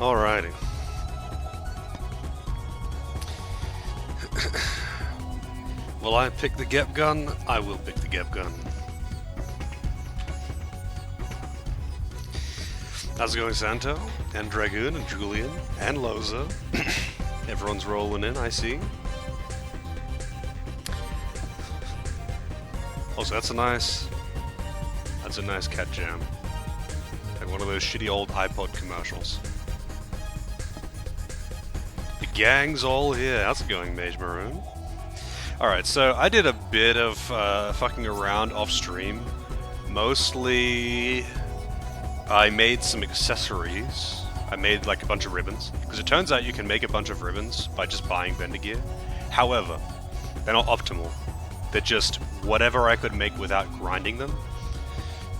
Alrighty. Will I pick the Gep gun? I will pick the Gep gun. How's it going, Santo? And Dragoon, and Julian, and Loza. Everyone's rolling in, I see. Also, that's a nice cat jam. Like one of those shitty old iPod commercials. The gang's all here. How's it going, Mage Maroon? Alright, so I did a bit of fucking around off stream. Mostly, I made some accessories. I made like a bunch of ribbons. Because it turns out you can make a bunch of ribbons by just buying vendor gear. However, they're not optimal. They're just whatever I could make without grinding them.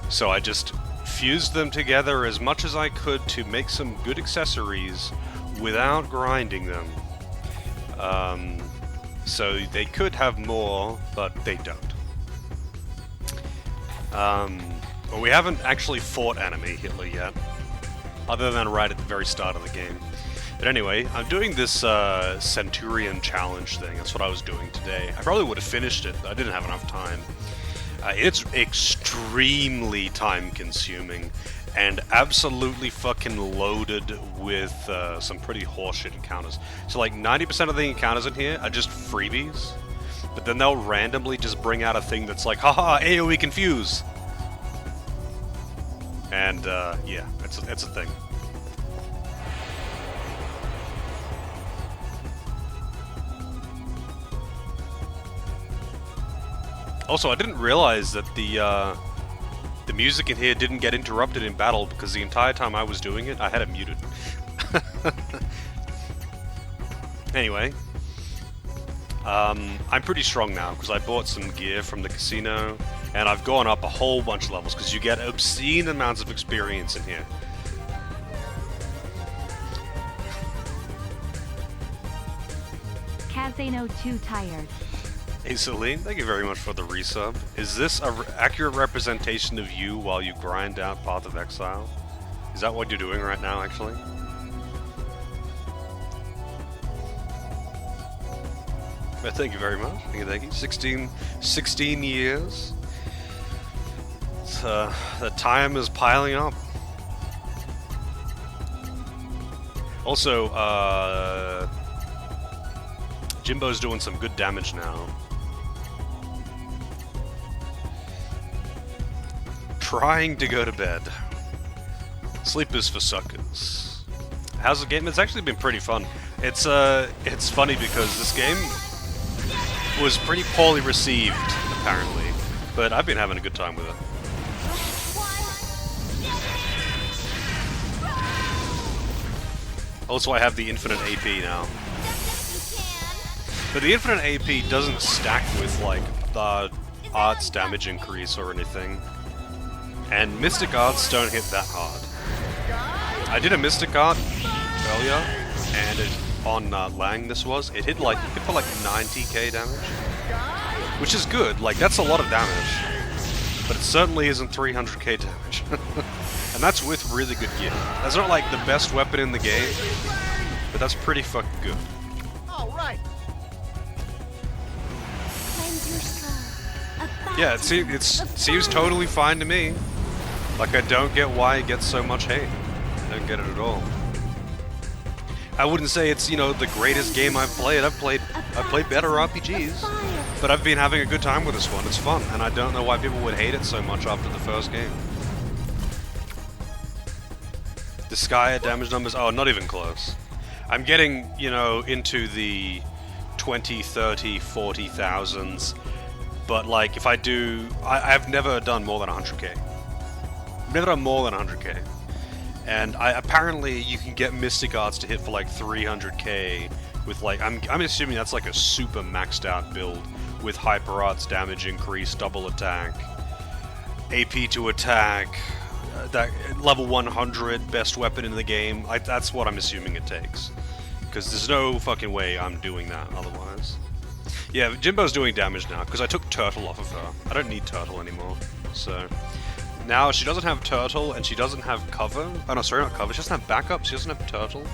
So I just fused them together as much as I could to make some good accessories without grinding them. So they could have more, but they don't. Well, we haven't actually fought Enemy Hitler yet, other than right at the very start of the game. But anyway, I'm doing this Centurion challenge thing. That's what I was doing today. I probably would have finished it, but I didn't have enough time. It's extremely time-consuming and absolutely fucking loaded with some pretty horseshit encounters. So like 90% of the encounters in here are just freebies, but then they'll randomly just bring out a thing that's like, haha, AoE confuse! And yeah, it's a thing. Also, I didn't realize that the music in here didn't get interrupted in battle because the entire time I was doing it, I had it muted. Anyway, I'm pretty strong now because I bought some gear from the casino and I've gone up a whole bunch of levels because you get obscene amounts of experience in here. Kazano too tired. Hey Celine, thank you very much for the resub. Is this an accurate representation of you while you grind out Path of Exile? Is that what you're doing right now, actually? But thank you very much. Thank you. 16 years. The time is piling up. Also, Jimbo's doing some good damage now. Trying to go to bed. Sleep is for suckers. How's the game? It's actually been pretty fun. It's funny because this game was pretty poorly received, apparently, but I've been having a good time with it. Also, I have the infinite AP now. But the infinite AP doesn't stack with, like, the arts damage increase or anything. And Mystic Arts don't hit that hard. I did a Mystic Art earlier, and on Lang this was, it hit for like 90k damage. Which is good, like that's a lot of damage. But it certainly isn't 300k damage. And that's with really good gear. That's not like the best weapon in the game, but that's pretty fucking good. Alright. Yeah, it seems totally fine to me. Like, I don't get why it gets so much hate. I don't get it at all. I wouldn't say it's, you know, the greatest game I've played. I've played better RPGs, but I've been having a good time with this one. It's fun, and I don't know why people would hate it so much after the first game. Disgaea damage numbers? Oh, not even close. I'm getting, you know, into the 20, 30, 40,000s. But, like, if I do... I've never done more than 100k. I've never done more than 100k. And apparently you can get Mystic Arts to hit for, like, 300k with, like... I'm assuming that's, like, a super maxed out build with Hyper Arts damage increase, double attack, AP to attack, that level 100 best weapon in the game. That's what I'm assuming it takes. Because there's no fucking way I'm doing that otherwise. Yeah, Jimbo's doing damage now, because I took Turtle off of her. I don't need Turtle anymore, so... Now she doesn't have turtle and she doesn't have cover. Oh no, sorry, not cover. She doesn't have backup. She doesn't have turtle,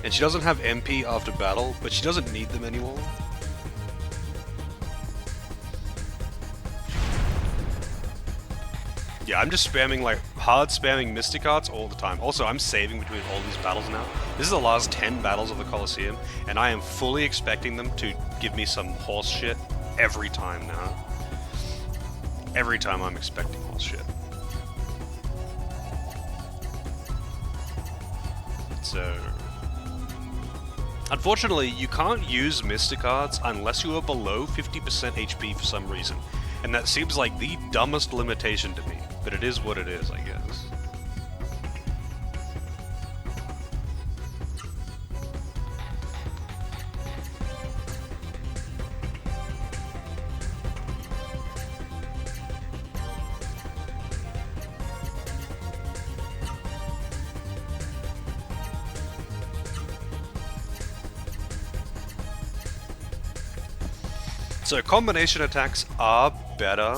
and she doesn't have MP after battle. But she doesn't need them anymore. Yeah, I'm just spamming, like, hard spamming Mystic Arts all the time. Also, I'm saving between all these battles now. This is the last 10 battles of the Colosseum, and I am fully expecting them to give me some horse shit every time now. Every time I'm expecting horse shit. So... Unfortunately, you can't use Mystic Arts unless you are below 50% HP for some reason. And that seems like the dumbest limitation to me. But it is what it is, I guess. So combination attacks are better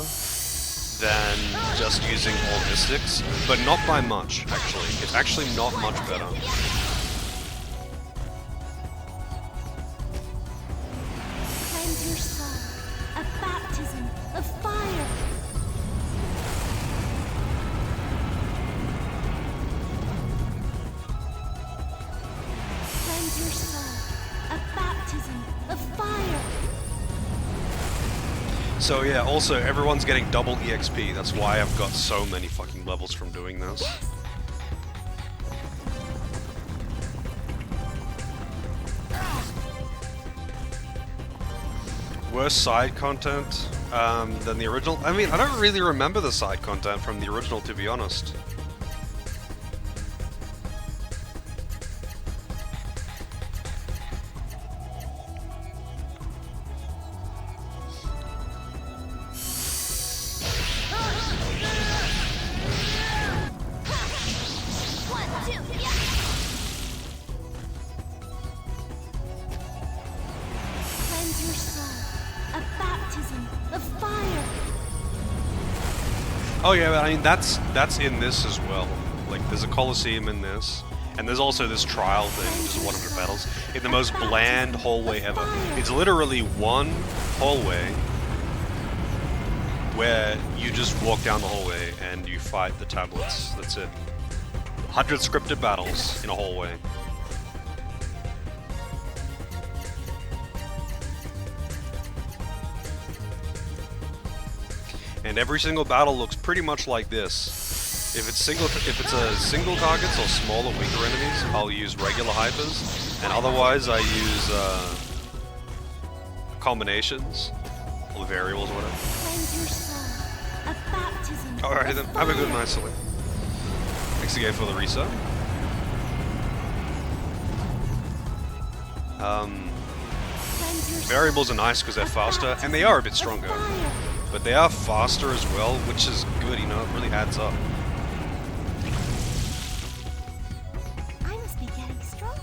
than just using all mystics, but not by much, actually. It's actually not much better. Cleanse your soul, a baptism of fire. Cleanse your soul, a baptism of fire. So yeah, also everyone's getting double EXP, that's why I've got so many fucking levels from doing this. Worse side content than the original? I mean, I don't really remember the side content from the original, to be honest. Oh yeah, but I mean that's in this as well. Like there's a Colosseum in this, and there's also this trial thing, which is 100 battles, in the most bland hallway ever. It's literally one hallway where you just walk down the hallway and you fight the tablets. That's it. 100 scripted battles in a hallway. And every single battle looks pretty much like this. If it's a single targets or smaller, weaker enemies, I'll use regular hypers, and otherwise I use combinations, or variables, or whatever. Alright then, have a good night, Silly. Thanks again for the resub. Variables are nice because they're faster, and they are a bit stronger. But they are faster as well, which is good, you know, it really adds up. I must be getting stronger.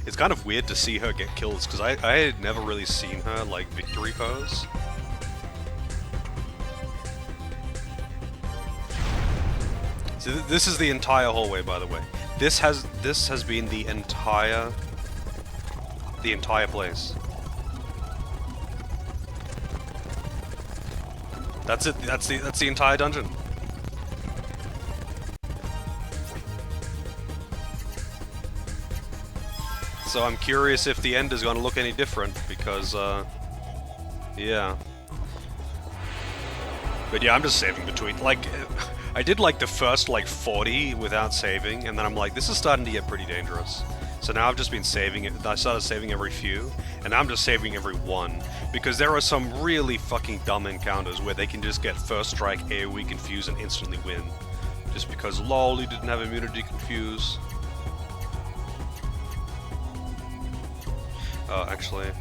It's kind of weird to see her get kills, because I had never really seen her, like, victory pose. So this is the entire hallway, by the way. This has been the entire place. That's it. That's the entire dungeon. So I'm curious if the end is going to look any different, because yeah. But yeah, I'm just saving between, like, I did like the first like 40 without saving, and then I'm like, this is starting to get pretty dangerous. So now I've just been saving it. I started saving every few, and now I'm just saving every one, because there are some really fucking dumb encounters where they can just get first strike, AoE confuse, and instantly win. Just because lol, he didn't have immunity confuse. Oh, actually,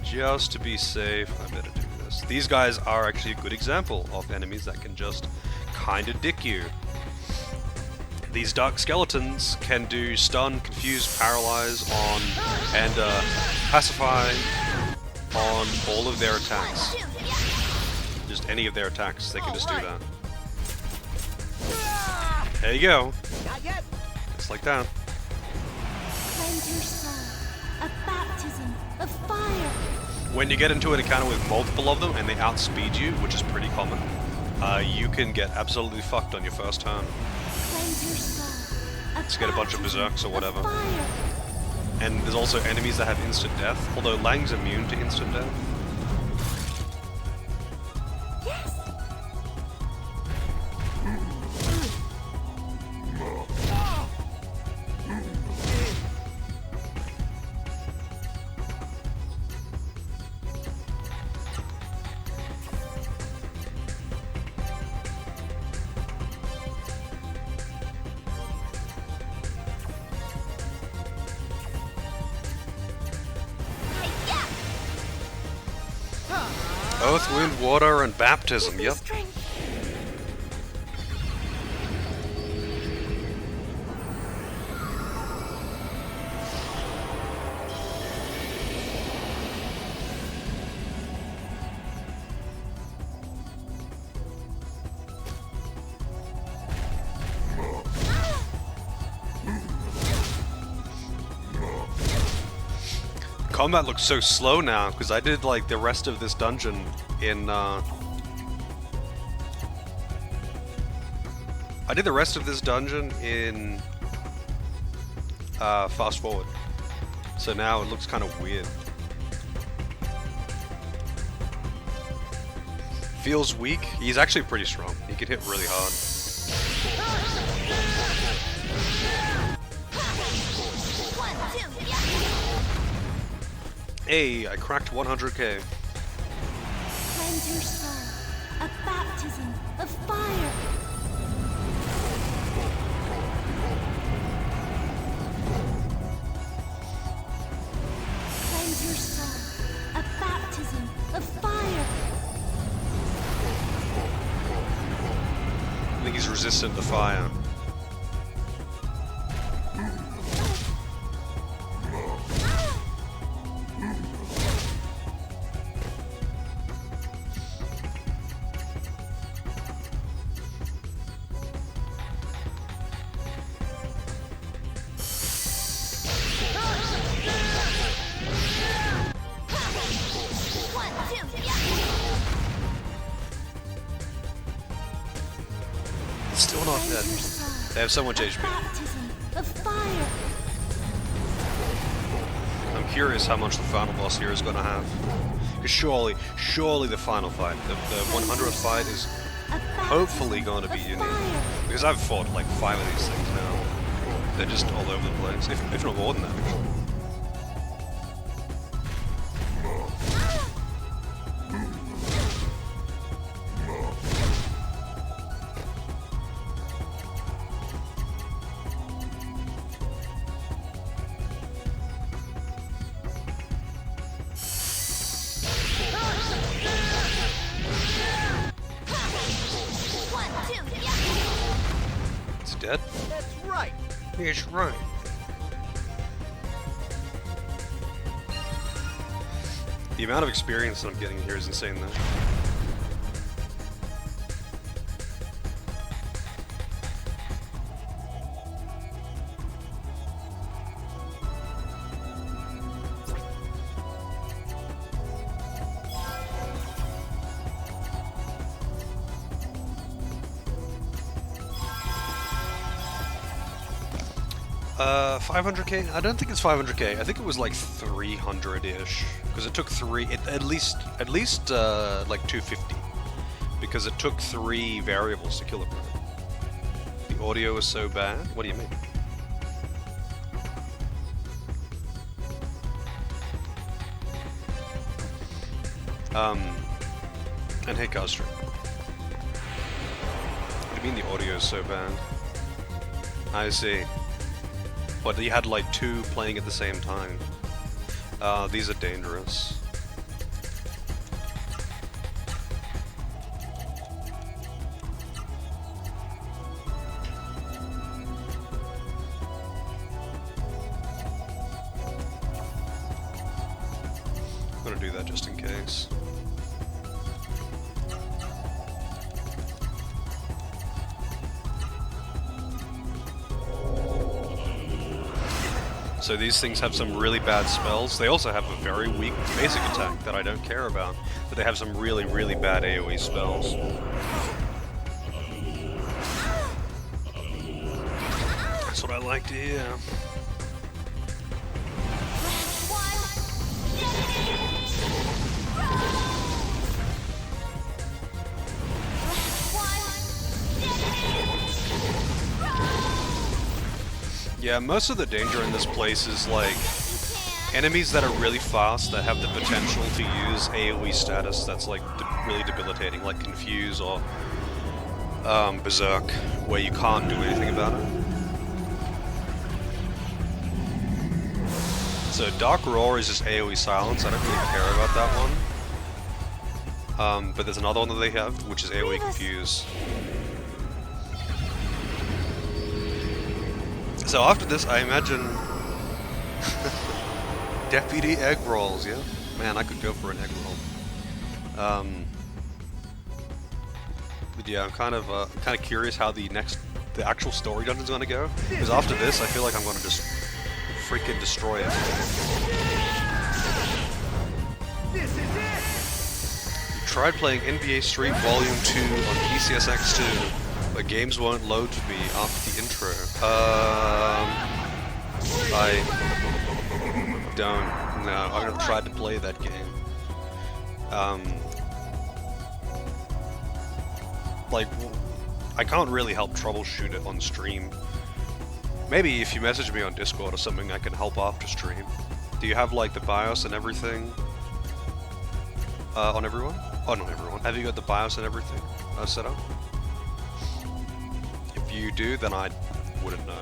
just to be safe, I better do this. These guys are actually a good example of enemies that can just kinda dick you. These dark skeletons can do stun, confuse, paralyze on, and pacify on all of their attacks. Just any of their attacks, they can just do that. There you go. Not yet. Just like that. Cleanse your soul. A baptism of fire. When you get into an encounter with multiple of them and they outspeed you, which is pretty common, you can get absolutely fucked on your first turn. Cleanse your soul. Let's get a bunch of berserks or whatever. Fire. And there's also enemies that have instant death, although Lang's immune to instant death. Yes. Earth, wind, water, and baptism, yep. Strength. Combat looks so slow now, because I did like the rest of this dungeon in, I did the rest of this dungeon in, fast forward. So now it looks kind of weird. Feels weak. He's actually pretty strong. He can hit really hard. Hey, I cracked 100k. Cleanse your soul. A baptism of fire. Cleanse your soul. A baptism of fire. I think he's resistant to fire. Still not dead. They have so much HP. Baptism of fire. I'm curious how much the final boss here is going to have. Because surely the final fight, the 100th fight is hopefully going to be unique. Because I've fought like 5 of these things now. They're just all over the place, if not more than that. It's dead? That's right. It's right. The amount of experience that I'm getting here is insane though. Uh, 500k? I don't think it's 500k. I think it was like 300-ish, because it took at least like 250, because it took 3 variables to kill it. The audio is so bad. What do you mean? And hey, Castro. What do you mean the audio is so bad? I see. But you had like 2 playing at the same time. These are dangerous. I'm gonna do that just in case. So these things have some really bad spells. They also have a very weak basic attack that I don't care about, but they have some really, really bad AoE spells. That's what I like to hear. Yeah, most of the danger in this place is like enemies that are really fast that have the potential to use AoE status that's like really debilitating, like Confuse or Berserk, where you can't do anything about it. So Dark Roar is just AoE silence, I don't really care about that one. But there's another one that they have, which is AoE Confuse. So after this, I imagine Deputy Egg Rolls, yeah? Man, I could go for an egg roll. But yeah, I'm kind of curious how the actual story dungeon is going to go. Because after this, I feel like I'm going to just freaking destroy it. This is it. You tried playing NBA Street Volume 2 on PCSX2. But games won't load for me after the intro. I don't know. I've never tried to play that game. Like, I can't really help troubleshoot it on stream. Maybe if you message me on Discord or something, I can help after stream. Do you have, like, the BIOS and everything? On everyone? Oh, not everyone. Have you got the BIOS and everything set up? If you do, then I wouldn't know.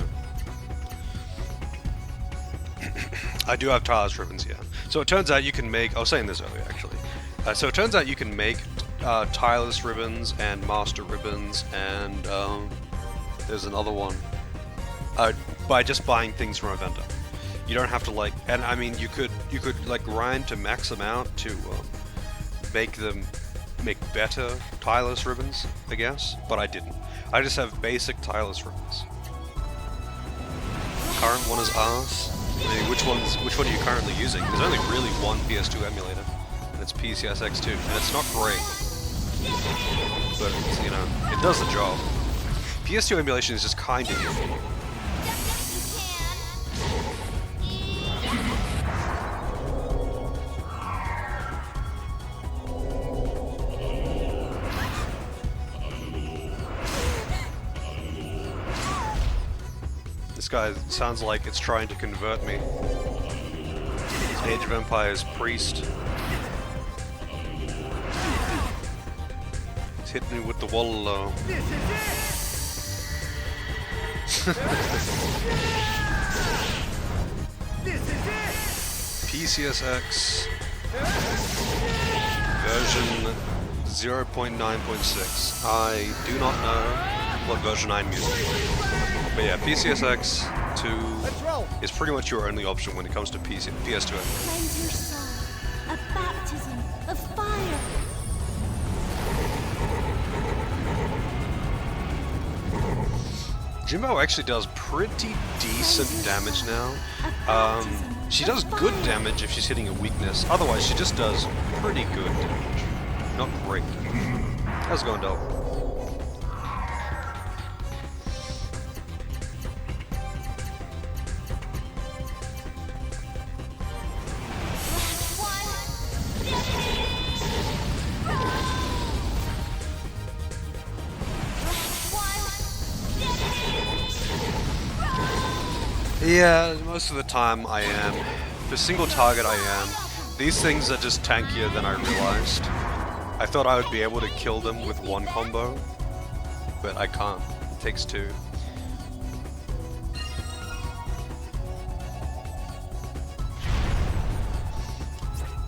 I do have tireless ribbons, yeah. So it turns out you can make... I was saying this earlier, actually. So it turns out you can make tireless ribbons and master ribbons and there's another one by just buying things from a vendor. You don't have to like... And I mean, you could like grind to max them out to make better tireless ribbons, I guess, but I didn't. I just have basic tireless ribbons. Current one is ours. I mean, which one are you currently using? There's only really one PS2 emulator, and it's PCSX2, and it's not great, but it's, you know, it does the job. PS2 emulation is just kind of iffy. This guy sounds like it's trying to convert me. Age of Empires priest. He's hitting me with the wallow. PCSX version 0.9.6. I do not know what version I'm using. But yeah, PCSX 2 is pretty much your only option when it comes to PS2. Cleanse your soul. A baptism of fire. Jimbo actually does pretty decent damage now. She does good damage if she's hitting a weakness. Otherwise, she just does pretty good damage. Not great. How's it going, Del? Yeah, most of the time I am. For single target I am. These things are just tankier than I realized. I thought I would be able to kill them with one combo, but I can't. It takes two.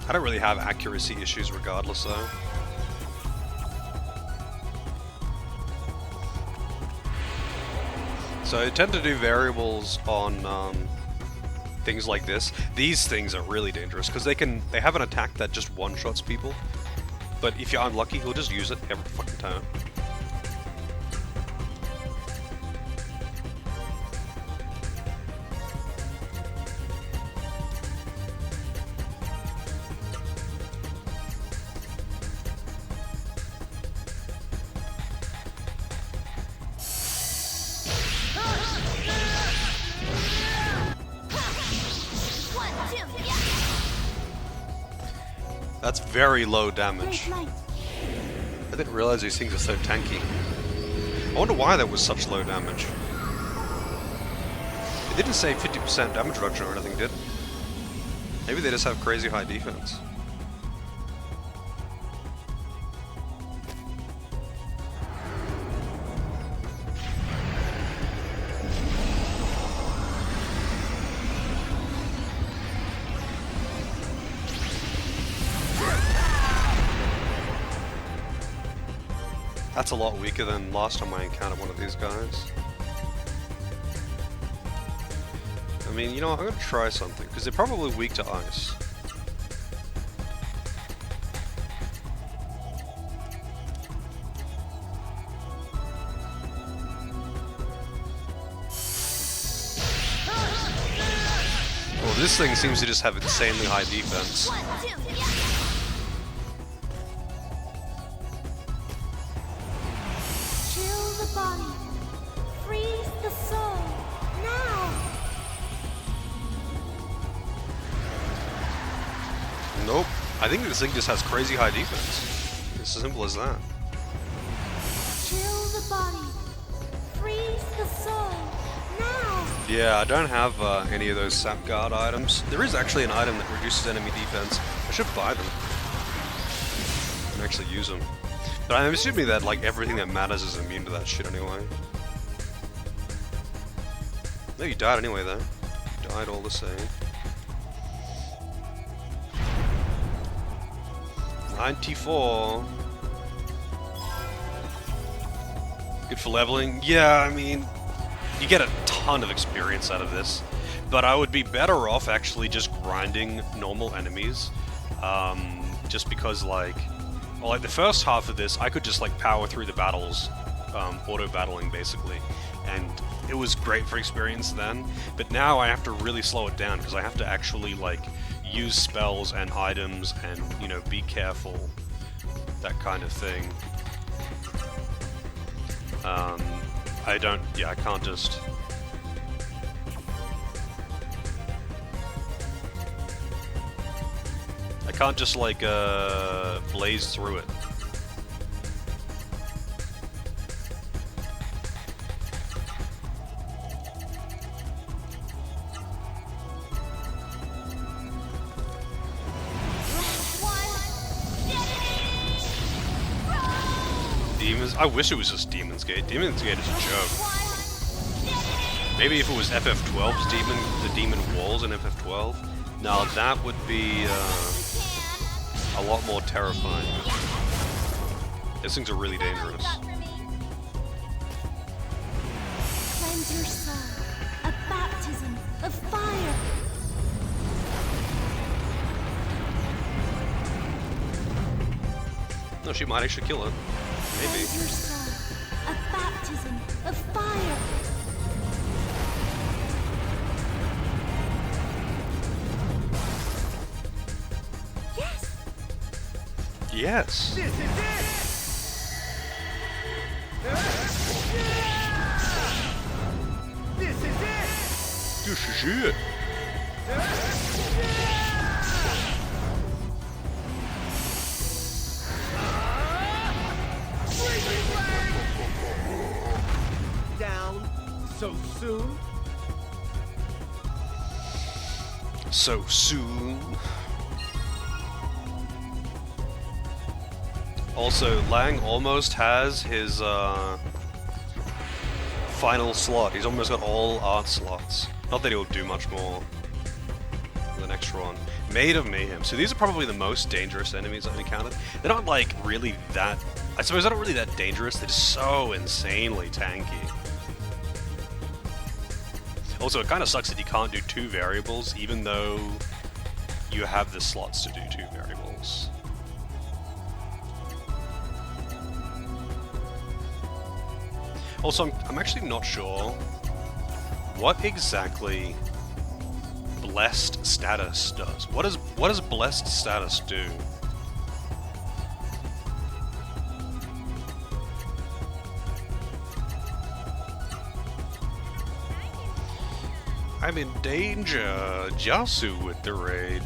I don't really have accuracy issues regardless though. So I tend to do variables on things like this. These things are really dangerous because they have an attack that just one-shots people. But if you're unlucky, he'll just use it every fucking time. That's very low damage. Great light. I didn't realize these things are so tanky. I wonder why that was such low damage. It didn't say 50% damage reduction or anything, did it? Maybe they just have crazy high defense. That's a lot weaker than last time I encountered one of these guys. I mean, you know what, I'm gonna try something, because they're probably weak to ice. Well, this thing seems to just have insanely high defense. 1, 2, yeah. Chill the body. Freeze the soul. Now. Nope. I think this thing just has crazy high defense. It's as simple as that. Chill the body. Freeze the soul. Now. Yeah, I don't have any of those sap guard items. There is actually an item that reduces enemy defense. I should buy them and actually use them. But I'm assuming that like everything that matters is immune to that shit anyway. No, you died anyway though. You died all the same. 94. Good for leveling. Yeah, I mean, you get a ton of experience out of this, but I would be better off actually just grinding normal enemies, just because like the first half of this, I could just like power through the battles, auto-battling basically, and it was great for experience then, but now I have to really slow it down because I have to actually like use spells and items and, you know, be careful, that kind of thing. I can't just... I can't just, like, blaze through it. Demons? I wish it was just Demon's Gate. Demon's Gate is a joke. Maybe if it was FF12's the demon walls in FF12. Now that would be a lot more terrifying. These things are really dangerous. Cleanse your soul. A baptism of fire. No, she might actually kill it. Maybe. Cleanse your soul. A baptism of fire. Yes. Yes. This is it! This is it! This is it. Down so soon? So soon. Also, Lang almost has his final slot. He's almost got all art slots. Not that he'll do much more for the next run. Maid of Mayhem. So these are probably the most dangerous enemies I've encountered. They're not like really that... I suppose they're not really that dangerous. They're just so insanely tanky. Also, it kind of sucks that you can't do 2 variables, even though you have the slots to do 2 variables. Also, I'm actually not sure what exactly Blessed Status does. What does Blessed Status do? I'm in danger. Jasu with the raid.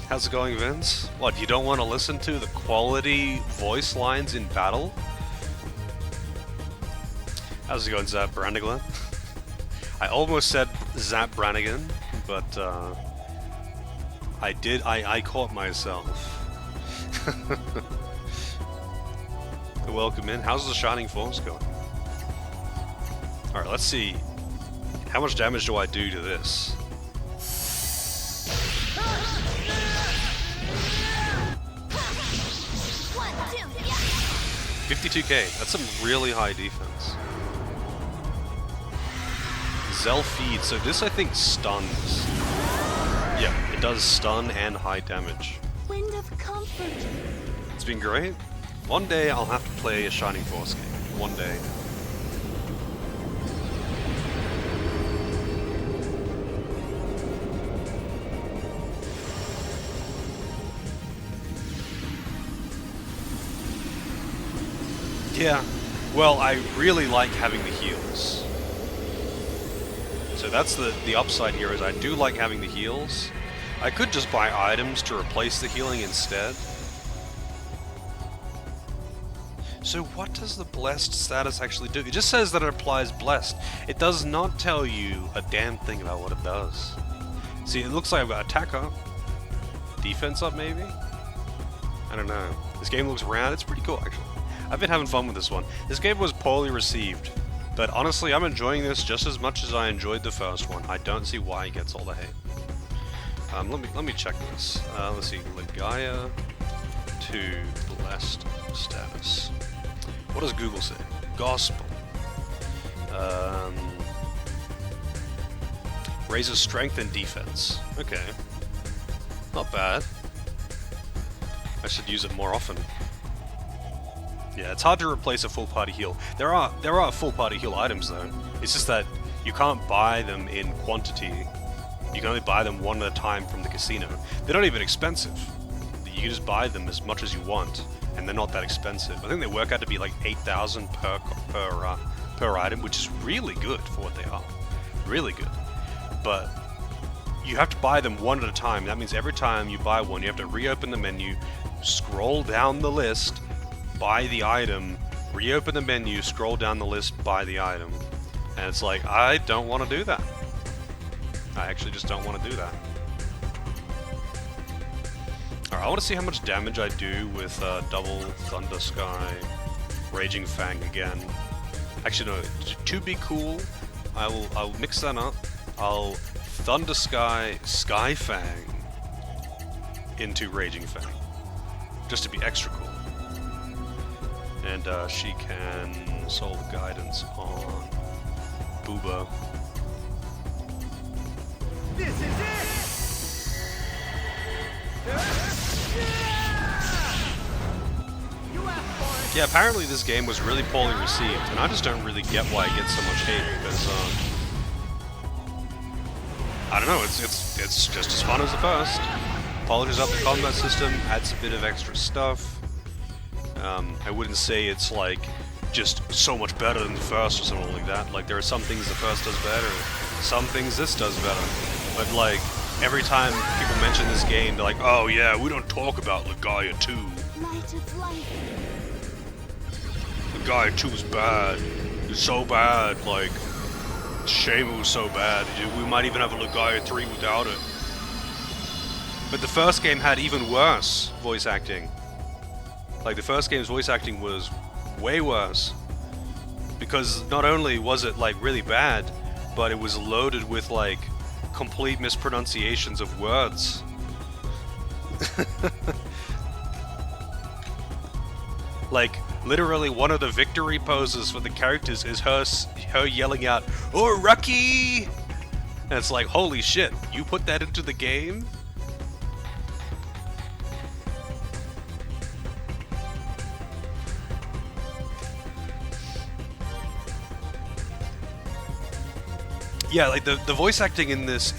How's it going, Vince? What, you don't want to listen to the quality voice lines in battle? How's it going, Zap Brannigan? I almost said Zap Brannigan, but I caught myself. Welcome in. How's the Shining Force going? Alright, let's see. How much damage do I do to this? 52k. That's some really high defense. Zell feed. So this, I think, stuns. Yeah, it does stun and high damage. Wind of comfort. It's been great. One day I'll have to play a Shining Force game. One day. Yeah, well, I really like having the heals. So that's the upside here, is I do like having the heals. I could just buy items to replace the healing instead. So what does the Blessed status actually do? It just says that it applies Blessed. It does not tell you a damn thing about what it does. See, it looks like I've got attack up. Defense up, maybe? I don't know. This game looks round. It's pretty cool, actually. I've been having fun with this one. This game was poorly received, but honestly, I'm enjoying this just as much as I enjoyed the first one. I don't see why it gets all the hate. Let me check this. Let's see, Legaia to Blessed status. What does Google say? Gospel. Raises strength and defense. Okay, not bad. I should use it more often. Yeah, it's hard to replace a full party heal. There are full party heal items though. It's just that you can't buy them in quantity. You can only buy them one at a time from the casino. They're not even expensive. You can just buy them as much as you want, and they're not that expensive. I think they work out to be like 8,000 per item, which is really good for what they are. Really good. But you have to buy them one at a time. That means every time you buy one, you have to reopen the menu, scroll down the list, buy the item, reopen the menu, scroll down the list, buy the item. And it's like, I don't want to do that. I actually just don't want to do that. Alright, I want to see how much damage I do with double Thunder Sky, Raging Fang again. Actually, no, to be cool, I'll mix that up. I'll Thunder Sky, Sky Fang into Raging Fang, just to be extra cool. And she can solve guidance on Booba. This is it! You asked for it! Yeah, apparently this game was really poorly received, and I just don't really get why it gets so much hate, because, I don't know, it's just as fun as the first. Polishes up the combat system, adds a bit of extra stuff. I wouldn't say it's like just so much better than the first or something like that. Like, there are some things the first does better, some things this does better. But like, every time people mention this game, they're like, oh yeah, we don't talk about Legaia 2. Light of life. Legaia 2 is bad. It's so bad, like, shame it was so bad. We might even have a Legaia 3 without it. But the first game had even worse voice acting. Like, the first game's voice acting was way worse. Because not only was it, like, really bad, but it was loaded with, like, complete mispronunciations of words. Like, literally one of the victory poses for the characters is her yelling out, "Oh, Rocky!" And it's like, holy shit, you put that into the game? Yeah, like, the voice acting in this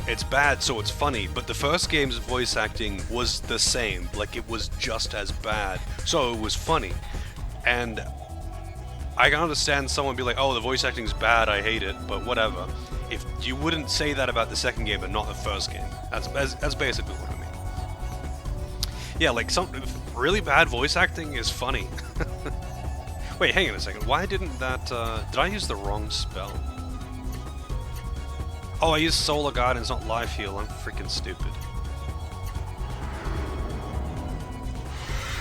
it's bad, so it's funny, but the first game's voice acting was the same. Like, it was just as bad, so it was funny. And I can understand someone be like, oh, the voice acting's bad, I hate it, but whatever. if you wouldn't say that about the second game but not the first game. That's basically what I mean. Yeah, like some really bad voice acting is funny. Wait, hang on a second. Why didn't that? Did I use the wrong spell? Oh, I used Solar Guard and it's not Life Heal. I'm freaking stupid.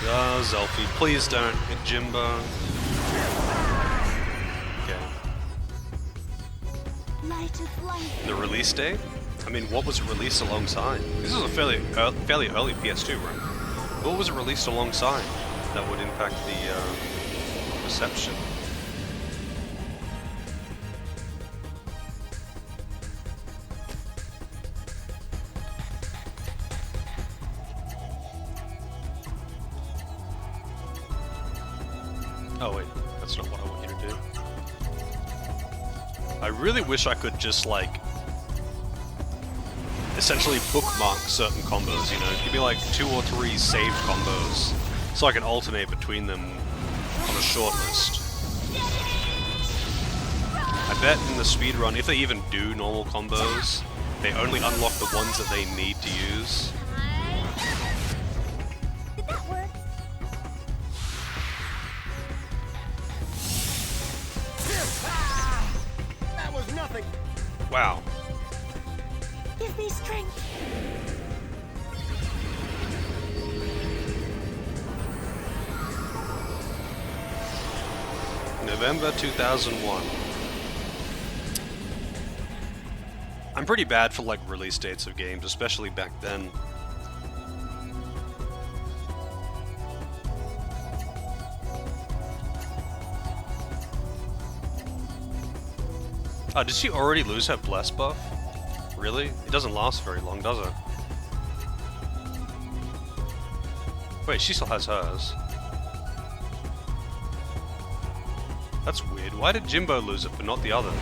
Oh, Zelfie, please don't hit Jimbo. Okay. Light of light. The release date? I mean, what was it released alongside? This is a fairly early PS2, right? What was it released alongside that would impact the reception? Oh wait, that's not what I want you to do. I really wish I could just like essentially bookmark certain combos, you know? Give me like 2 or 3 saved combos so I can alternate between them on a short list. I bet in the speedrun, if they even do normal combos, they only unlock the ones that they need to use. Did that work? That was nothing. Wow. Give me strength. November 2001. I'm pretty bad for like release dates of games, especially back then. Oh, did she already lose her Bless buff? Really? It doesn't last very long, does it? Wait, she still has hers. That's weird. Why did Jimbo lose it, but not the others?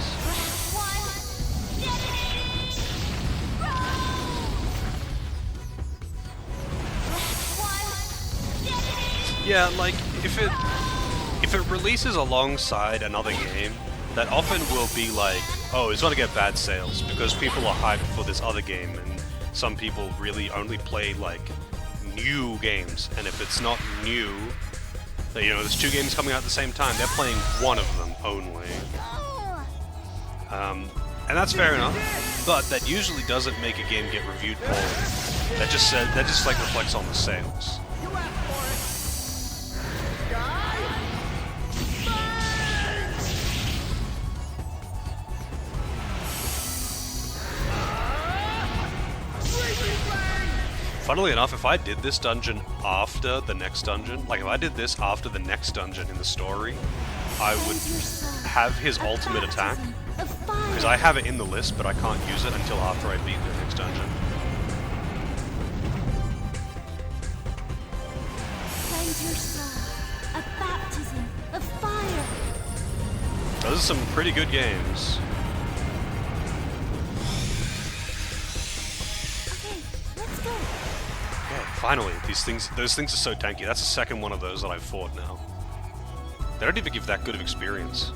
Yeah, like, if it releases alongside another game, that often will be like, oh, it's gonna get bad sales because people are hyped for this other game, and some people really only play like new games. And if it's not new, you know, there's 2 games coming out at the same time, they're playing one of them only. And that's fair enough, but that usually doesn't make a game get reviewed poorly. That just like reflects on the sales. You asked for it. Sky. Funnily enough, if I did this dungeon after the next dungeon, like if I did this after the next dungeon in the story, I would have his ultimate attack. Because I have it in the list, but I can't use it until after I beat the next dungeon. Cleanse your soul. A baptism of fire. Those are some pretty good games. Okay, let's go. Yeah, finally, those things are so tanky. That's the second one of those that I've fought now. They don't even give that good of experience.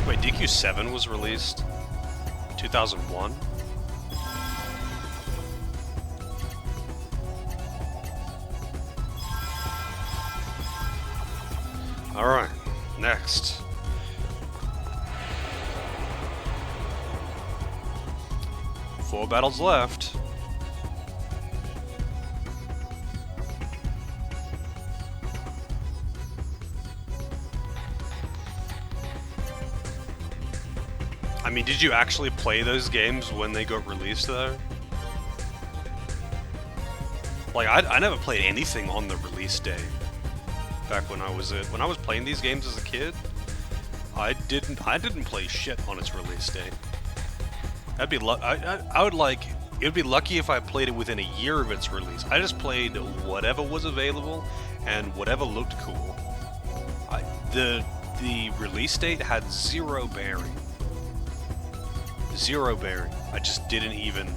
Wait, DQ7 was released 2001? Alright, next. Four battles left. I mean, did you actually play those games when they got released, though? Like, I never played anything on the release day. Back when I was playing these games as a kid, I didn't play shit on its release day. I'd be I would like, it would be lucky if I played it within a year of its release. I just played whatever was available and whatever looked cool. The release date had zero bearing. Zero bearing. I just didn't even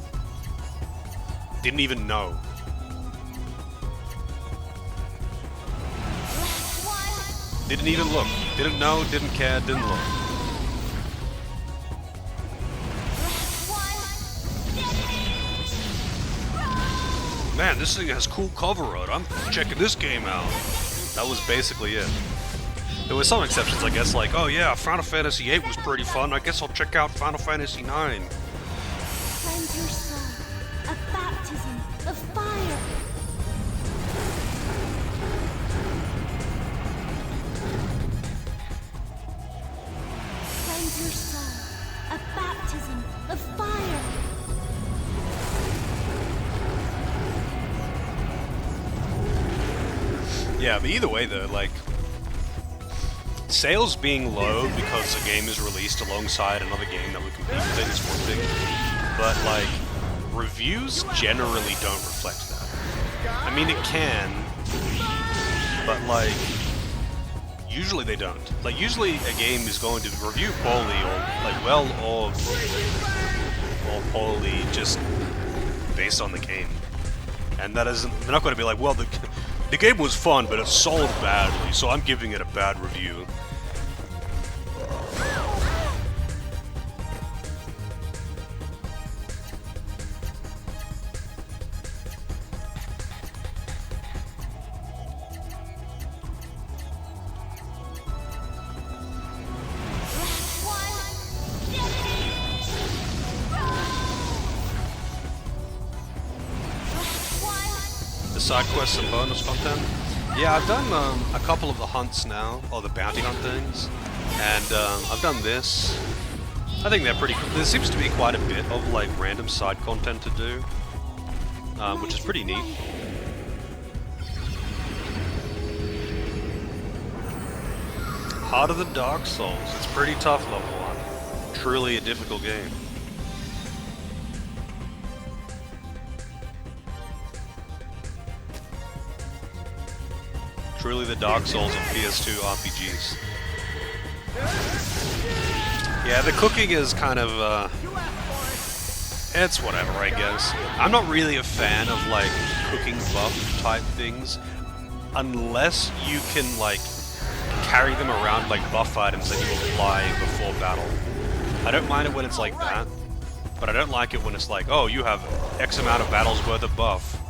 know. Didn't even look. Didn't know, didn't care, didn't look. man, this thing has cool cover art. I'm checking this game out. That was basically it. There were some exceptions, I guess, like, oh yeah, Final Fantasy VIII was pretty fun. I guess I'll check out Final Fantasy IX. Cleanse your soul. A baptism of fire. Cleanse your soul. A baptism of fire. Yeah, but either way though, like, sales being low because a game is released alongside another game that would compete with it is one thing, but like, reviews generally don't reflect that. I mean, it can, but like, usually they don't. Like, usually a game is going to review poorly or like well or poorly just based on the game, and that isn't. They're not going to be like, well, the game was fun, but it sold badly, so I'm giving it a bad review. Side quests and bonus content. Yeah, I've done a couple of the hunts now, or the bounty hunt things, and I've done this. I think they're pretty cool. There seems to be quite a bit of like random side content to do, which is pretty neat. Heart of the Dark Souls. It's pretty tough level 1. Truly a difficult game. Truly the Dark Souls of PS2 RPGs. Yeah, the cooking is kind of, it's whatever, I guess. I'm not really a fan of, like, cooking buff type things, unless you can, like, carry them around like buff items that you apply before battle. I don't mind it when it's like that, but I don't like it when it's like, oh, you have X amount of battles worth of buff.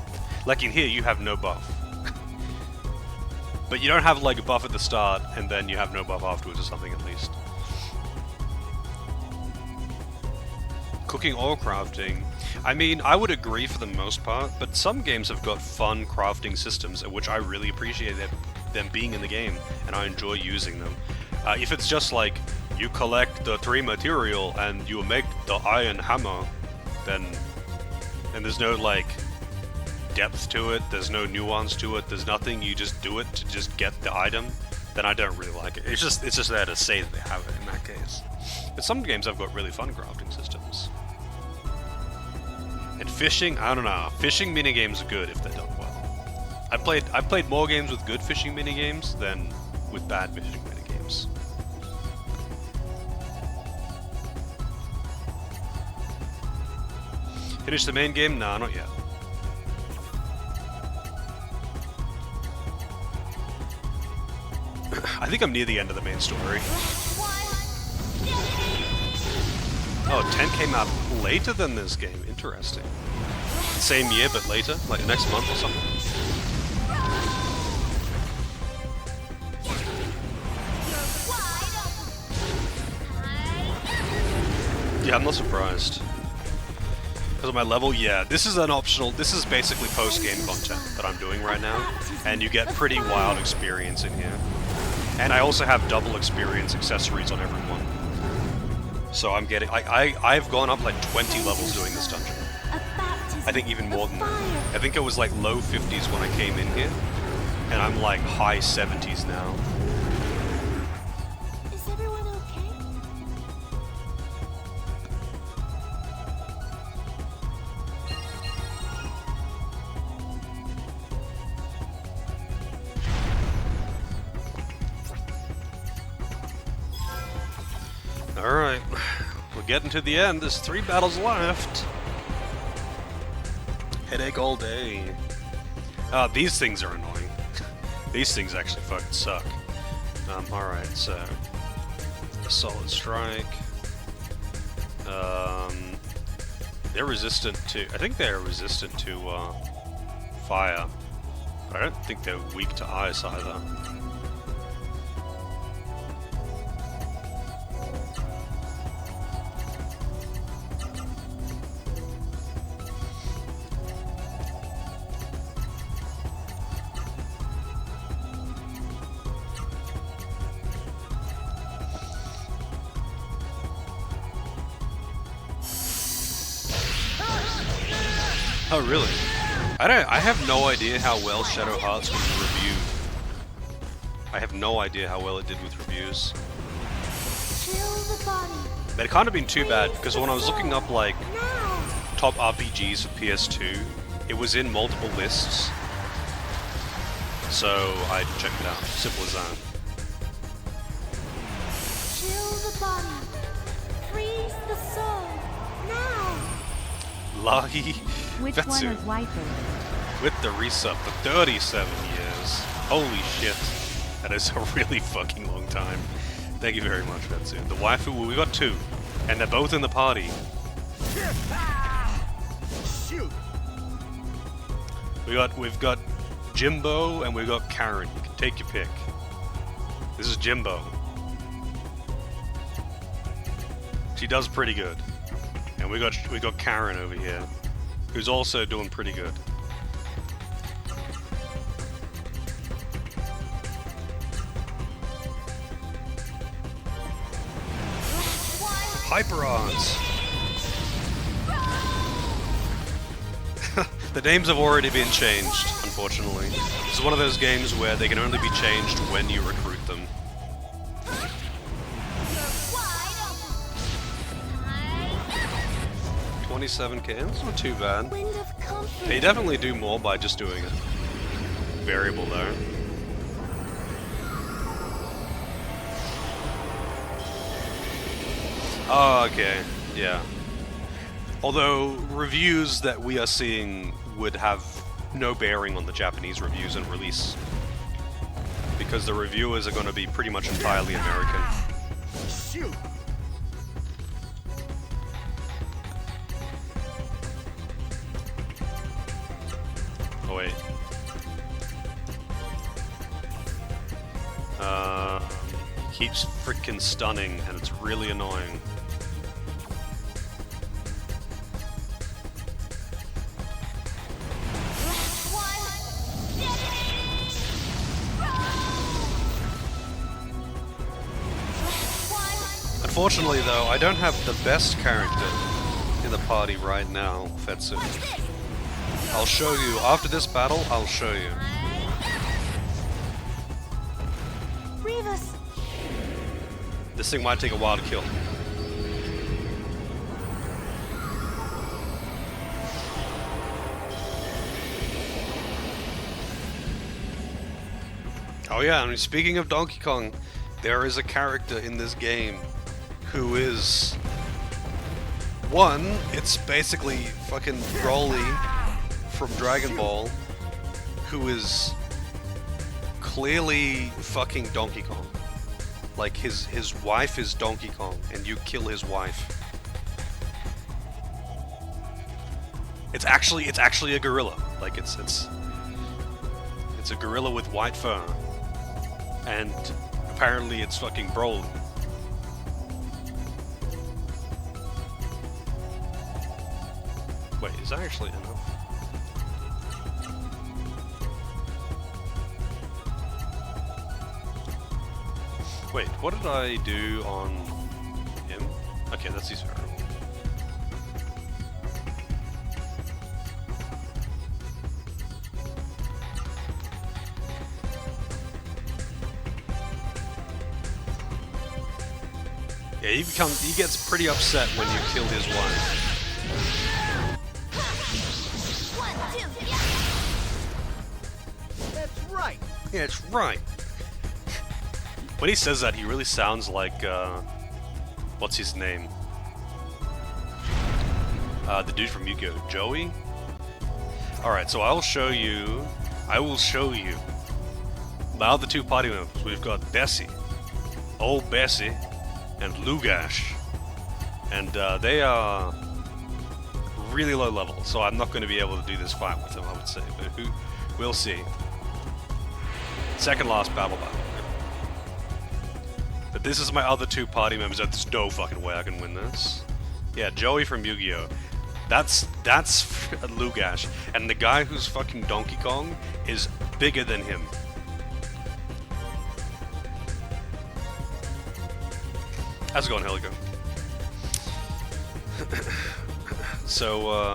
Like in here, you have no buff. But you don't have like a buff at the start, and then you have no buff afterwards or something at least. Cooking or crafting. I mean, I would agree for the most part, but some games have got fun crafting systems, which I really appreciate them being in the game, and I enjoy using them. If it's just like, you collect the 3 material and you make the iron hammer, then there's no like depth to it, there's no nuance to it, there's nothing, you just do it to just get the item, then I don't really like it. It's just there to say that they have it in that case. But some games have got really fun crafting systems. And fishing, I don't know. Fishing minigames are good if they're done well. I've played more games with good fishing minigames than with bad fishing minigames. Finish the main game? Nah, not yet. I think I'm near the end of the main story. Oh, 10 came out later than this game. Interesting. Same year, but later? Like next month or something? Yeah, I'm not surprised. Because of my level, yeah, this is an optional, this is basically post-game content that I'm doing right now, and you get pretty wild experience in here. And I also have double experience accessories on everyone. So I'm getting, I've gone up like 20 levels doing this dungeon. I think even more than that. I think it was like low 50s when I came in here, and I'm like high 70s now. Is everyone okay? Alright, we're getting to the end. There's 3 battles left. Headache all day. These things are annoying. These things actually fucking suck. Alright, so... Solid Strike. They're resistant to... I think they're resistant to, fire. But I don't think they're weak to ice either. Oh really? I have no idea how well Shadow Hearts was reviewed. I have no idea how well it did with reviews. Chill the body. But it can't have been too bad, because when I was looking up like Now. top RPGs for PS2, it was in multiple lists. So I checked it out. Simple as that. Chill the body. Freeze the soul. Now. Lagi Which one Vetsu is waifu? with the resub for 37 years. Holy shit. That is a really fucking long time. Thank you very much, Vetsu. The waifu, well, we got two, and they're both in the party. Shoot! We've got Jimbo and we've got Karen. You can take your pick. This is Jimbo. She does pretty good. And we got Karen over here, who's also doing pretty good. Hyperons! The names have already been changed, unfortunately. This is one of those games where they can only be changed when you recruit them. 27k, that's not too bad. Wind of comfort. They definitely do more by just doing a variable though. Oh, okay, yeah. Although reviews that we are seeing would have no bearing on the Japanese reviews and release, because the reviewers are going to be pretty much entirely American. Shoot! Oh wait. Keeps freaking stunning, and it's really annoying. Unfortunately though, I don't have the best character in the party right now, Fetsu. I'll show you, after this battle, I'll show you. Revis. This thing might take a while to kill. Oh yeah, I mean, speaking of Donkey Kong, there is a character in this game who is... One, it's basically fucking Broly from Dragon Ball, who is clearly fucking Donkey Kong. Like, his wife is Donkey Kong, and you kill his wife. It's actually a gorilla. Like, it's a gorilla with white fur. And apparently it's fucking Broly. Wait, is that actually enough? Wait, what did I do on him? Okay, that's his arrow. Yeah, he gets pretty upset when you kill his wife. That's right! Yeah, it's right. When he says that, he really sounds like, what's his name? The dude from Yu-Gi-Oh! Joey? Alright, so I will show you the other two party members. We've got Bessie, old Bessie, and Lugash. And they are really low level, so I'm not going to be able to do this fight with him, I would say. But we'll see. Second last battle. But this is my other two party members. There's no fucking way I can win this. Yeah, Joey from Yu-Gi-Oh! That's Lugash, and the guy who's fucking Donkey Kong is bigger than him. How's it going, Helico? So,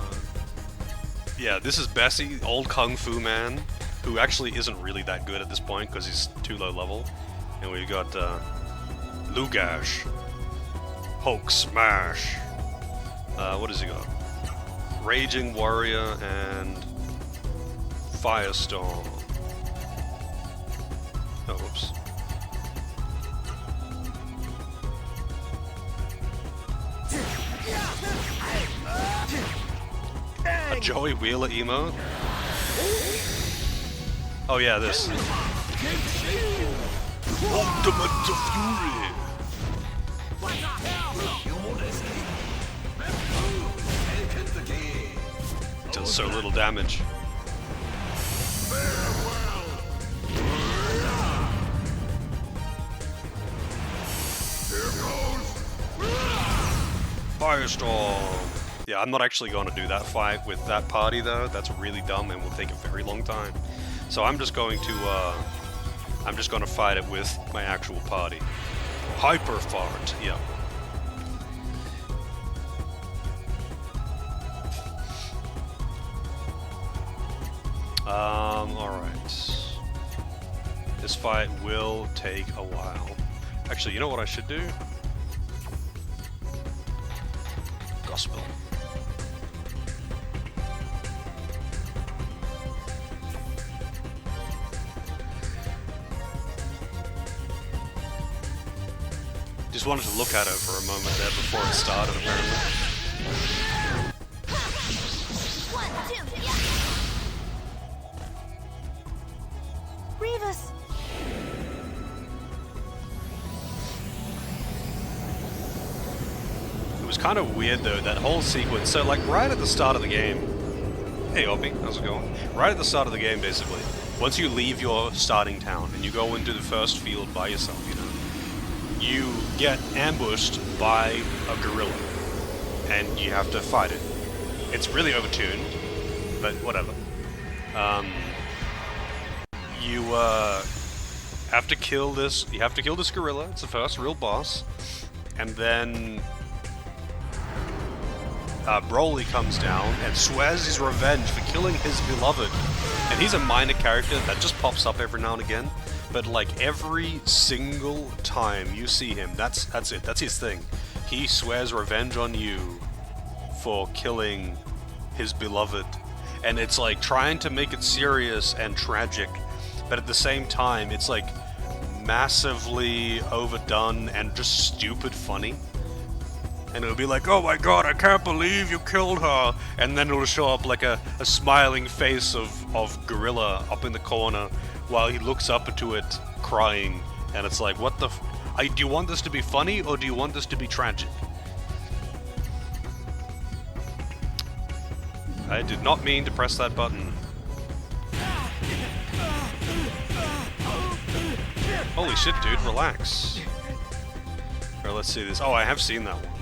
yeah, this is Bessie, old Kung Fu man, who actually isn't really that good at this point because he's too low level. And we've got Lugash, Hulk Smash. What has he got? Raging Warrior and Firestorm. Oh, whoops. A Joey Wheeler emote? Oh yeah, this. Ultimate Fury! Does so little damage. Firestorm! Yeah, I'm not actually going to do that fight with that party though. That's really dumb and will take a very long time. So I'm just going to fight it with my actual party. Hyper Fart, yeah. Alright. This fight will take a while. Actually, you know what I should do? Gospel. Just wanted to look at it for a moment there before it started, apparently. Revis! It was kind of weird though, that whole sequence. So like right at the start of the game, hey Oppie, how's it going? Right at the start of the game basically, once you leave your starting town and you go into the first field by yourself, you know, you get ambushed by a gorilla and you have to fight it. It's really overtuned, but whatever. You have to kill this. You have to kill this gorilla. It's the first real boss, and then Broly comes down and swears his revenge for killing his beloved. And he's a minor character that just pops up every now and again. But like every single time you see him, that's it. That's his thing. He swears revenge on you for killing his beloved, and it's like trying to make it serious and tragic, but at the same time, it's like massively overdone and just stupid funny. And it'll be like, oh my god, I can't believe you killed her, and then it'll show up like a smiling face of Gorilla up in the corner while he looks up into it crying, and it's like, what the do you want this to be funny or do you want this to be tragic? I did not mean to press that button. Holy shit, dude, relax. Alright, let's see this. Oh, I have seen that one.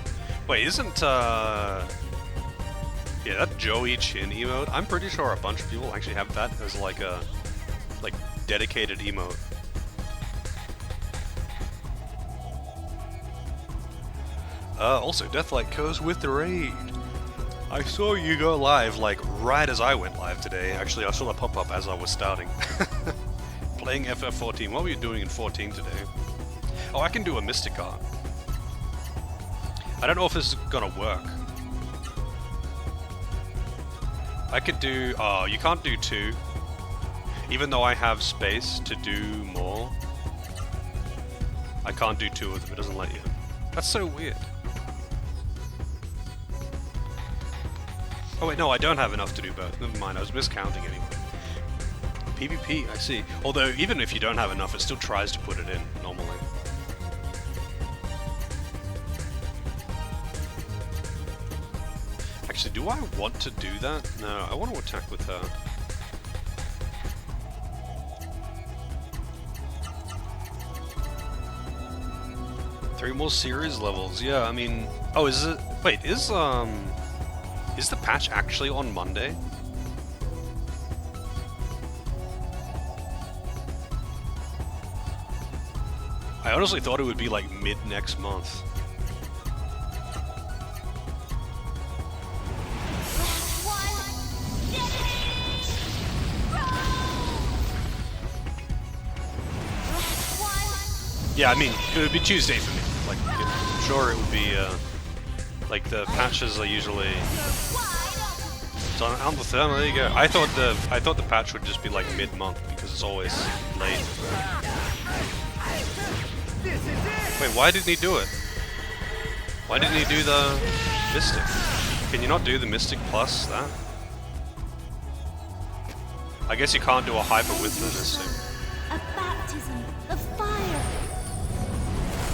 Wait, isn't, yeah, that Joey Chin emote? I'm pretty sure a bunch of people actually have that as like a, dedicated emote. Also, Deathlight goes with the raid. I saw you go live, like, right as I went live today. Actually, I saw that pop up as I was starting. Playing FF14. What were you doing in 14 today? Oh, I can do a Mystic Art. I don't know if this is gonna work. I could do... Oh, you can't do 2. Even though I have space to do more. I can't do 2 of them, it doesn't let you. That's so weird. Oh wait, no, I don't have enough to do both. Never mind, I was miscounting anyway. PvP, I see. Although, even if you don't have enough, it still tries to put it in, normally. Actually, do I want to do that? No, I want to attack with her. Three more series levels. Yeah, I mean, oh, is it? Wait, is the patch actually on Monday? I honestly thought it would be like mid next month. Yeah, I mean, it would be Tuesday for me. Like, I'm sure it would be, like, the patches are usually... It's on the 3rd, there you go. I thought the patch would just be, like, mid-month, because it's always late. Wait, why didn't he do it? Why didn't he do the Mystic? Can you not do the Mystic plus that? I guess you can't do a Hyper with the Mystic. A baptism of fire.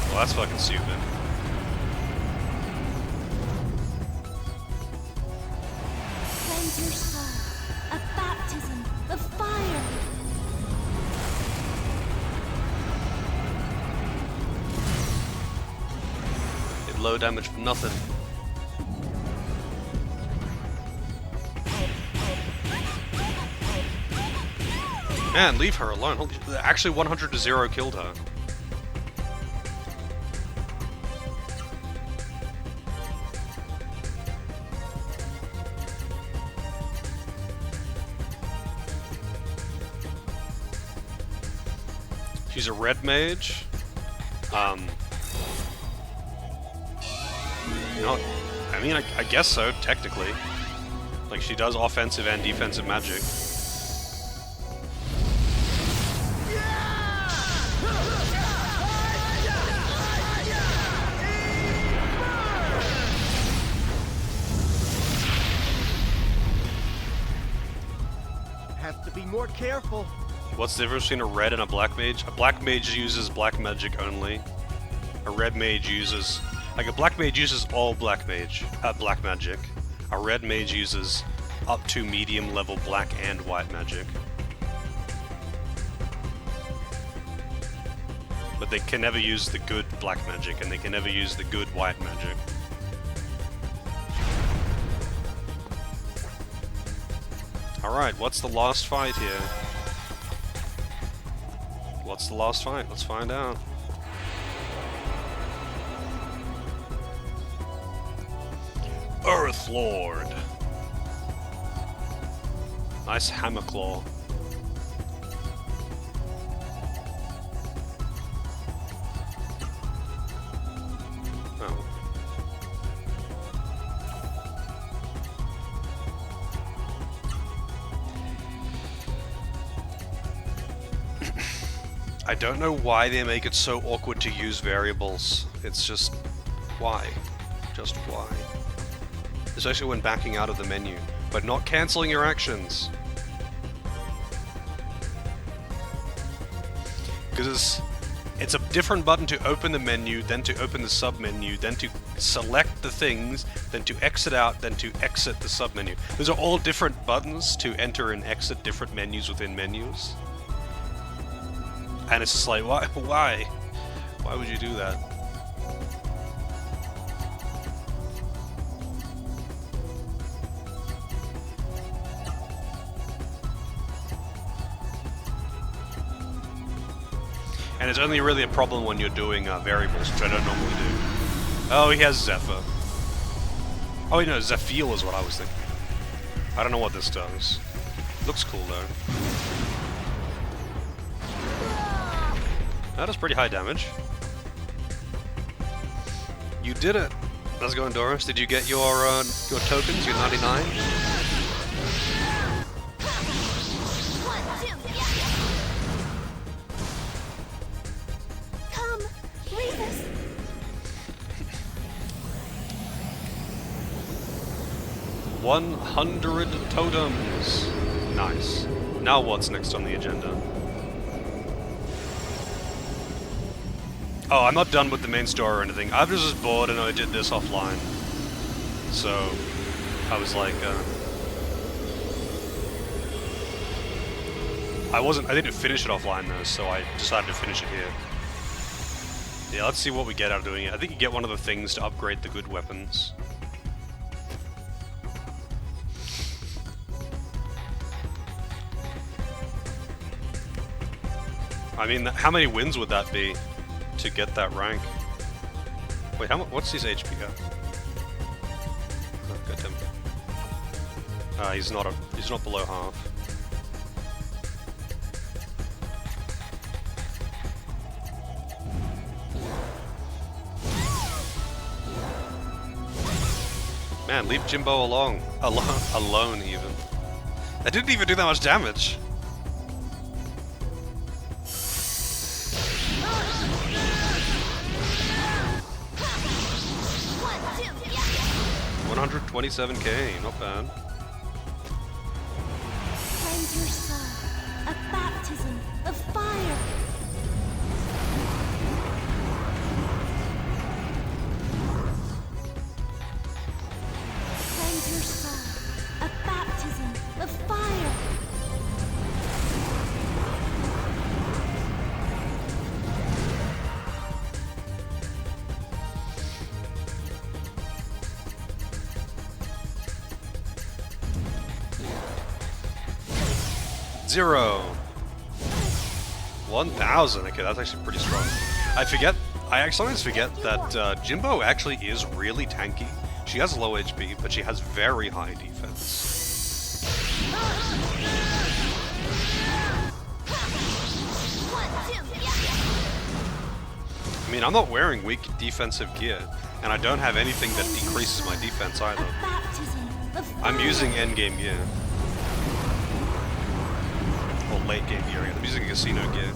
Well, that's fucking stupid. Cleanse your soul. A baptism of fire. Did low damage for nothing. Man, leave her alone. Holy shit. Actually, 100 to 0 killed her. She's a red mage. You know, I mean, I guess so, technically. Like, she does offensive and defensive magic. Have to be more careful. What's the difference between a red and a black mage? A black mage uses black magic only. A red mage uses... Like, a black mage uses all black magic. A red mage uses up to medium level black and white magic. But they can never use the good black magic, and they can never use the good white magic. Alright, what's the last fight here? What's the last fight? Let's find out. Earth Lord. Nice hammer claw. Oh. I don't know why they make it so awkward to use variables. It's just... why? Just why? Especially when backing out of the menu, but not cancelling your actions. Because it's a different button to open the menu, then to open the sub-menu, then to select the things, then to exit out, then to exit the sub-menu. Those are all different buttons to enter and exit different menus within menus. And it's just like, why? Why? Why would you do that? And it's only really a problem when you're doing variables, which I don't normally do. Oh, he has Zephyr. Oh, wait, no, Zephyr is what I was thinking. I don't know what this does. Looks cool, though. That does pretty high damage. You did it! How's it going, Doris? Did you get your tokens, your 99? Come, leave us. 100 totems! Nice. Now what's next on the agenda? Oh, I'm not done with the main story or anything. I was just bored and I did this offline. So, I was like, I didn't finish it offline though, so I decided to finish it here. Yeah, let's see what we get out of doing it. I think you get one of the things to upgrade the good weapons. I mean, how many wins would that be to get that rank? Wait, what's his HP at? Oh, got him. He's not below half. Man, leave Jimbo alone even. That didn't even do that much damage. $127K, not bad. Cleanse your soul. A baptism of fire. Cleanse your soul. A baptism of fire. Zero. 1,000. Okay, that's actually pretty strong. I sometimes forget that Jimbo actually is really tanky. She has low HP, but she has very high defense. I mean, I'm not wearing weak defensive gear, and I don't have anything that decreases my defense either. I'm using endgame gear. Or late game gear. I'm using casino gear.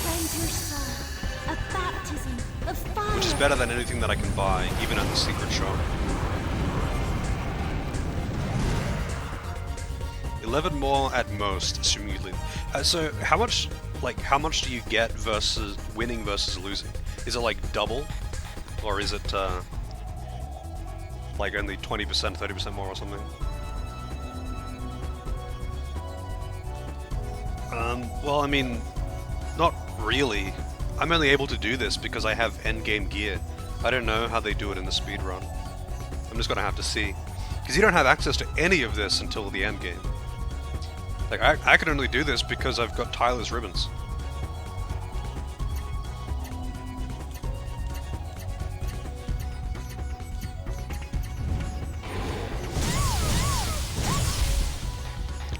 Cleanse your soul. A baptism of fire. Which is better than anything that I can buy, even at the secret shop. 11 more at most, assuming you lose. So how much do you get versus winning versus losing? Is it like double? Or is it like only 20%, 30% more or something? Well, I mean, not really. I'm only able to do this because I have endgame gear. I don't know how they do it in the speedrun. I'm just gonna have to see. Because you don't have access to any of this until the endgame. Like, I can only do this because I've got Tyler's ribbons.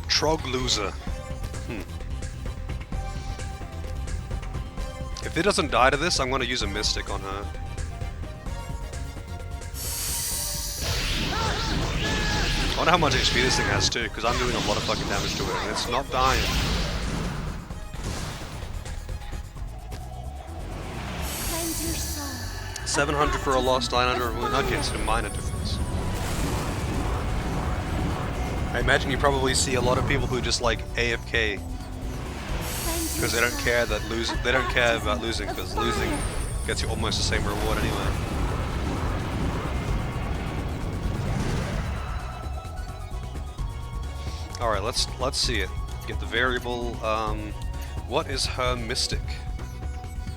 Trog loser. If it doesn't die to this, I'm going to use a Mystic on her. I wonder how much HP this thing has too, because I'm doing a lot of fucking damage to it, and it's not dying. Cleanse your soul. 700 for a lost, 900 for a wound. Okay, it's a minor difference. I imagine you probably see a lot of people who just like AFK because they don't care that they don't care about losing, because losing gets you almost the same reward anyway. All right, let's see it. Get the variable. What is her mystic?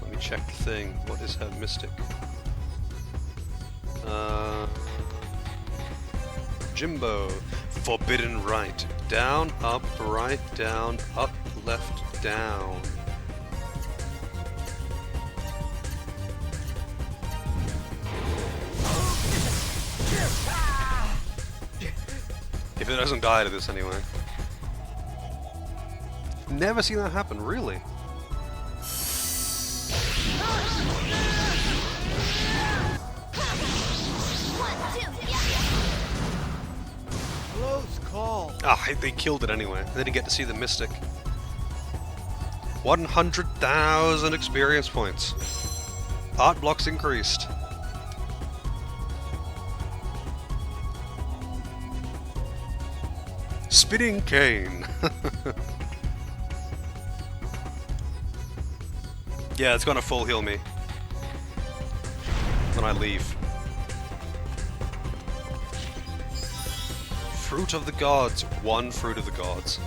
Let me check the thing. What is her mystic? Jimbo. Forbidden right. Down, up, right, down, up, left, down. If it doesn't die to this anyway. Never seen that happen, really. Close call. Ah, they killed it anyway. They didn't get to see the mystic. 100,000 experience points. Art blocks increased. Spinning cane. Yeah, it's gonna full heal me when I leave. Fruit of the gods. One fruit of the gods.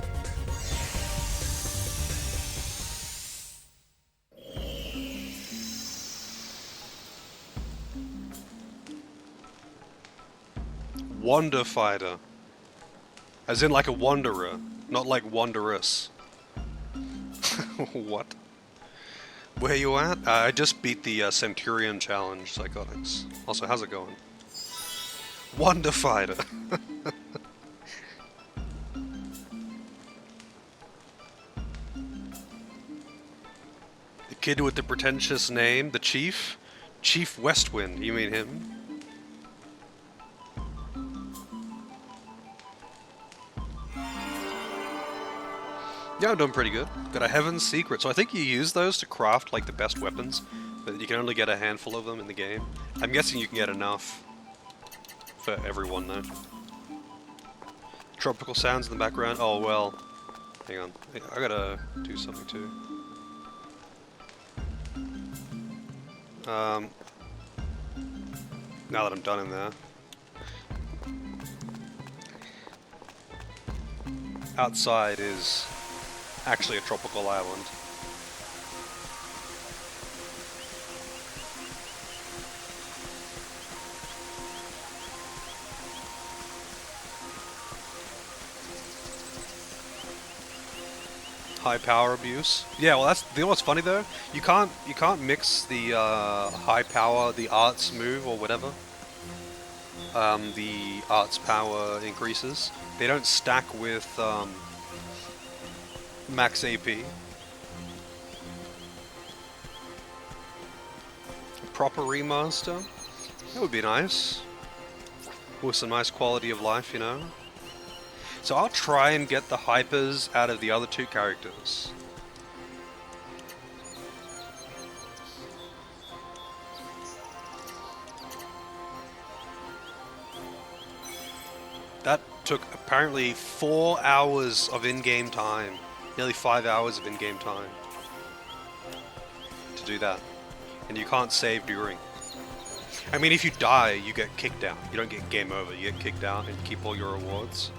Wonder Fighter. As in like a wanderer, not like wanderous. What? Where you at? I just beat the Centurion Challenge Psychotics. Also, how's it going? Wonder Fighter. The kid with the pretentious name, the Chief? Chief Westwind, you mean him? Yeah, I'm doing pretty good. Got a Heaven's Secret. So I think you use those to craft like the best weapons, but you can only get a handful of them in the game. I'm guessing you can get enough for everyone though. Tropical sounds in the background. Oh well. Hang on. I gotta do something too. Now that I'm done in there. Outside is actually a tropical island. High power abuse. Yeah, well that's, you know what's funny though? You can't mix the high power, the arts move or whatever. The arts power increases. They don't stack with max AP. Proper remaster? That would be nice. With some nice quality of life, you know? So I'll try and get the hypers out of the other two characters. That took apparently 4 hours of in-game time. Nearly 5 hours of in-game time. To do that. And you can't save during. I mean, if you die, you get kicked out. You don't get game over. You get kicked out and keep all your rewards.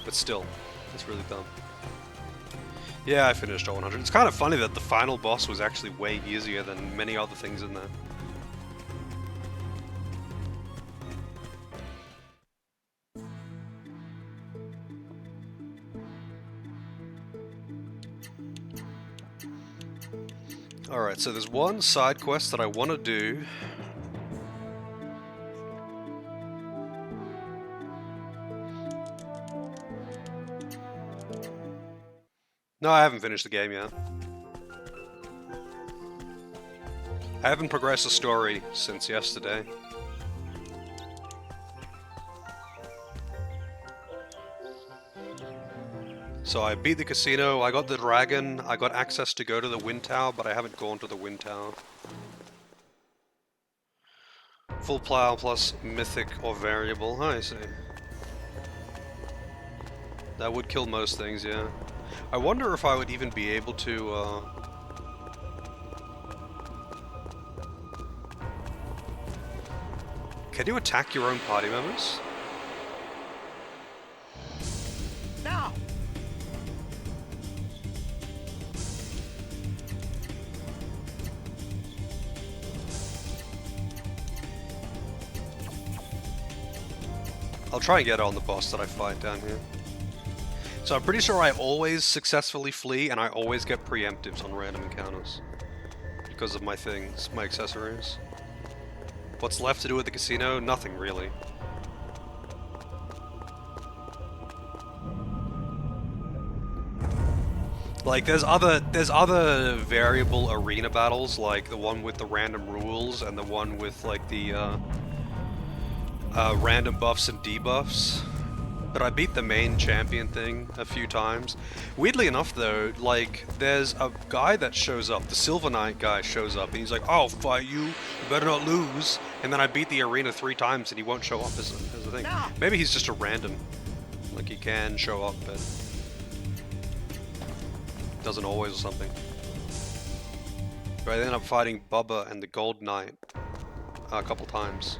But still, it's really dumb. Yeah, I finished all 100. It's kind of funny that the final boss was actually way easier than many other things in there. Alright, so there's one side quest that I want to do. No, I haven't finished the game yet. I haven't progressed the story since yesterday. So I beat the casino, I got the dragon, I got access to go to the wind tower, but I haven't gone to the wind tower. Full plow plus mythic or variable, I see. That would kill most things, yeah. I wonder if I would even be able to, Can you attack your own party members? Now! I'll try and get it on the boss that I fight down here. So I'm pretty sure I always successfully flee and I always get preemptives on random encounters. Because of my things, my accessories. What's left to do at the casino? Nothing really. Like there's other variable arena battles, like the one with the random rules and the one with like the random buffs and debuffs. But I beat the main champion thing a few times. Weirdly enough though, like, there's a guy that shows up, the Silver Knight guy shows up, and he's like, I'll fight you, you better not lose. And then I beat the arena 3 times and he won't show up as a thing. Maybe he's just a random. Like, he can show up, but doesn't always or something. But I ended up fighting Bubba and the Gold Knight a couple times.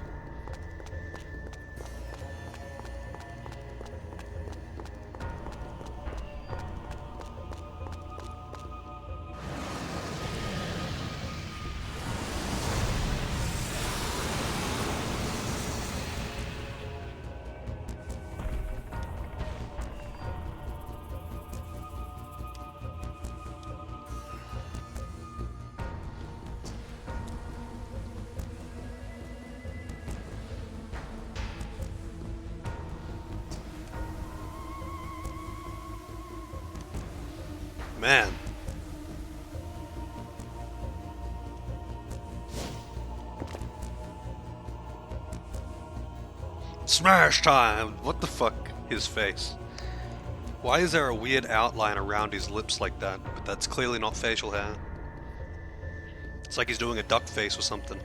Man. Smash time! What the fuck? His face. Why is there a weird outline around his lips like that? But that's clearly not facial hair. It's like he's doing a duck face or something.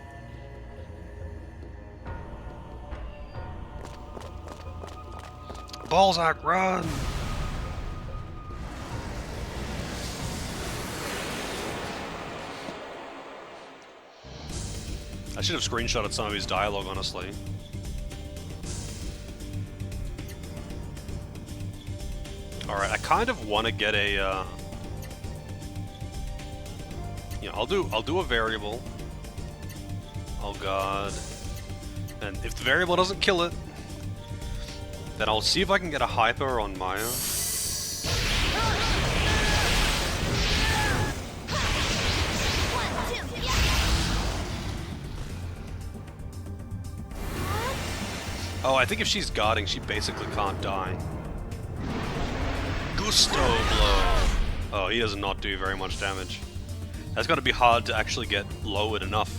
Balzac, run! I should have screenshotted some of his dialogue, honestly. Alright, I kind of want to get a, you know, I'll do a variable. Oh god. And if the variable doesn't kill it, then I'll see if I can get a hyper on Maya. Oh, I think if she's guarding, she basically can't die. Gusto blow. Oh, he does not do very much damage. That's gonna be hard to actually get lowered enough.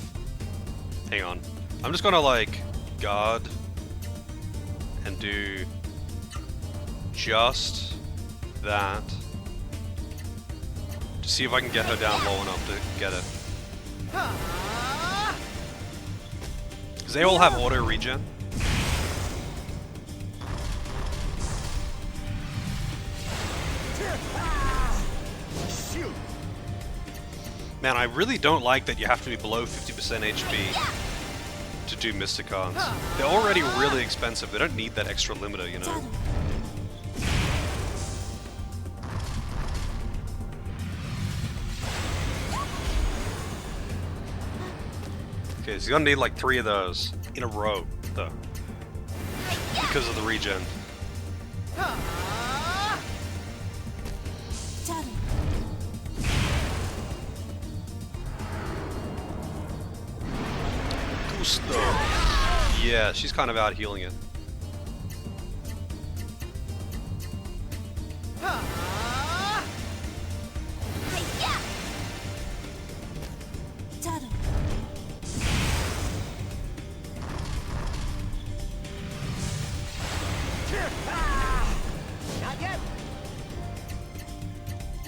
Hang on. I'm just gonna like guard and do just that to see if I can get her down low enough to get it. Because they all have auto regen. Man, I really don't like that you have to be below 50% HP to do Mysticons. They're already really expensive, they don't need that extra limiter, you know? Okay, so you're gonna need like 3 of those in a row, though. Because of the regen. Gusto. Yeah, she's kind of out healing it.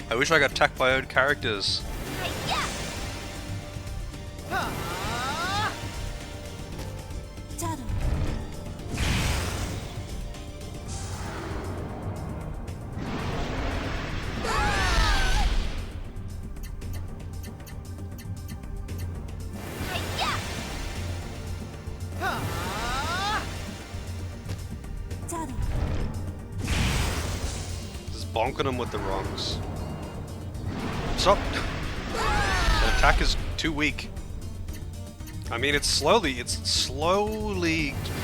I wish I got attacked by old characters. Just bonking him with the wrongs. Stop! The attack is too weak. I mean, it's slowly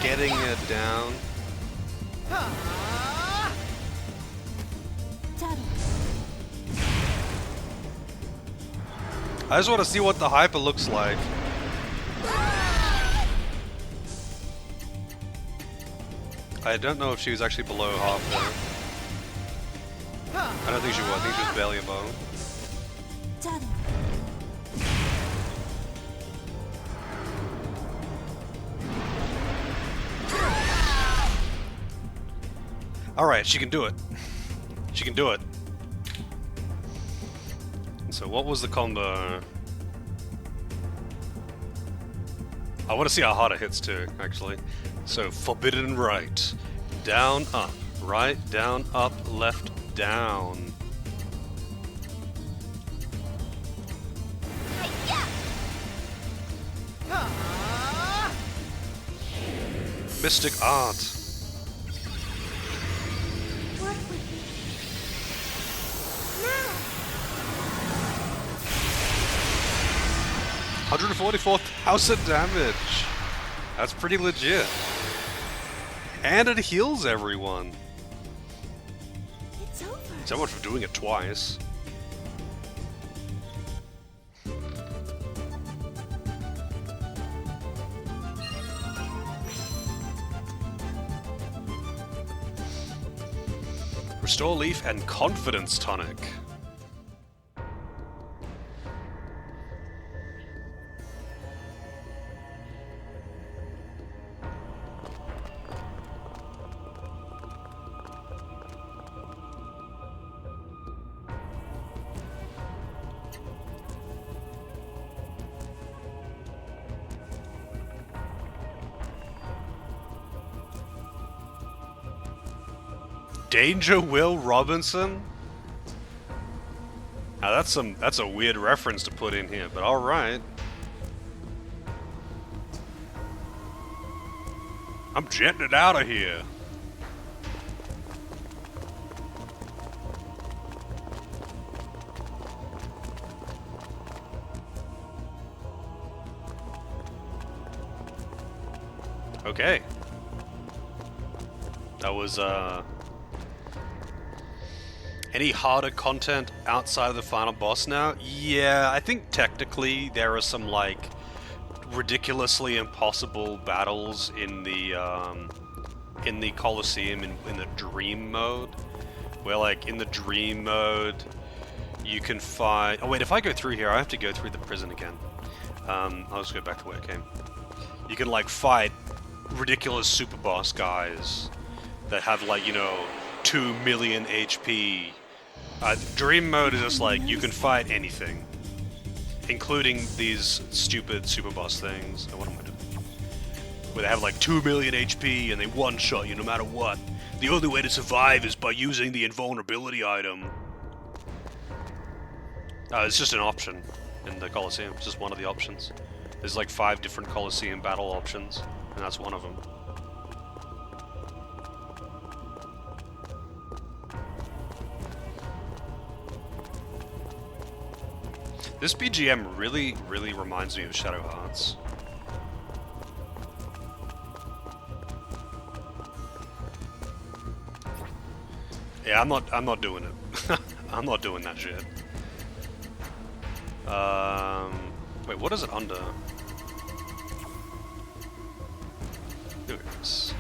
getting it down. I just want to see what the hyper looks like. I don't know if she was actually below half there. I don't think she was. I think she was barely above. Alright, she can do it. She can do it. So what was the combo? I want to see how hard it hits too, actually. So, forbidden right. Down, up. Right, down, up, left, down. Mystic art. Work with me. Now. 144,000 damage. That's pretty legit. And it heals everyone. It's over. So much for doing it twice. Restore Leaf and Confidence Tonic. Danger Will Robinson? Now that's a weird reference to put in here, but alright. I'm jetting it out of here. Okay. That was, any harder content outside of the final boss now? Yeah, I think technically there are some, like, ridiculously impossible battles in the Colosseum in the Dream mode. Where, like, in the Dream mode, you can find... Oh, wait, if I go through here, I have to go through the prison again. I'll just go back to where I came. You can, like, fight ridiculous super boss guys that have, like, you know, 2 million HP. Dream mode is just like, you can fight anything, including these stupid super boss things. Oh, what am I doing? Where they have like 2 million HP and they one-shot you no matter what. The only way to survive is by using the invulnerability item. It's just an option in the Colosseum. It's just one of the options. There's like 5 different Colosseum battle options, and that's one of them. This BGM really reminds me of Shadow Hearts. Yeah, I'm not doing it. I'm not doing that shit. Wait, what is it under? Here it is.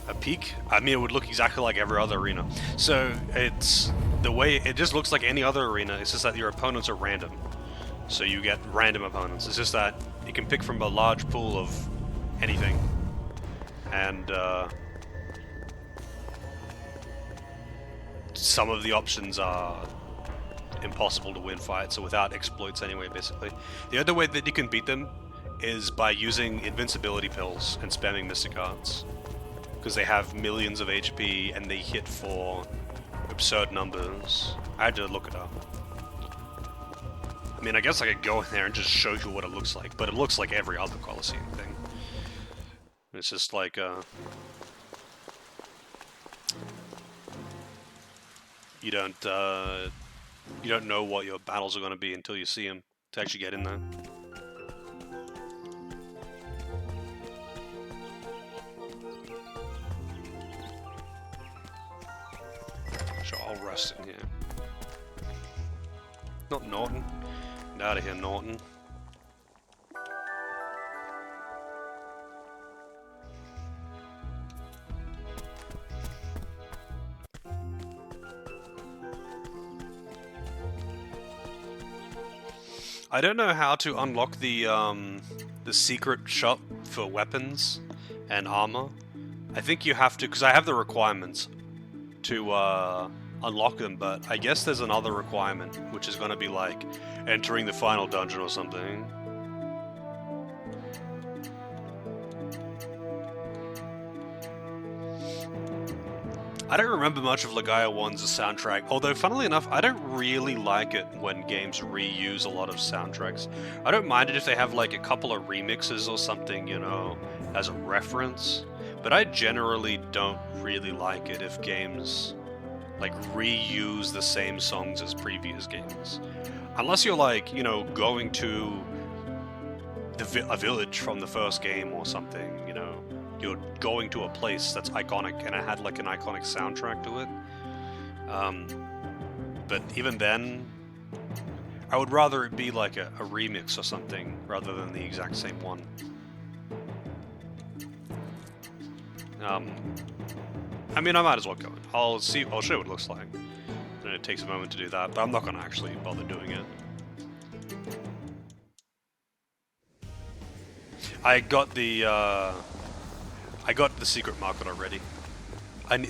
A peak? I mean, it would look exactly like every other arena. So, it's... The way it just looks like any other arena, it's just that your opponents are random. So you get random opponents. It's just that you can pick from a large pool of anything. And some of the options are impossible to win fights, so without exploits anyway, basically. The other way that you can beat them is by using invincibility pills and spamming Mystic Arts. Because they have millions of HP and they hit for absurd numbers. I had to look it up. I mean, I guess I could go in there and just show you what it looks like, but it looks like every other Colosseum thing. It's just like, you don't know what your battles are going to be until you see them to actually get in there. Sure, I'll rest in here. Not Norton. Get out of here, Norton. I don't know how to unlock the secret shop for weapons and armor. I think you have to, because I have the requirements to unlock them, but I guess there's another requirement, which is going to be like entering the final dungeon or something. I don't remember much of Legaia 1's soundtrack, although funnily enough, I don't really like it when games reuse a lot of soundtracks. I don't mind it if they have like a couple of remixes or something, you know, as a reference, but I generally don't really like it if games like reuse the same songs as previous games. Unless you're like, you know, going to a village from the first game or something, you know. You're going to a place that's iconic, and it had like an iconic soundtrack to it. But even then, I would rather it be like a remix or something, rather than the exact same one. I mean, I might as well go in. I'll show you what it looks like. And it takes a moment to do that, but I'm not going to actually bother doing it. I got the secret market already.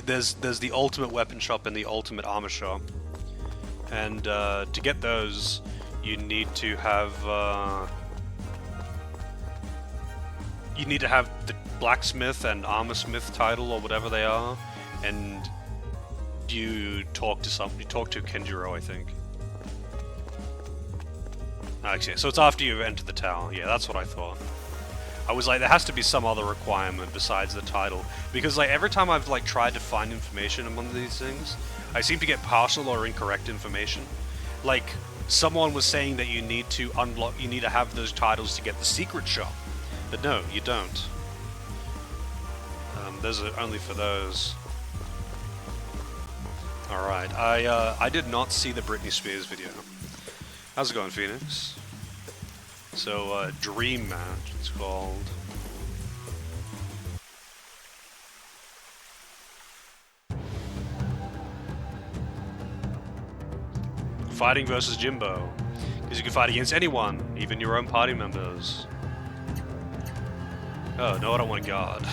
There's the ultimate weapon shop and the ultimate armor shop, and to get those, you need to have the blacksmith and armorsmith title or whatever they are, and you talk to Kenjiro, I think. Actually, so it's after you enter the tower. Yeah, that's what I thought. I was like, there has to be some other requirement besides the title, because like every time I've like tried to find information on one of these things, I seem to get partial or incorrect information. Like someone was saying that you need to have those titles to get the secret shop, but no, you don't. Those are only for those. All right, I did not see the Britney Spears video. How's it going, Phoenix? So, Dream Match, it's called. Fighting versus Jimbo. Because you can fight against anyone, even your own party members. Oh, no, I don't want to guard.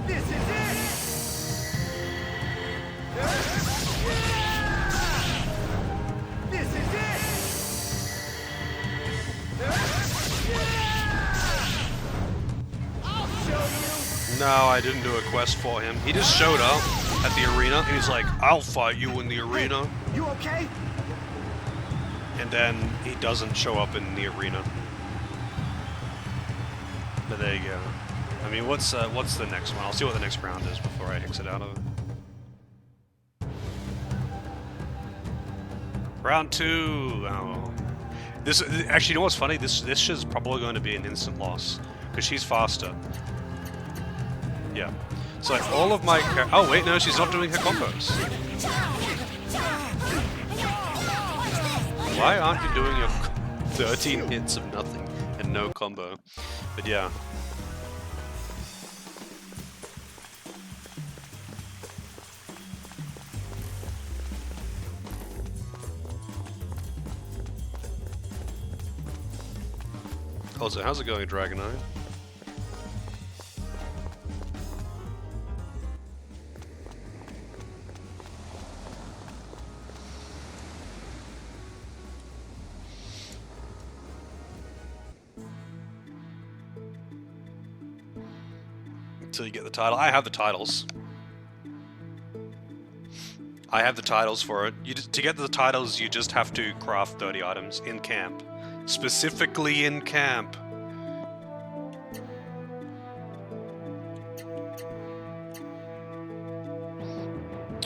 This is it! This is it! I'll show you! No, I didn't do a quest for him. He just showed up at the arena, and he's like, I'll fight you in the arena. You okay? And then he doesn't show up in the arena. But there you go. I mean, what's the next one? I'll see what the next round is before I exit out of it. Round 2. Oh. This actually, you know what's funny? This is probably going to be an instant loss because she's faster. Yeah. So like all of my oh wait, no, she's not doing her combos. Why aren't you doing your 13 hits of nothing and no combo? But yeah. Also, how's it going, Dragonite? Until you get the title. I have the titles. I have the titles for it. To get the titles, you just have to craft 30 items in camp. Specifically in camp.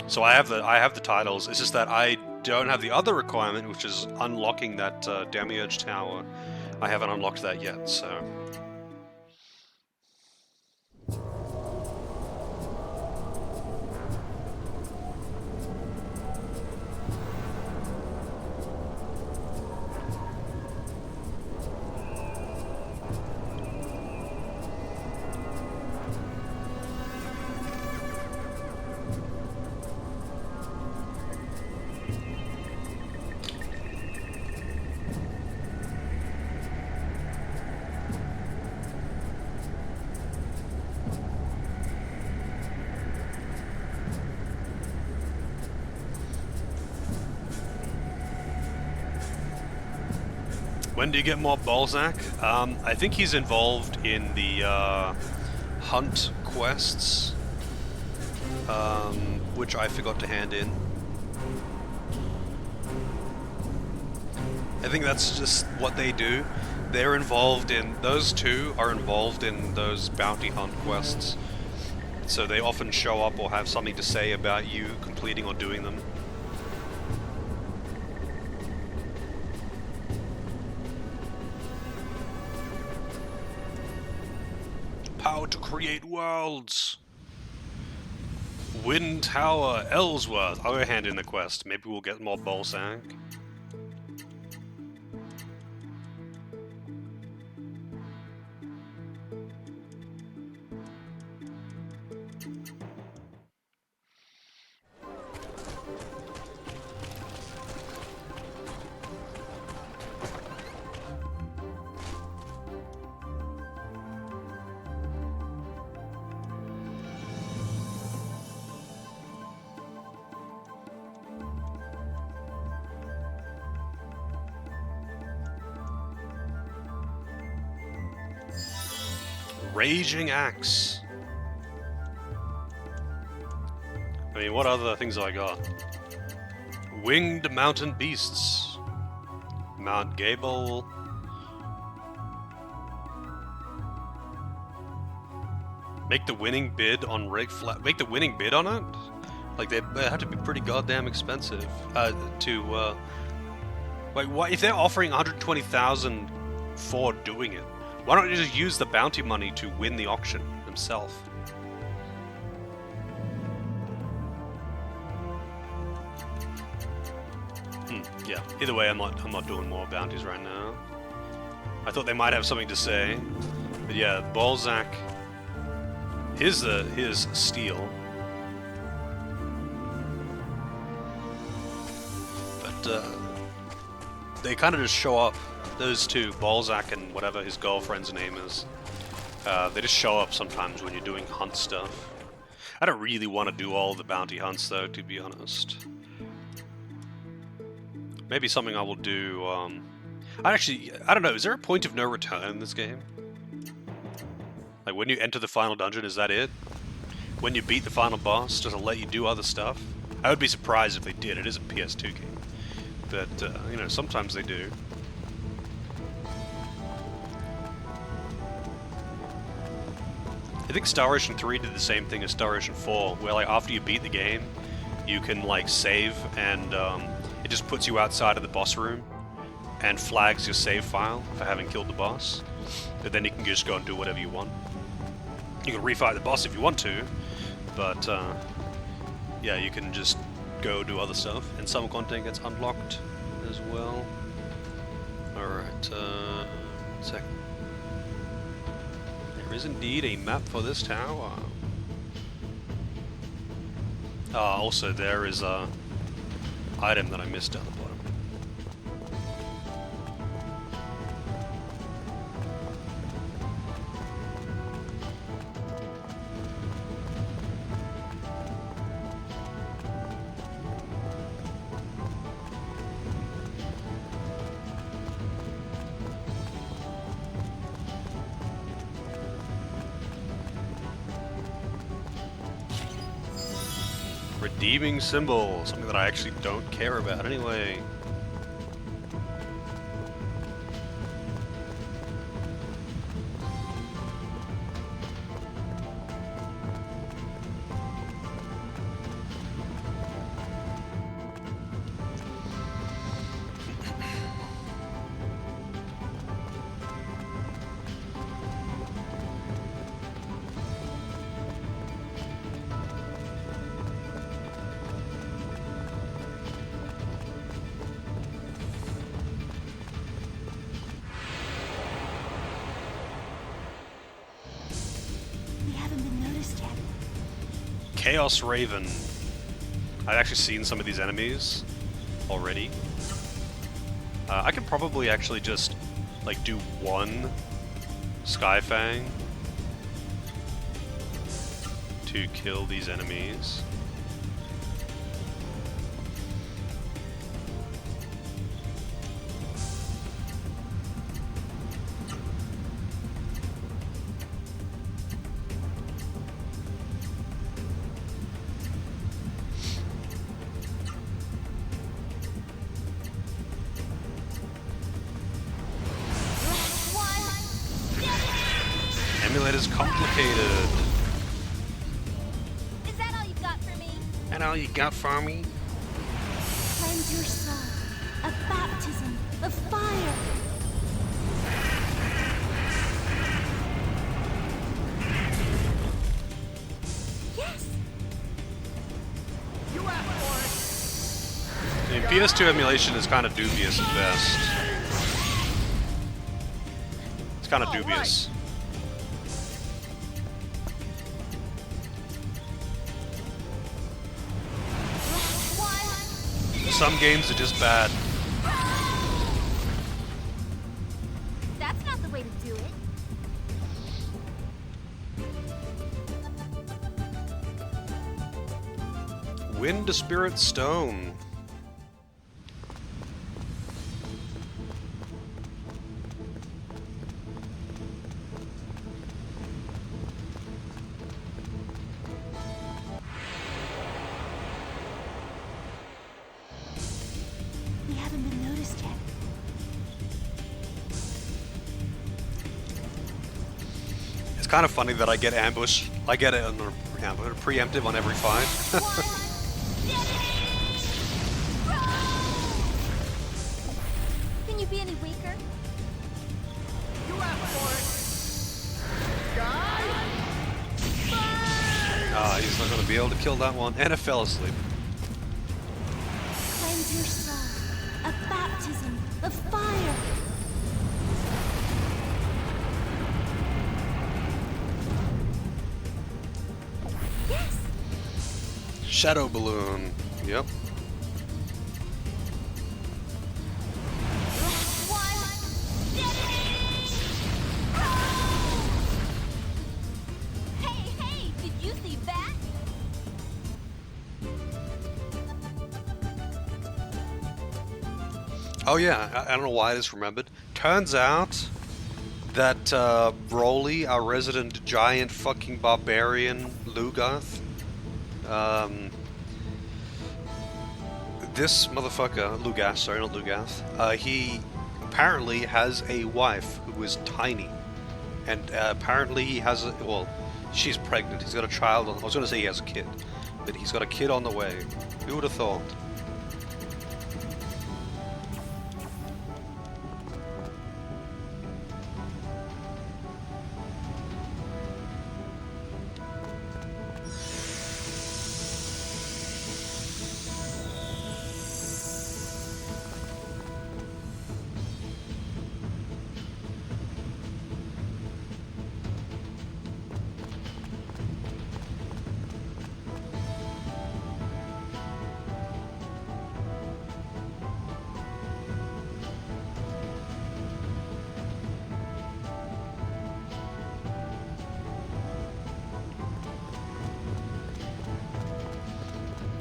So I have the titles. It's just that I don't have the other requirement, which is unlocking that Demiurge Tower. I haven't unlocked that yet, so. When do you get more Balzac? I think he's involved in the hunt quests, which I forgot to hand in. I think that's just what they do. They're involved in, those two are involved in those bounty hunt quests. So they often show up or have something to say about you completing or doing them. How to create worlds. Wind Tower, Ellsworth. I'll go hand in the quest. Maybe we'll get more Balzac. Raging Axe. I mean, what other things have I got? Winged Mountain Beasts. Mount Gable. Make the winning bid on rig flat. Make the winning bid on it? Like, they have to be pretty goddamn expensive like, what if they're offering 120,000 for doing it? Why don't you just use the bounty money to win the auction themselves? Yeah. Either way, I'm not doing more bounties right now. I thought they might have something to say, but yeah, Balzac. Here's steel. But they kind of just show up. Those two, Balzac and whatever his girlfriend's name is. They just show up sometimes when you're doing hunt stuff. I don't really want to do all the bounty hunts though, to be honest. Maybe something I will do. I don't know. Is there a point of no return in this game? Like when you enter the final dungeon, is that it? When you beat the final boss, does it let you do other stuff? I would be surprised if they did. It is a PS2 game, but you know, sometimes they do. I think Star Ocean 3 did the same thing as Star Ocean 4, where like after you beat the game, you can like save and it just puts you outside of the boss room and flags your save file for having killed the boss. But then you can just go and do whatever you want. You can refight the boss if you want to, but yeah, you can just go do other stuff. And some content gets unlocked as well. Alright, 1 second. There is indeed a map for this tower. Also there is a item that I missed down the bottom. Redeeming symbol, something that I actually don't care about anyway. Chaos Raven. I've actually seen some of these enemies already. I could probably actually just like do one Skyfang to kill these enemies. Emulator's complicated. Is that all you got for me? And all you got for me? Cleanse your soul. A baptism of fire. Yes. You asked for I mean, PS2 emulation is kind of dubious at best. It's kind of dubious. Some games are just bad. That's not the way to do it. Wind to Spirit Stone. It's kind of funny that I get ambushed. I get it on a preemptive on every fight. Can you be any weaker? You asked for it. Sky. Ah, he's not going to be able to kill that one. And I fell asleep. Cleanse your soul. A baptism of fire. Yes. Shadow balloon. Yep. Hey, did you see that? Oh yeah, I don't know why I just remembered. Turns out that Broly, our resident giant fucking barbarian Lugath, this motherfucker, Lugath, sorry, not Lugath, he apparently has a wife who is tiny. And apparently he has a, well, she's pregnant. He's got a child. I was going to say he has a kid, but he's got a kid on the way. Who would have thought?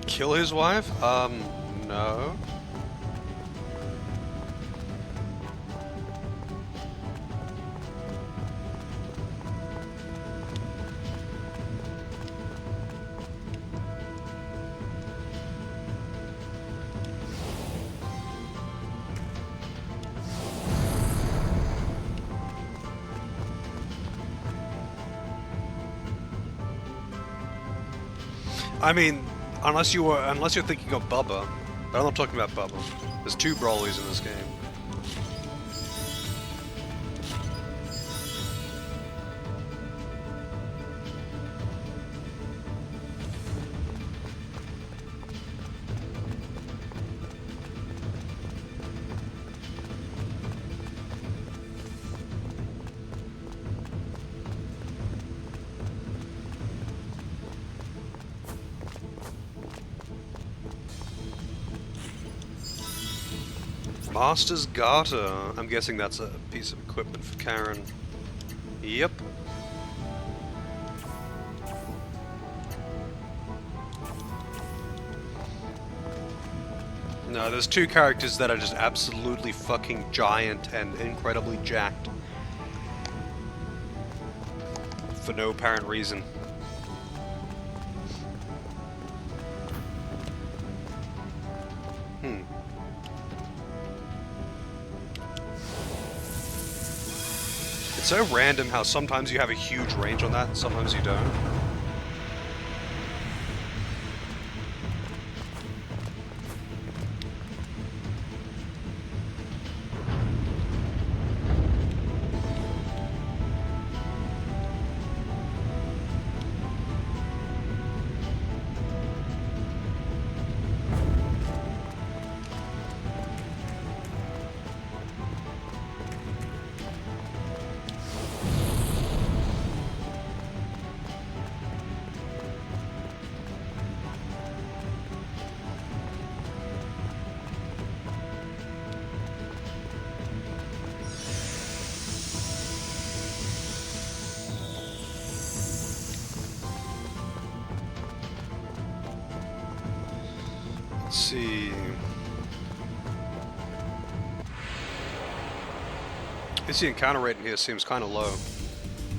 Kill his wife? No. I mean, unless you're thinking of Bubba, but I'm not talking about Bubba. There's two Brolys in this game. Master's Garter. I'm guessing that's a piece of equipment for Karen. Yep. No, there's two characters that are just absolutely fucking giant and incredibly jacked. For no apparent reason. It's so random how sometimes you have a huge range on that and sometimes you don't. Let's see. This encounter rate in here seems kind of low.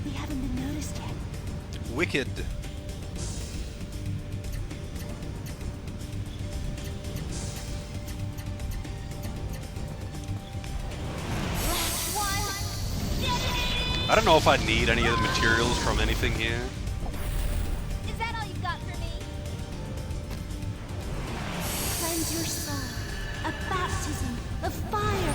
We haven't been noticed yet. Wicked. I don't know if I need any of the materials from anything here. Is that all you got for me? Cleanse your soul. A baptism of fire.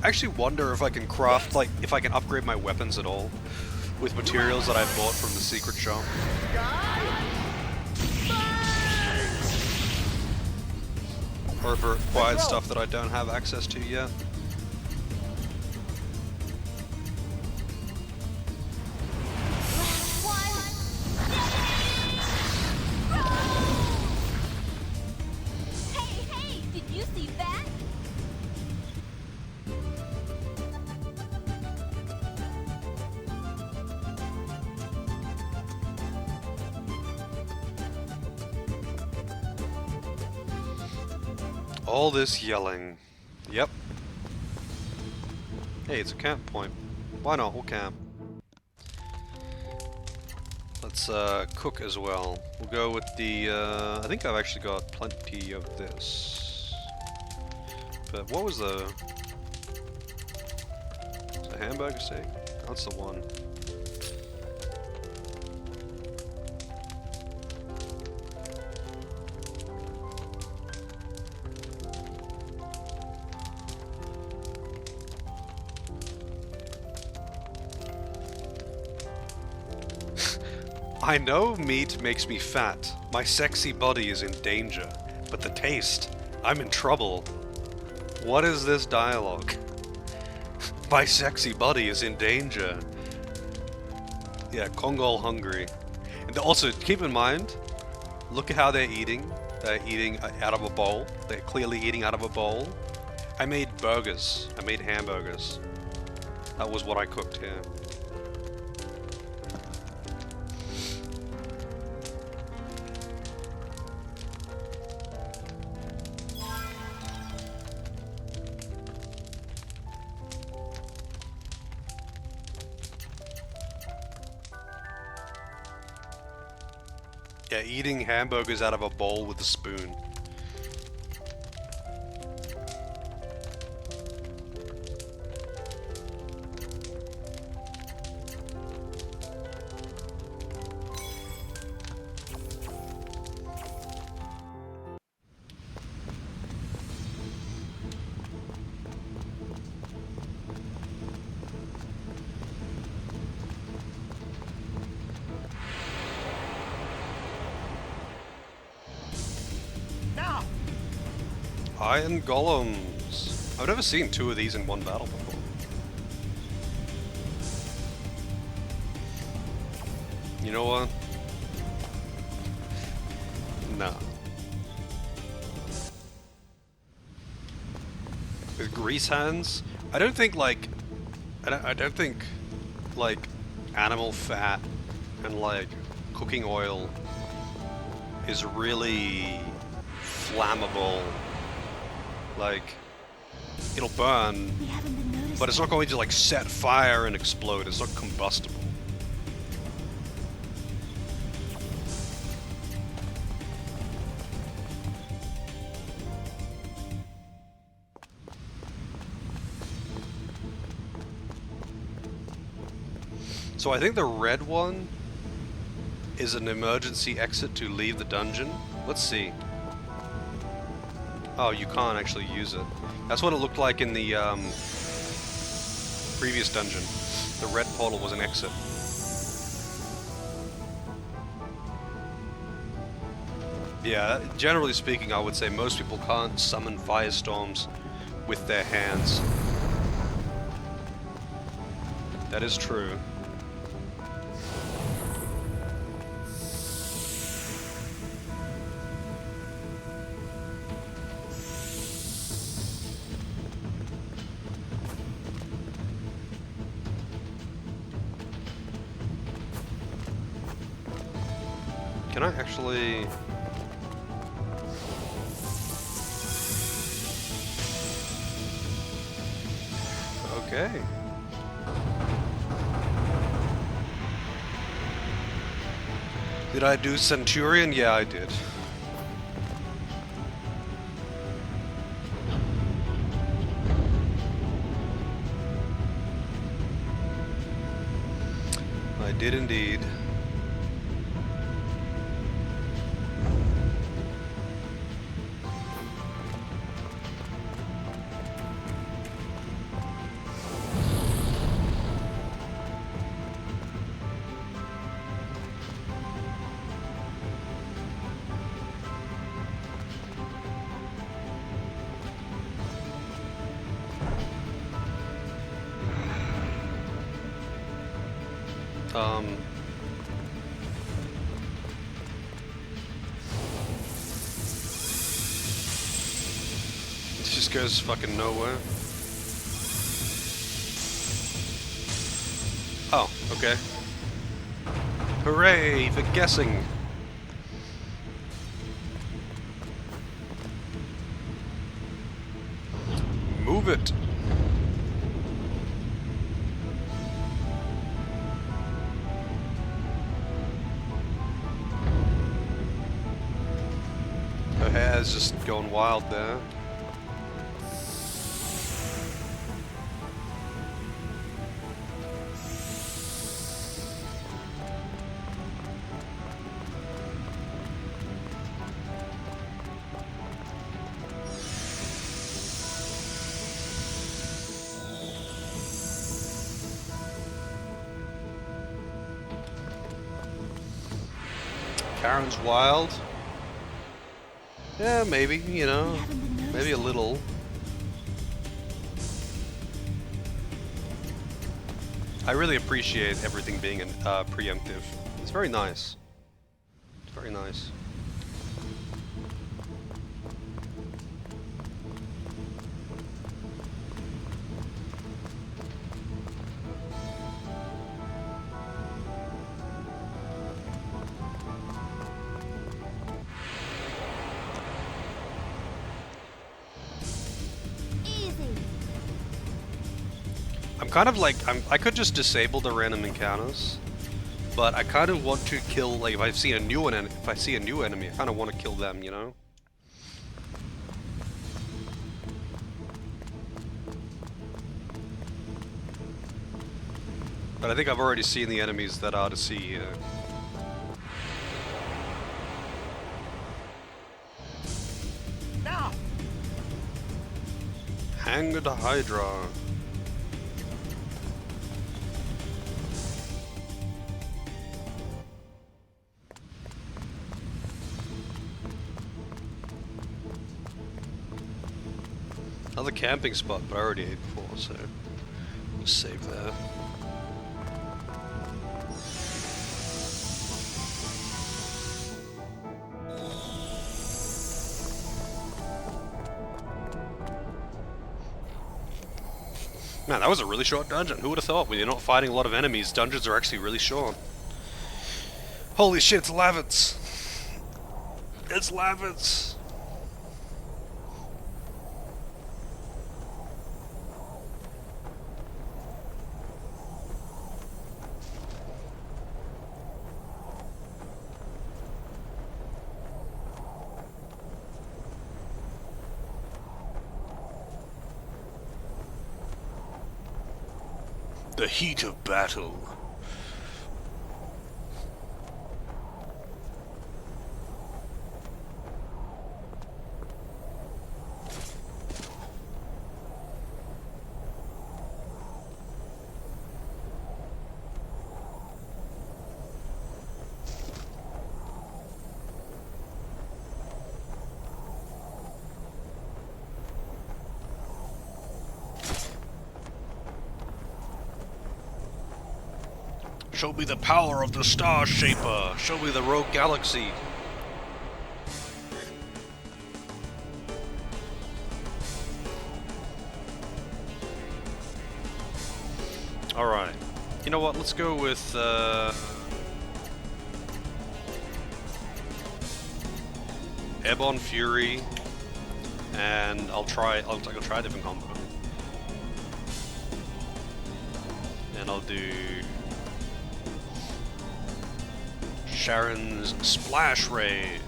I actually wonder if I can craft, like, if I can upgrade my weapons at all with materials that I bought from the secret shop. Or if it required stuff that I don't have access to yet. Hey, did you see that? All this yelling. Yep. Hey, it's a camp point. Why not? We'll camp. Let's cook as well. We'll go with the, I think I've actually got plenty of this. But what was the... Is it a hamburger steak? That's the one. I know meat makes me fat. My sexy body is in danger. But the taste, I'm in trouble. What is this dialogue? My sexy body is in danger. Yeah, Kongol hungry. And also, keep in mind, look at how they're eating. They're eating out of a bowl. They're clearly eating out of a bowl. I made burgers. I made hamburgers. That was what I cooked here. Yeah, eating hamburgers out of a bowl with a spoon. Iron golems. I've never seen two of these in one battle before. You know what? Nah. With grease hands, I don't think like animal fat and like cooking oil is really flammable. Like, it'll burn, We haven't been noticed. but it's not going to like set fire and explode. It's not combustible. So I think the red one is an emergency exit to leave the dungeon. Let's see. Oh, you can't actually use it. That's what it looked like in the previous dungeon. The red portal was an exit. Yeah, generally speaking, I would say most people can't summon firestorms with their hands. That is true. Can I actually... Okay. Did I do Centurion? Yeah, I did. did indeed. This just goes fucking nowhere. Oh, okay. Hooray for guessing! Move it! Her hair's just going wild there. Karen's wild. Yeah, maybe, you know, maybe a little. I really appreciate everything being preemptive. It's very nice. It's very nice. I'm kind of like, I could just disable the random encounters, but I kind of want to kill, like, if I see a new one, if I see a new enemy, I kind of want to kill them, you know? But I think I've already seen the enemies that are to see here. Now. Hanged Hydra. Another camping spot, but I already ate before, so just save that. Man, that was a really short dungeon. Who would have thought? When you're not fighting a lot of enemies, dungeons are actually really short. Holy shit, it's Lavitz! It's Lavitz! The heat of battle. Show me the power of the Star Shaper. Show me the Rogue Galaxy. Alright. You know what? Let's go with Airborne Fury, and I'll try a different combo. And I'll do Sharon's Splash Rave.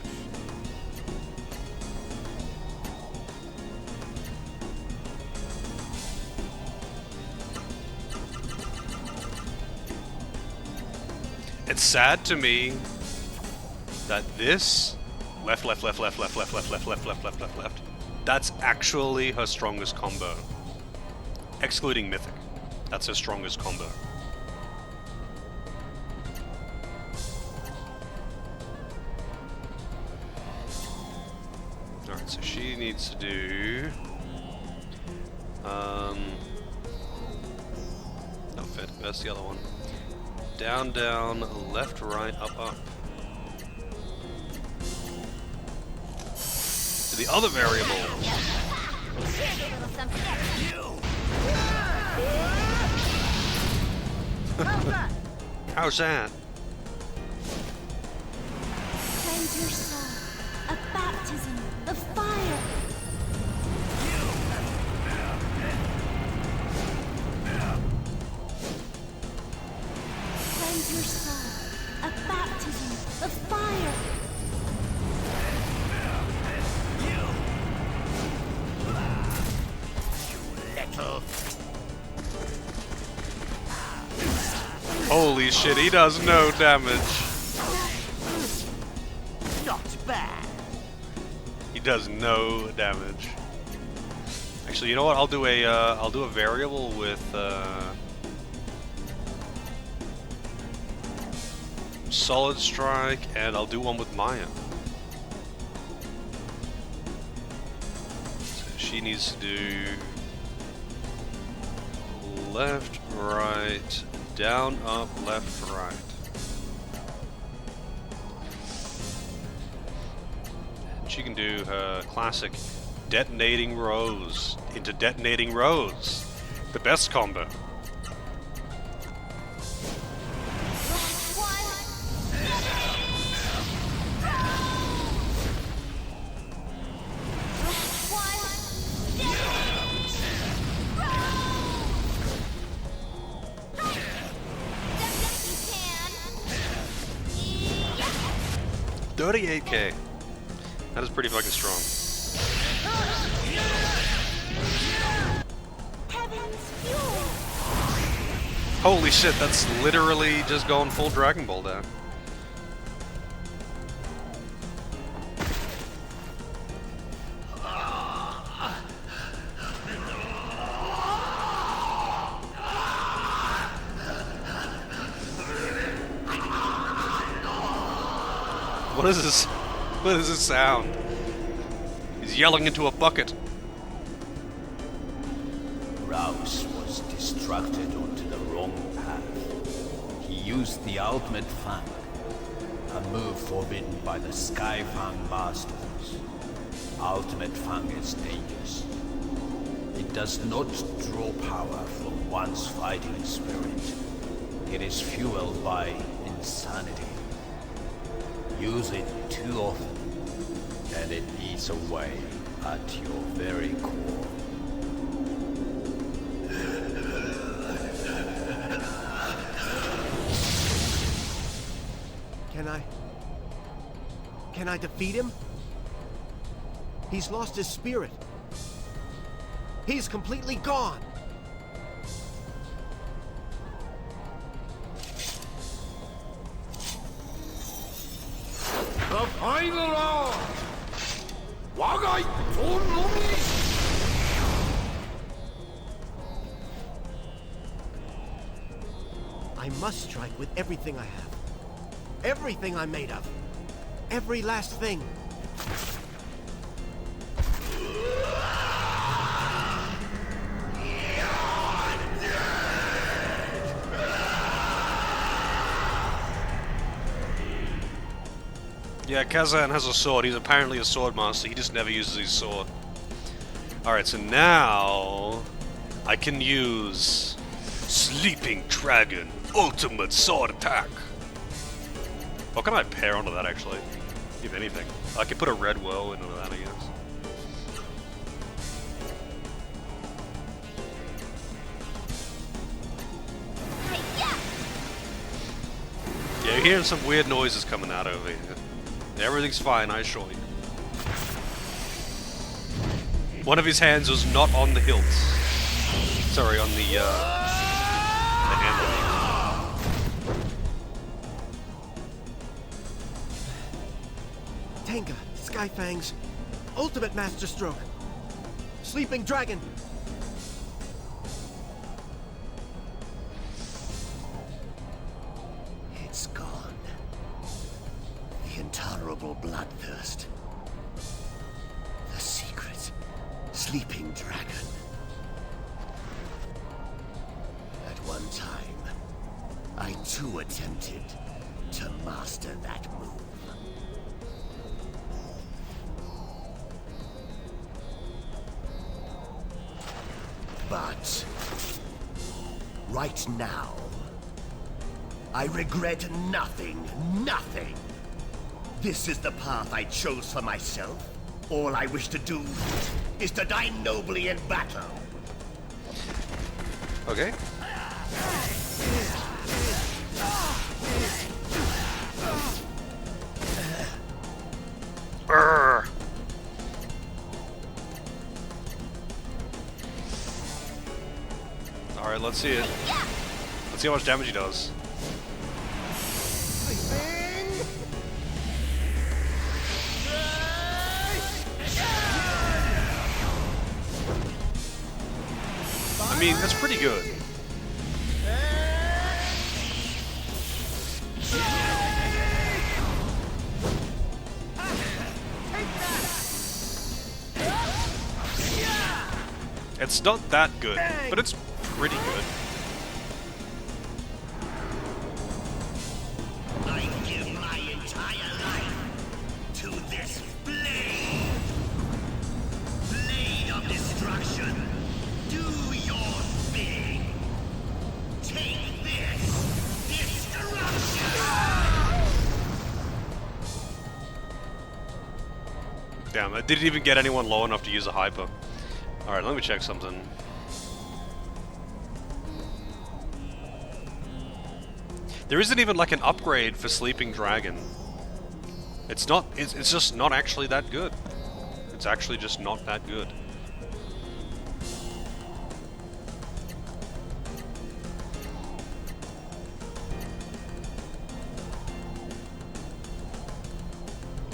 It's sad to me that this left, left, left, left, left, left, left, left, left, left, left, left, left. That's actually her strongest combo. Excluding Mythic. That's her strongest combo. Alright, so she needs to do... no, fit. That's the other one. Down, down, left, right, up, up. To the other variable. How's that? Cleanse your soul. A baptism of fire. Cleanse your soul. A baptism of fire. Holy shit, he does no damage. Not bad. He does no damage. Actually, you know what? I'll do a variable with Solid Strike, and I'll do one with Maya. So she needs to do left, right, down, up, left, right. And she can do her classic detonating rows into detonating rows. The best combo. $38K. That is pretty fucking strong. Heaven's fuel. Holy shit, that's literally just going full Dragon Ball down. What is this? What is this sound? He's yelling into a bucket. Rouse was distracted onto the wrong path. He used the ultimate fang, a move forbidden by the Sky Fang Masters. Ultimate fang is dangerous. It does not draw power from one's fighting spirit. It is fueled by insanity. Use it too often, and it eats away at your very core. Can I defeat him? He's lost his spirit. He's completely gone. The final hour! Wagai Tonumi! I must strike with everything I have. Everything I'm made of. Every last thing. Yeah, Kazan has a sword. He's apparently a sword master. He just never uses his sword. Alright, so now I can use Sleeping Dragon Ultimate Sword Attack. What can I pair onto that, actually? If anything. I could put a red whirlwind into that, I guess. Yeah, you're hearing some weird noises coming out over here. Everything's fine, I assure you. One of his hands was not on the hilts. Sorry, on the handle. Tenga, Skyfang's ultimate masterstroke. Sleeping Dragon. It's gone. The intolerable bloodthirst. The secret Sleeping Dragon. At one time, I too attempted to master that move. But right now, I regret nothing, nothing. This is the path I chose for myself. All I wish to do is to die nobly in battle. Okay. Brr. Alright, let's see it. Let's see how much damage he does. I mean, that's pretty good. It's not that good, but it's pretty good. I give my entire life to this blade. Blade of destruction. Do your bidding. Take this destruction. Damn, I didn't even get anyone low enough to use a hyper. Alright, let me check something. There isn't even like an upgrade for Sleeping Dragon. It's not, it's just not actually that good. It's actually just not that good.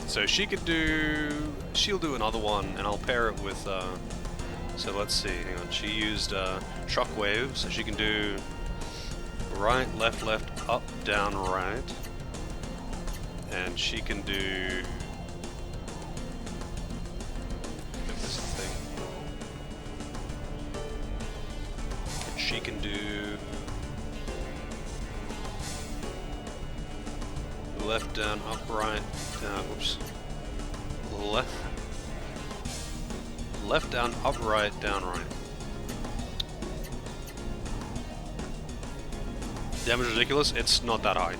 So she'll do another one, and I'll pair it with, so let's see, hang on, she used Shockwave, so she can do right, left, up, down, right. And she can do... I think this is the thing. And she can do... left, down, up, right, down, whoops. Left, down, up, right, down, right. Damage ridiculous? It's not that high.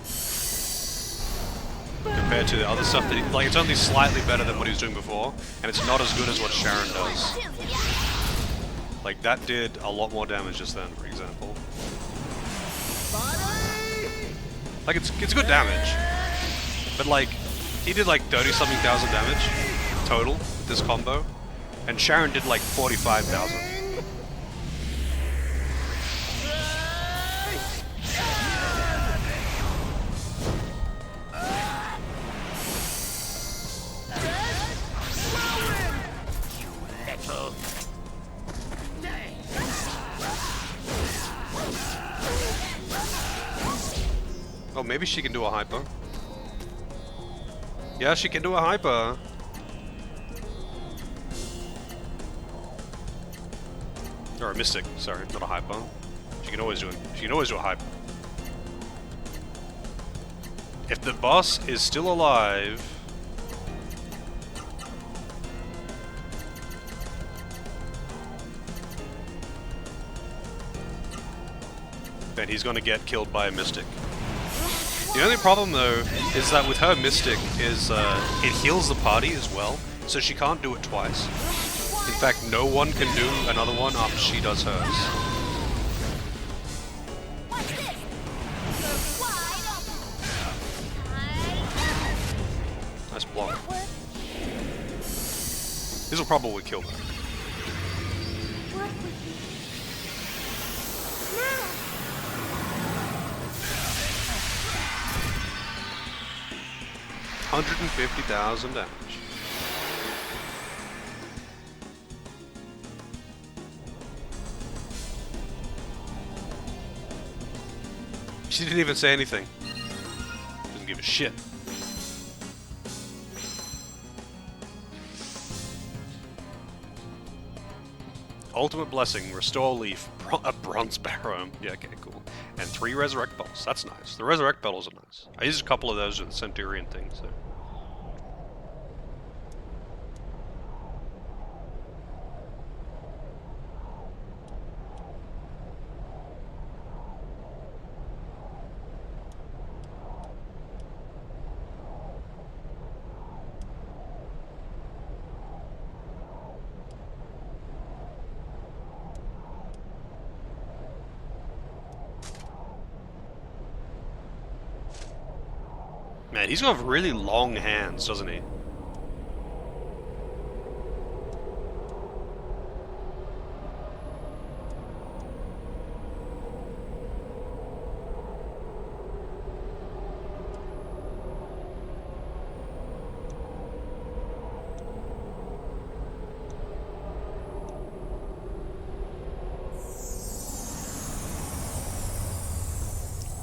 Compared to the other stuff that he, like, it's only slightly better than what he was doing before, and it's not as good as what Sharon does. Like, that did a lot more damage just then, for example. Like, it's good damage. But, like, he did like 30-something thousand damage total with this combo, and Sharon did like 45,000. Oh, maybe she can do a hyper. Yeah, she can do a hyper. Or a mystic, sorry, not a hyper. She can always do it. She can always do a hyper. If the boss is still alive, then he's gonna get killed by a mystic. The only problem though is that with her mystic is it heals the party as well, so she can't do it twice. In fact, no one can do another one after she does hers. Nice block. This will probably kill her. 150,000 damage. She didn't even say anything. Doesn't give a shit. Ultimate Blessing, Restore Leaf, a Bronze Barrow. Yeah, okay, cool. And 3 Resurrect Bottles. That's nice. The Resurrect Bottles are nice. I used a couple of those with the Centurion thing, so... Man, he's got really long hands, doesn't he?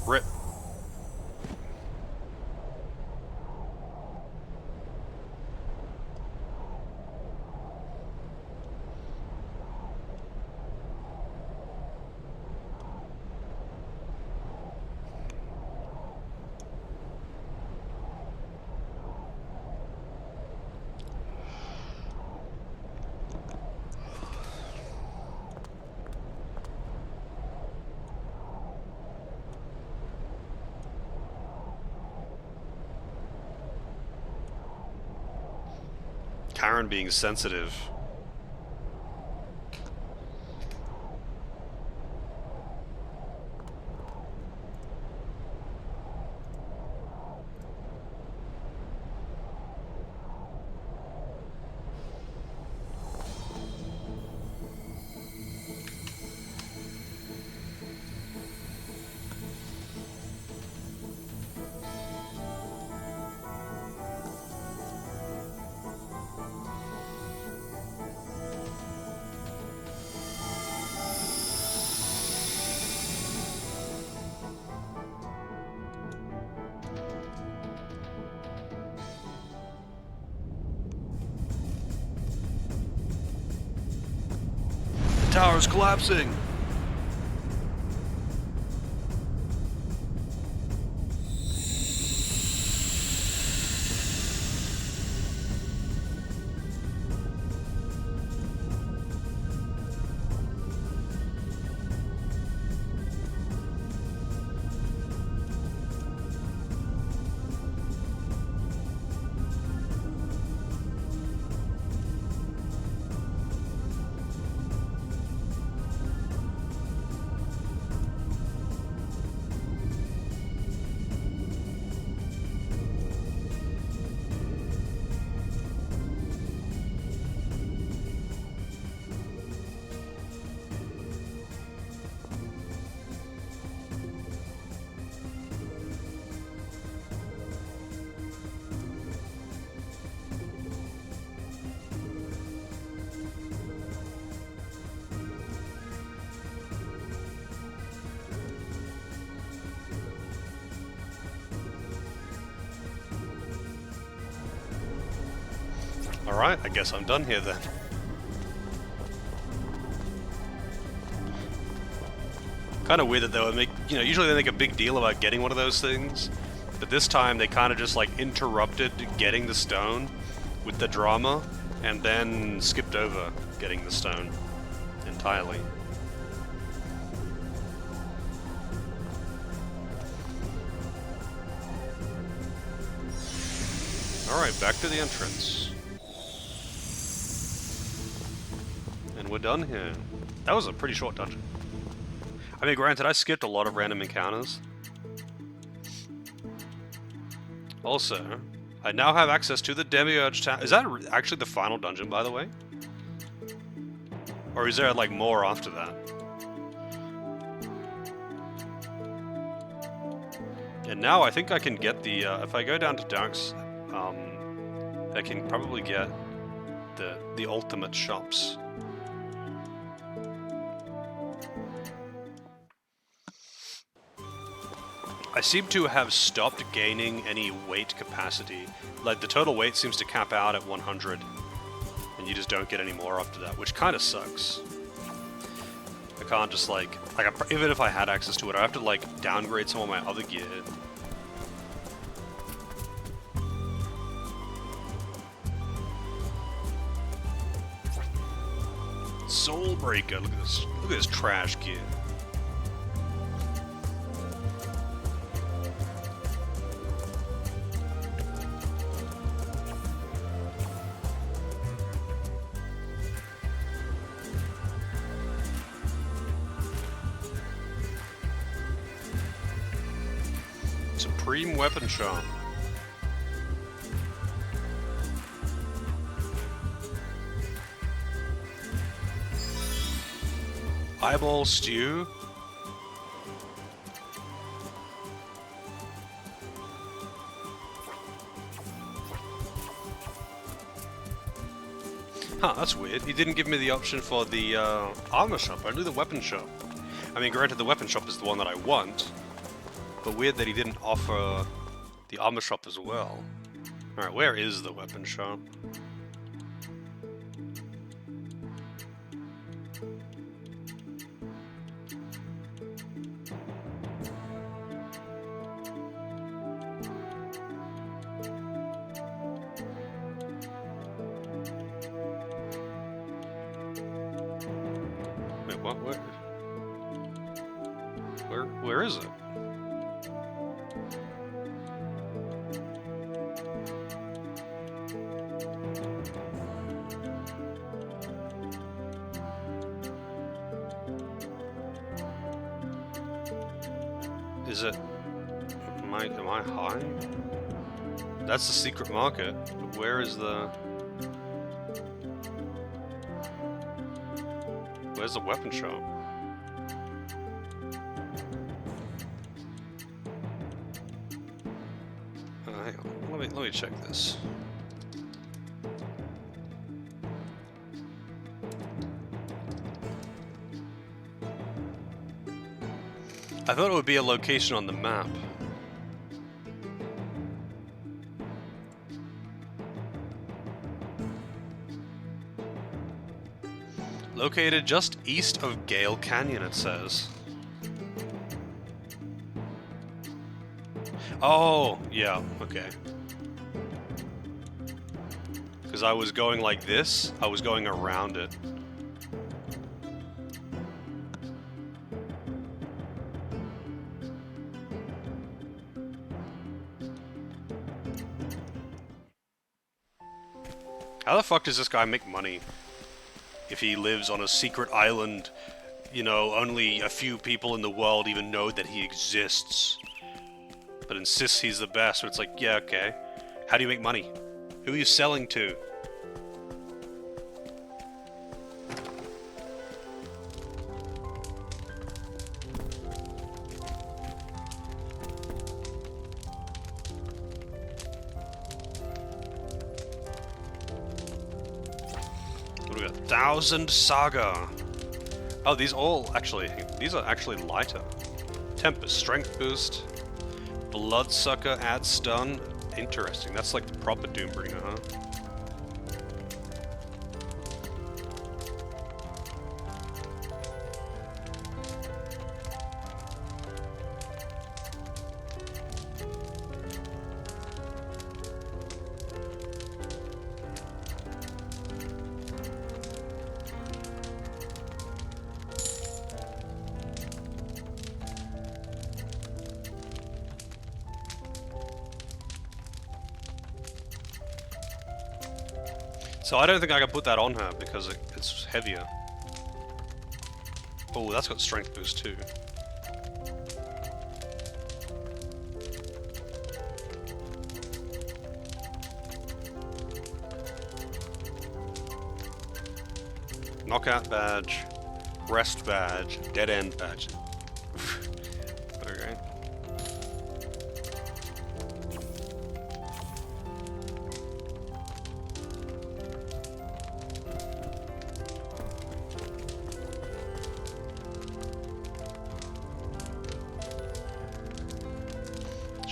Rip. Karen being sensitive. The tower's collapsing! Alright, I guess I'm done here then. Kind of weird that they would make, you know, usually they make a big deal about getting one of those things, but this time they kind of just like interrupted getting the stone with the drama and then skipped over getting the stone entirely. Alright, back to the entrance. And we're done here. That was a pretty short dungeon. I mean, granted, I skipped a lot of random encounters. Also, I now have access to the Demiurge Town. Is that actually the final dungeon, by the way? Or is there, like, more after that? And now I think I can get the, if I go down to Dark's, I can probably get the ultimate shops. I seem to have stopped gaining any weight capacity. Like, the total weight seems to cap out at 100, and you just don't get any more after that, which kind of sucks. I can't just, like even if I had access to it, I have to, like, downgrade some of my other gear. Soulbreaker, look at this trash gear. Supreme Weapon Shop. Eyeball stew? Huh, that's weird. He didn't give me the option for the armor shop, only the weapon shop. I mean, granted, the weapon shop is the one that I want, but weird that he didn't offer the armor shop as well. Alright, where is the weapon shop? Wait, what? Where is it? Is it... Am I high? That's the secret market. But where is the... Where's the weapon shop? Hang on. Let me check this. I thought it would be a location on the map. Located just east of Gale Canyon, it says. Oh, yeah, okay. Because I was going like this, I was going around it. How the fuck does this guy make money? If he lives on a secret island, you know, only a few people in the world even know that he exists. But insists he's the best, but it's like, yeah, okay. How do you make money? Who are you selling to? What do we got? 1000 Saga. Oh, these are actually lighter. Tempest, strength boost. Bloodsucker, add stun. Interesting. That's like the proper Doombringer, huh? So I don't think I can put that on her because it's heavier. Oh, that's got strength boost too. Knockout badge, rest badge, dead end badge. Okay.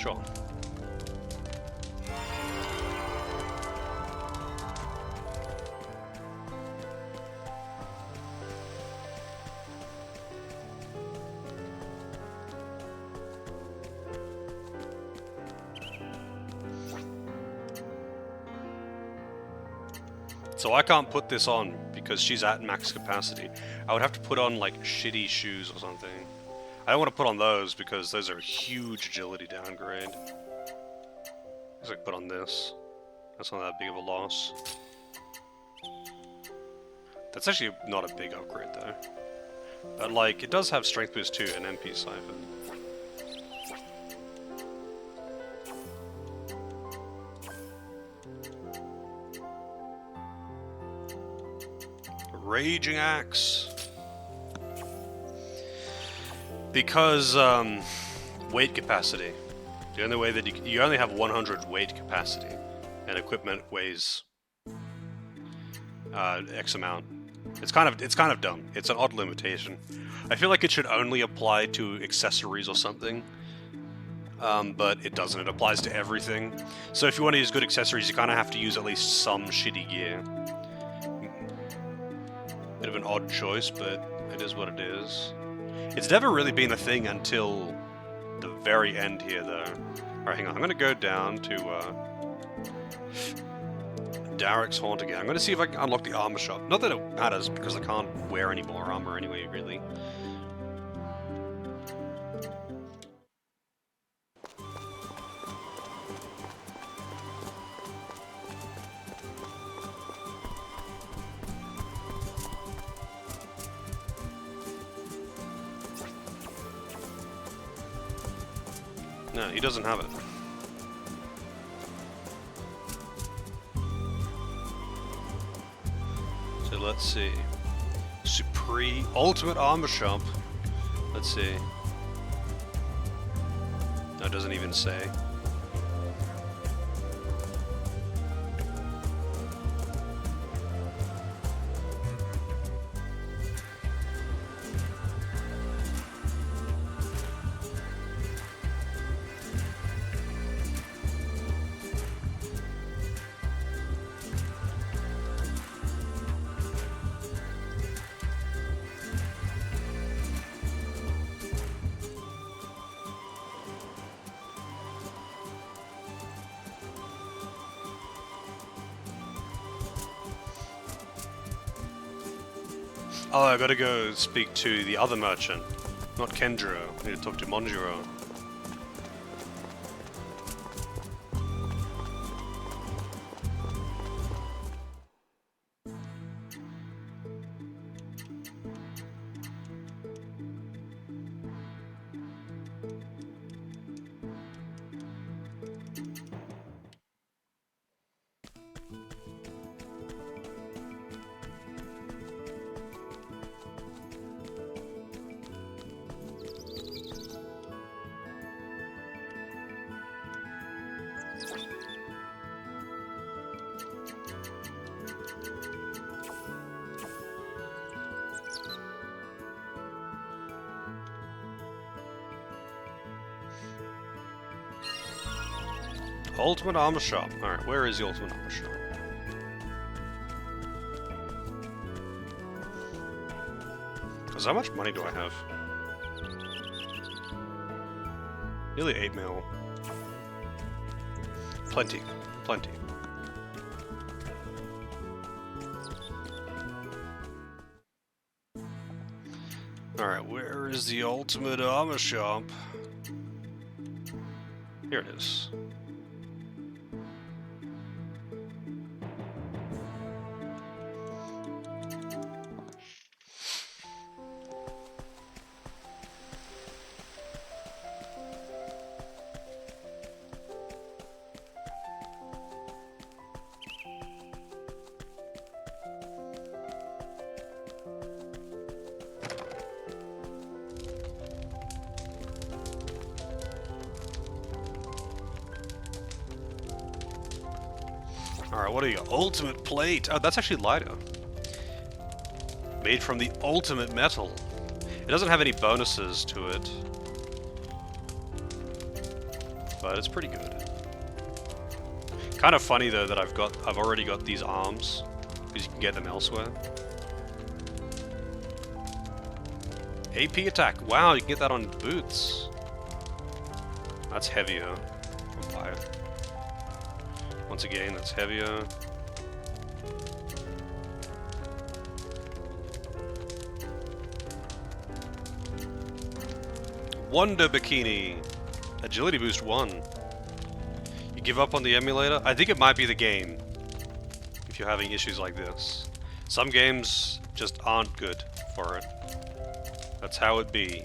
Sure. So I can't put this on because she's at max capacity. I would have to put on like shitty shoes or something. I don't want to put on those because those are a huge agility downgrade. Just like put on this. That's not that big of a loss. That's actually not a big upgrade though. But like, it does have Strength Boost 2 and MP Siphon. Raging Axe. Because, weight capacity. The only way that you only have 100 weight capacity, and equipment weighs X amount. It's kind of dumb. It's an odd limitation. I feel like it should only apply to accessories or something, but it doesn't. It applies to everything. So if you want to use good accessories, you kind of have to use at least some shitty gear. Bit of an odd choice, but it is what it is. It's never really been a thing until the very end here, though. Alright, hang on. I'm gonna go down to Derek's Haunt again. I'm gonna see if I can unlock the armor shop. Not that it matters, because I can't wear any more armor anyway, really. No, he doesn't have it. So let's see. Supreme Ultimate Armor Shop. Let's see. No, it doesn't even say. Oh, I gotta go speak to the other merchant, not Kenjiro. I need to talk to Monjiro. Ultimate Armor Shop. Alright, where is the Ultimate Armor Shop? Because how much money do I have? Nearly 8 mil. Plenty. Plenty. Alright, where is the Ultimate Armor Shop? Here it is. Alright, what are you? Ultimate plate! Oh, that's actually lighter. Made from the ultimate metal. It doesn't have any bonuses to it. but it's pretty good. Kind of funny though that I've already got these arms because you can get them elsewhere. AP attack. Wow, you can get that on boots. That's heavier. I'll buy it. Once again, that's heavier. Wonder Bikini. Agility boost 1. You give up on the emulator? I think it might be the game. If you're having issues like this. Some games just aren't good for it. That's how it be.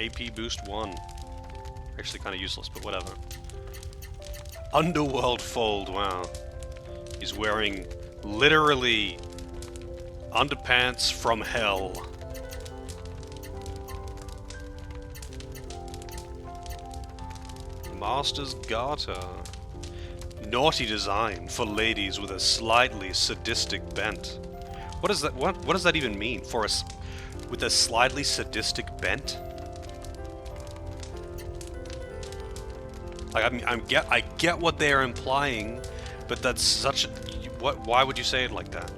AP boost 1. Actually kind of useless, but whatever. Underworld fold, wow. He's wearing literally underpants from hell. Master's Garter. Naughty design for ladies with a slightly sadistic bent. What is that? What does that even mean? For us, with a slightly sadistic bent? Like I get what they're implying, but that's such a, why would you say it like that?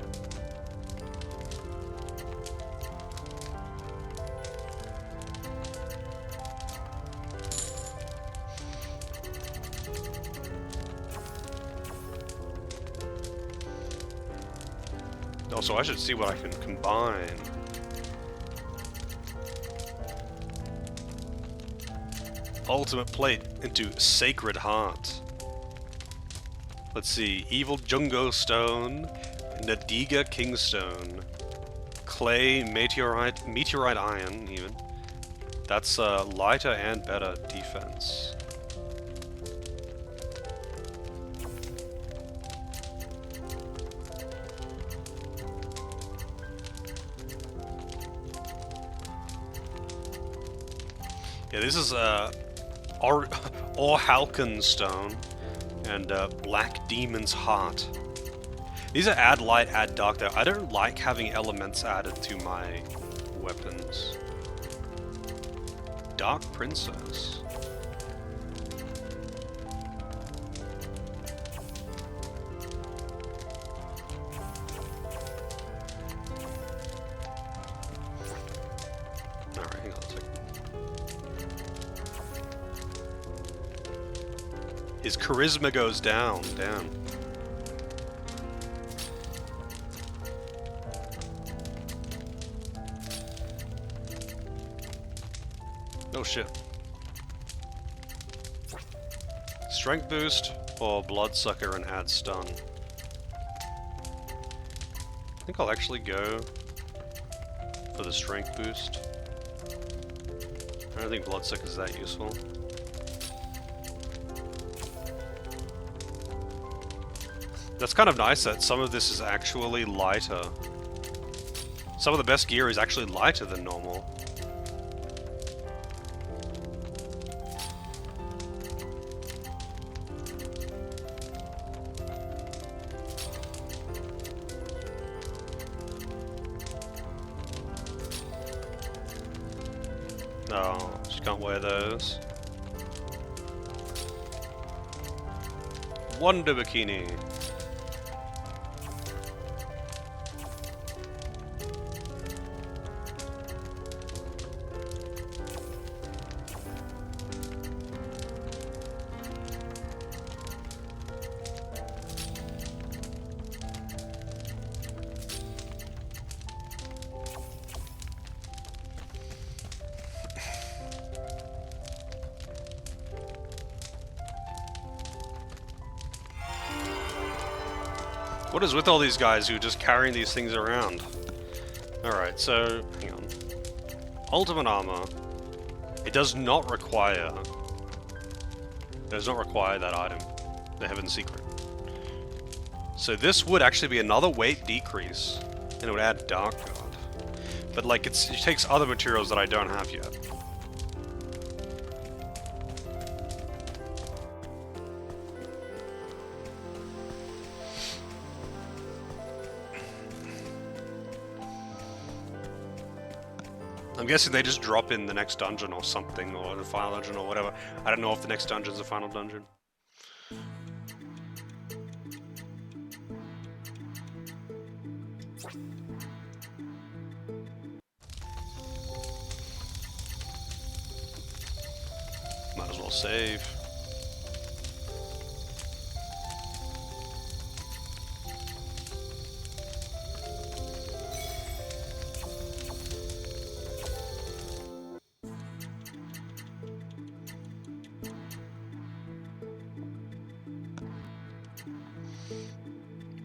Also, I should see what I can combine. Ultimate plate into Sacred Heart. Let's see. Evil Jungo Stone, Nadiga Kingstone, Clay Meteorite Iron even. That's lighter and better defense. Yeah, this is Orhalcon Stone and Black Demon's Heart. These are add light, add dark though. I don't like having elements added to my weapons. Dark Princess. Alright, hang on a second. His charisma goes down, damn. Oh shit. Strength boost or Bloodsucker and add stun. I think I'll actually go for the strength boost. I don't think Bloodsucker is that useful. That's kind of nice that some of this is actually lighter. Some of the best gear is actually lighter than normal. No, just can't wear those. Wonder Bikini. What is with all these guys who are just carrying these things around? Alright, so, hang on. Ultimate armor. It does not require that item. The Heaven Secret. So this would actually be another weight decrease. And it would add Dark Guard. But like, it takes other materials that I don't have yet. I'm guessing they just drop in the next dungeon or something, or the final dungeon or whatever. I don't know if the next dungeon's the final dungeon. Might as well save.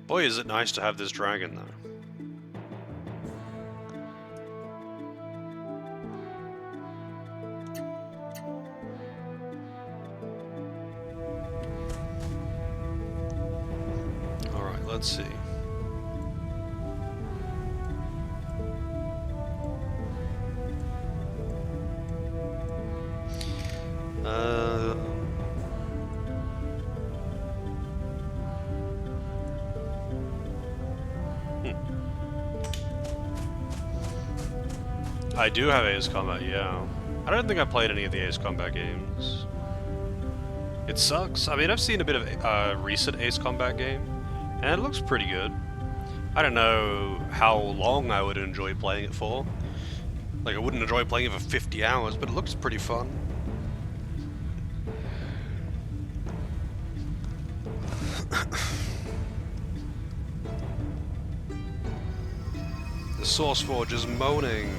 Boy, is it nice to have this dragon, though. Alright, let's see. I do have Ace Combat, yeah. I don't think I played any of the Ace Combat games. It sucks. I mean, I've seen a bit of recent Ace Combat game, and it looks pretty good. I don't know how long I would enjoy playing it for. Like, I wouldn't enjoy playing it for 50 hours, but it looks pretty fun. The Source Forge is moaning.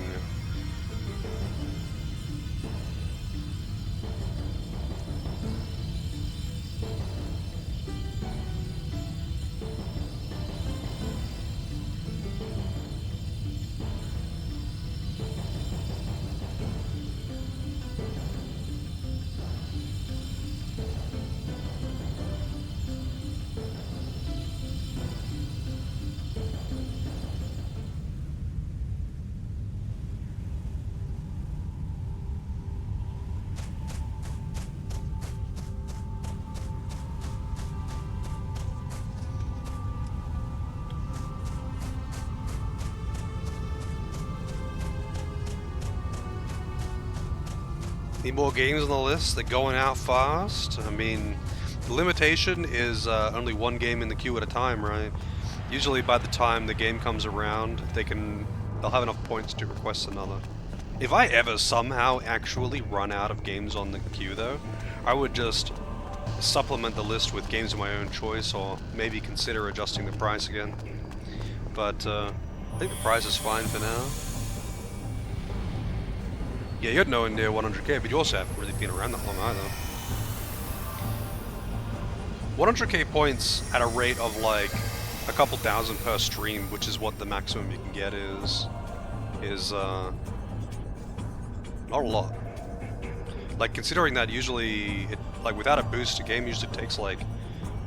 Need more games on the list. They're going out fast. I mean, the limitation is only one game in the queue at a time, right? Usually by the time the game comes around, they'll have enough points to request another. If I ever somehow actually run out of games on the queue though, I would just supplement the list with games of my own choice, or maybe consider adjusting the price again. But I think the price is fine for now. Yeah, you're nowhere near 100k, but you also haven't really been around that long either. 100k points at a rate of like a couple thousand per stream, which is what the maximum you can get is not a lot. Like, considering that usually, like without a boost, a game usually takes like,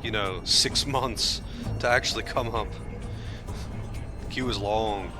you know, 6 months to actually come up. The queue is long.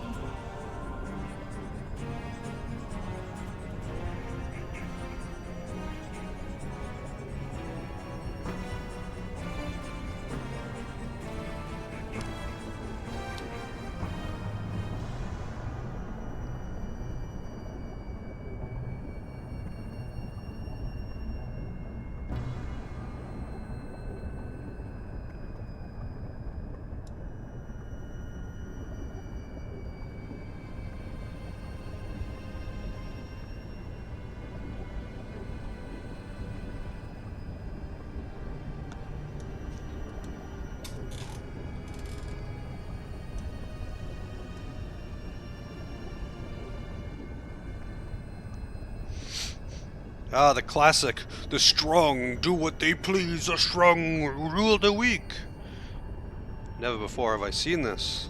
Ah, the classic. The strong do what they please, the strong rule the weak. Never before have I seen this.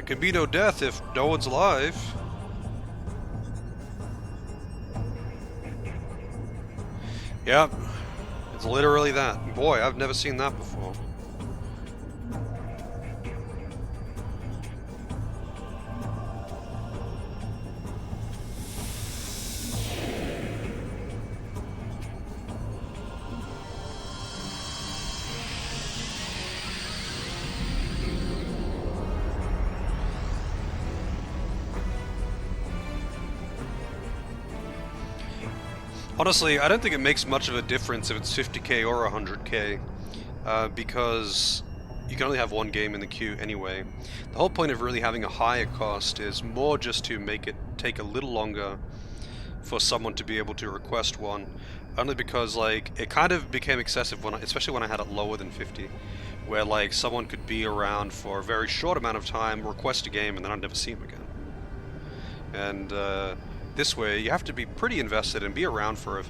can be no death if no one's alive. Yep. It's literally that. Boy, I've never seen that before. Honestly, I don't think it makes much of a difference if it's 50k or 100k, because you can only have one game in the queue anyway. The whole point of really having a higher cost is more just to make it take a little longer for someone to be able to request one, only because like it kind of became excessive when especially when I had it lower than 50, where like someone could be around for a very short amount of time, request a game, and then I'd never see them again. And this way, you have to be pretty invested and be around for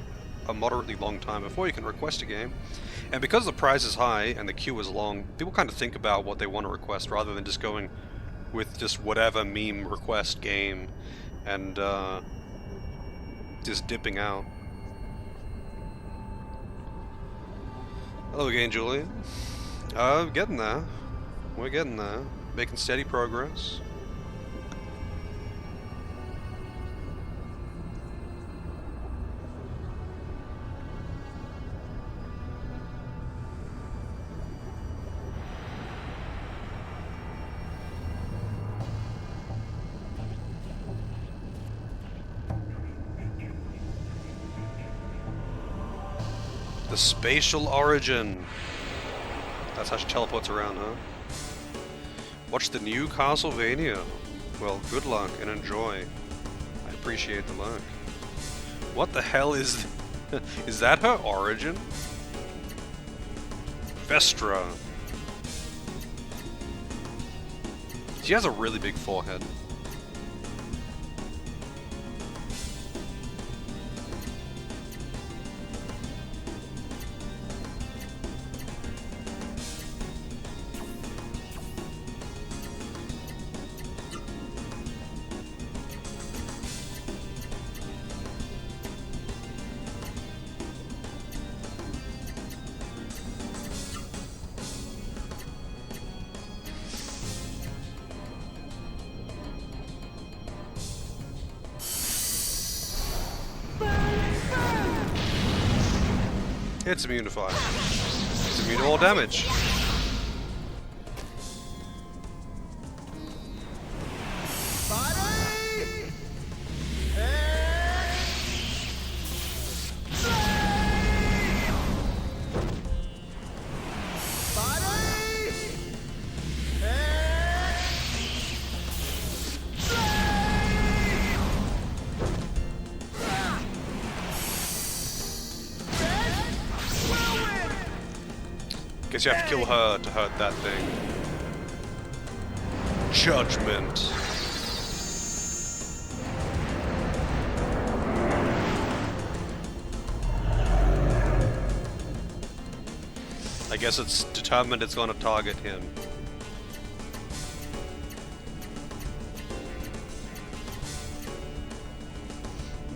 a moderately long time before you can request a game. And because the prize is high and the queue is long, people kind of think about what they want to request rather than just going with just whatever meme request game and just dipping out. Hello again, Julian. Getting there. We're getting there. Making steady progress. The spatial origin. That's how she teleports around, huh? Watch the new Castlevania. Well, good luck and enjoy. I appreciate the luck. What the hell is... is that her origin? Vestra. She has a really big forehead. It's immune to fire. It's immune to all damage. Guess you have to kill her to hurt that thing. Judgment. I guess it's determined it's going to target him.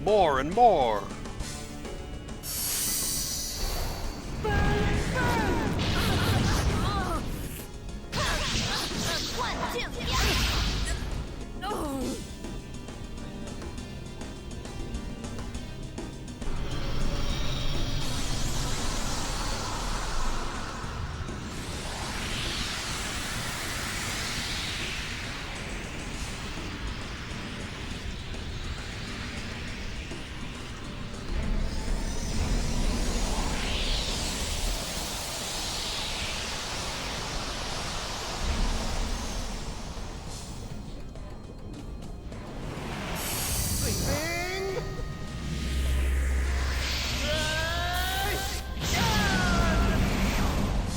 More and more.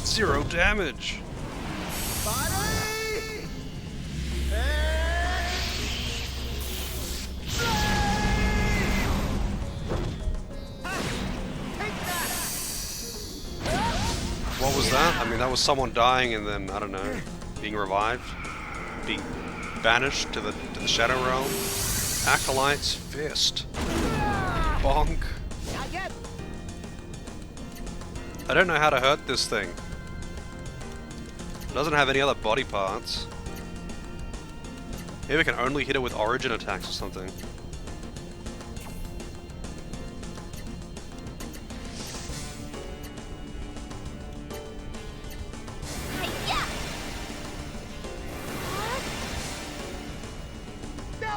Zero damage. What was that? I mean, that was someone dying and then, I don't know, being revived? banished to the Shadow Realm. Acolyte's Fist. Bonk. I don't know how to hurt this thing. It doesn't have any other body parts. Maybe I can only hit it with origin attacks or something.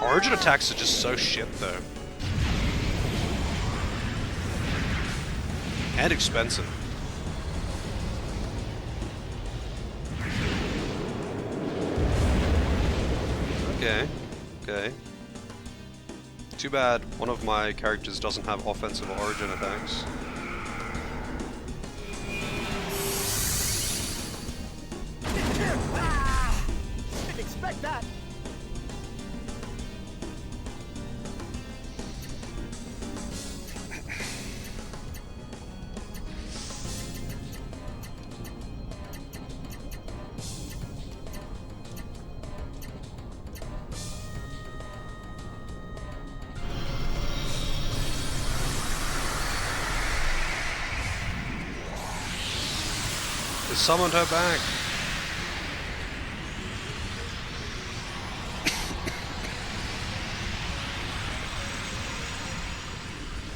Origin attacks are just so shit though. And expensive. Okay, okay. Too bad one of my characters doesn't have offensive origin attacks. Didn't expect that. They summoned her back.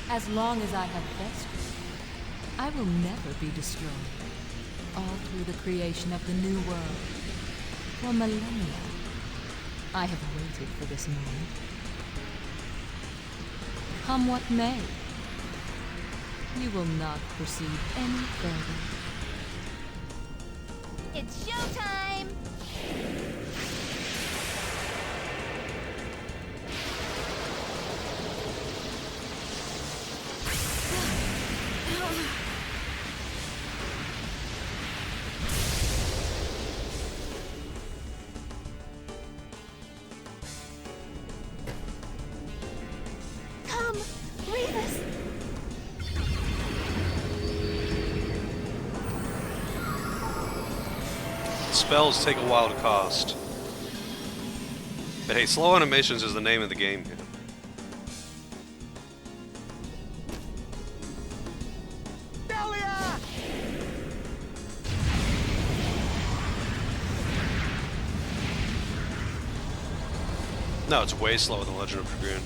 As long as I have festered, I will never be destroyed. All through the creation of the new world. For millennia, I have waited for this moment. Come what may, you will not proceed any further. It's showtime! Come, leave us! Spells take a while to cast. But hey, slow animations is the name of the game here. No, it's way slower than Legend of Dragoon.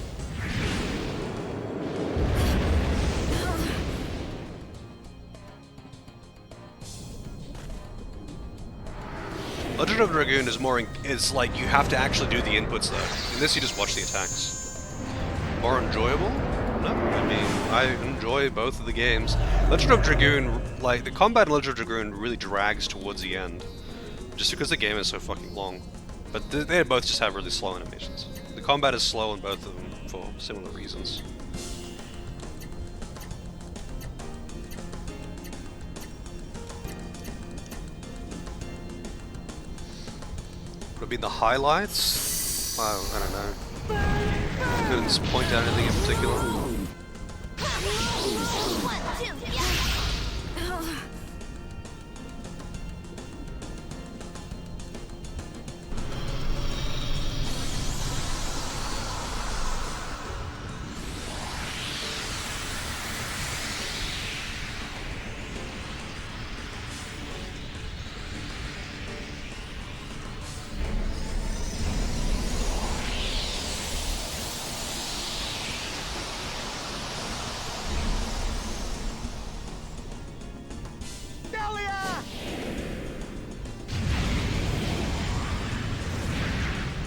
Legend of Dragoon is more, it's like you have to actually do the inputs though. In this you just watch the attacks. More enjoyable? No, I mean, I enjoy both of the games. Legend of Dragoon, like, the combat in Legend of Dragoon really drags towards the end. Just because the game is so fucking long. But they both just have really slow animations. The combat is slow in both of them for similar reasons. Would have been the highlights? Wow, I don't know. Couldn't point out anything in particular. 1, 2, yeah!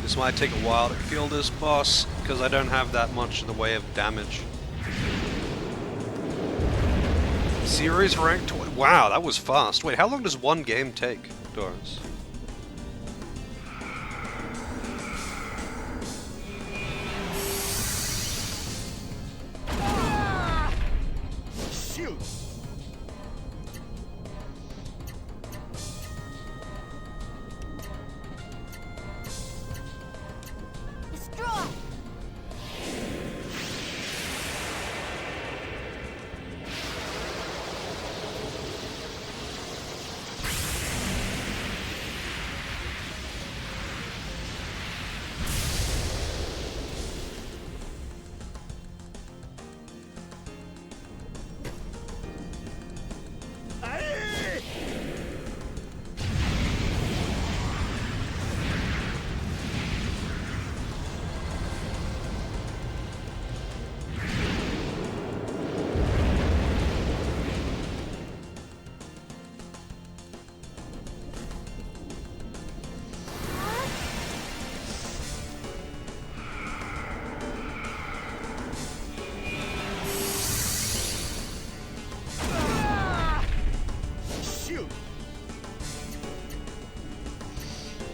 This might take a while to kill this boss, because I don't have that much in the way of damage. Series ranked? Wow, that was fast. Wait, how long does one game take, Doris? Shoot! Destroy!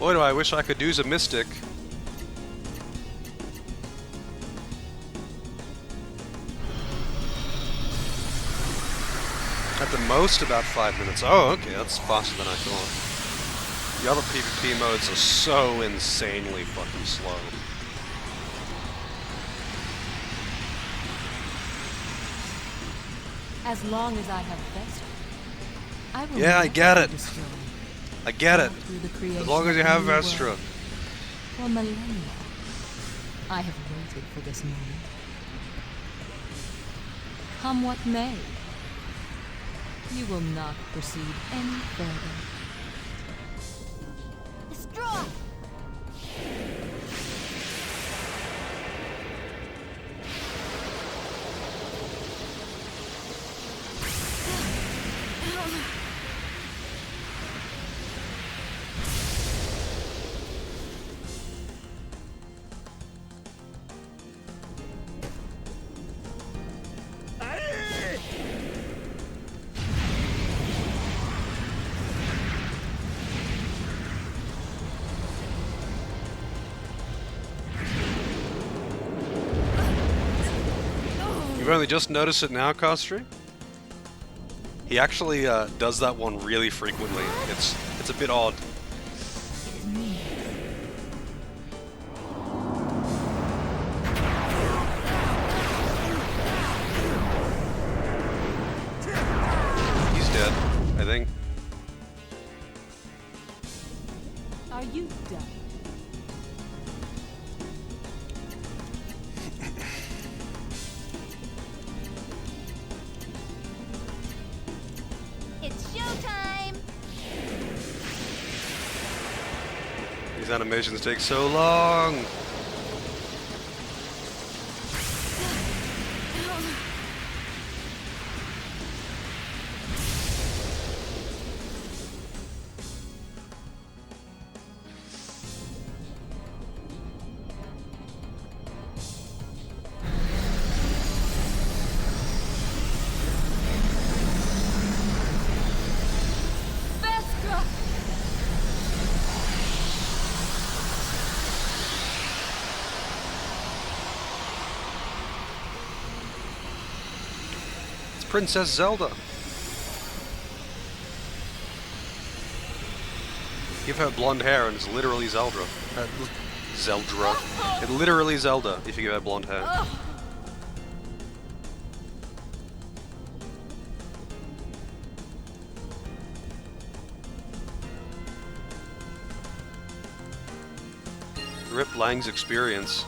Boy, do I wish I could use a mystic. At the most, about 5 minutes. Oh, okay, that's faster than I thought. The other PvP modes are so insanely fucking slow. As long as I have Vestra, I will Yeah, I never get be it. destroyed. I get All it. through the creation As long as of you the have new world. Vestra. For millennia, I have waited for this moment. Come what may, you will not proceed any further. Destroy! You've only just noticed it now, Costry? He actually does that one really frequently. It's a bit odd. He's dead, I think. Are you done? It's showtime! These animations take so long. Vestra! It's Princess Zelda. Give her blonde hair and it's literally Zelda. Zeldra. It's literally Zelda if you give her blonde hair. Rip Lang's experience.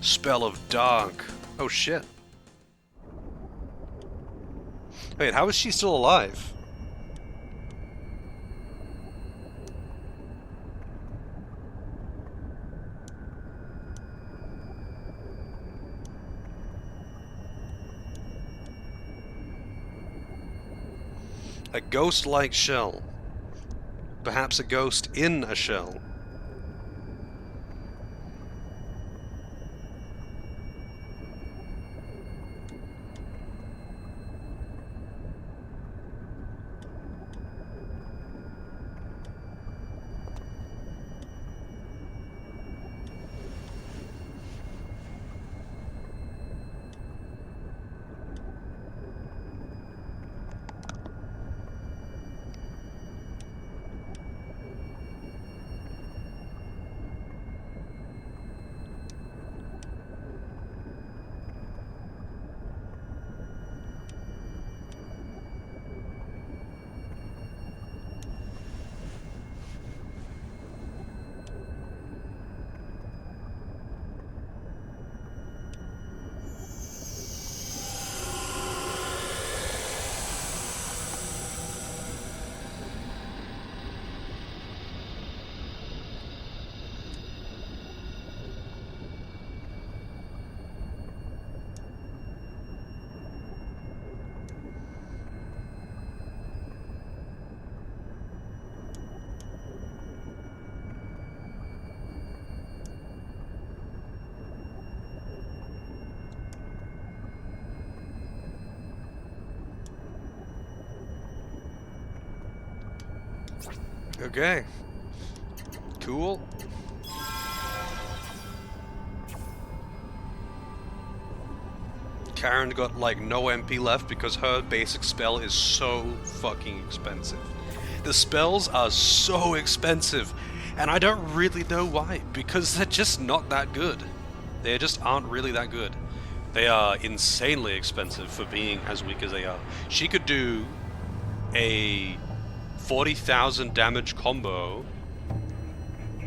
Spell of Dark. Oh shit. Wait, how is she still alive? A ghost-like shell. Perhaps a ghost in a shell. Okay. Cool. Karen got like no MP left because her basic spell is so fucking expensive. The spells are so expensive, and I don't really know why, because they're just not that good. They just aren't really that good. They are insanely expensive for being as weak as they are. She could do a 40,000 damage combo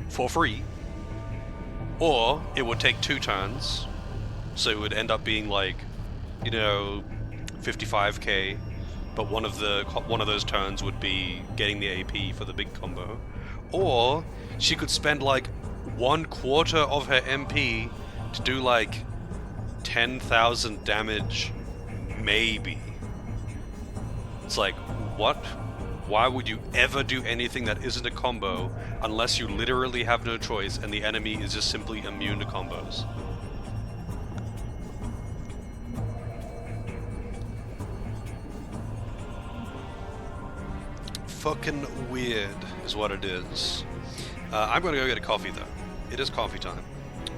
for free, or it would take 2 turns, so it would end up being like, you know, 55k, but one of those turns would be getting the AP for the big combo. Or she could spend like 1/4 of her MP to do like 10,000 damage, maybe. It's like, what? Why would you ever do anything that isn't a combo unless you literally have no choice and the enemy is just simply immune to combos? Fucking weird is what it is. I'm gonna go get a coffee though. It is coffee time.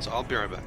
So I'll be right back.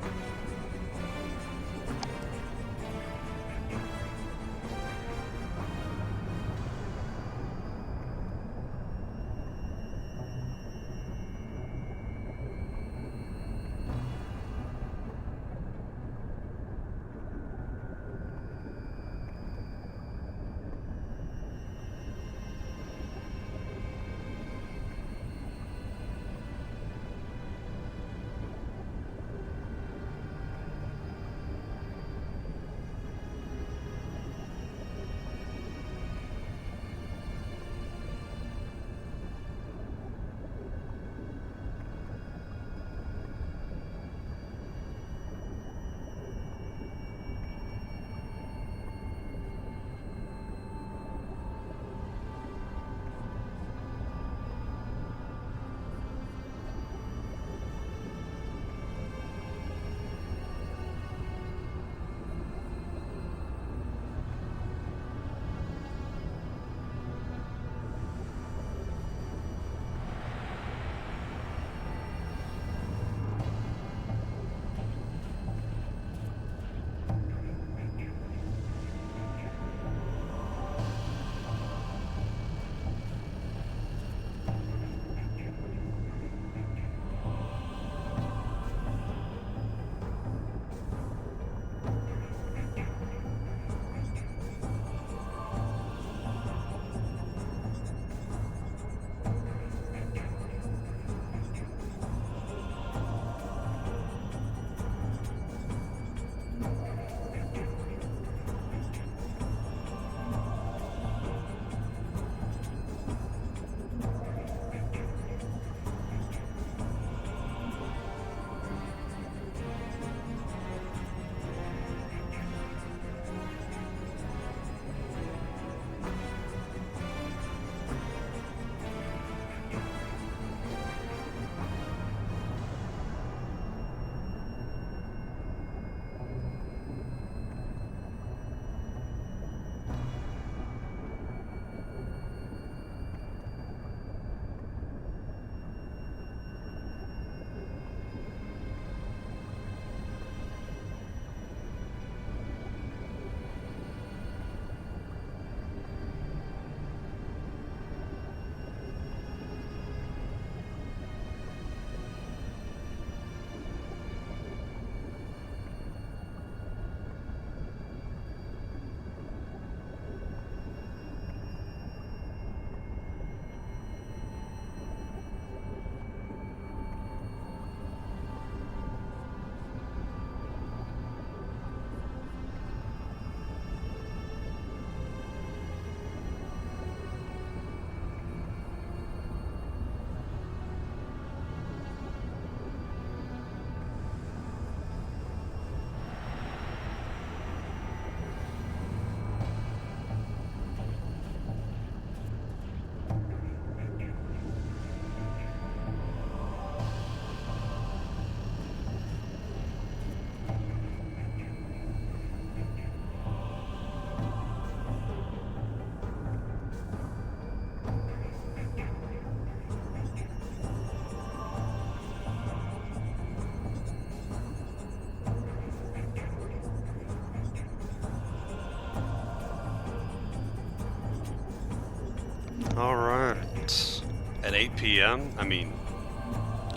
Alright. At 8 p.m.? I mean,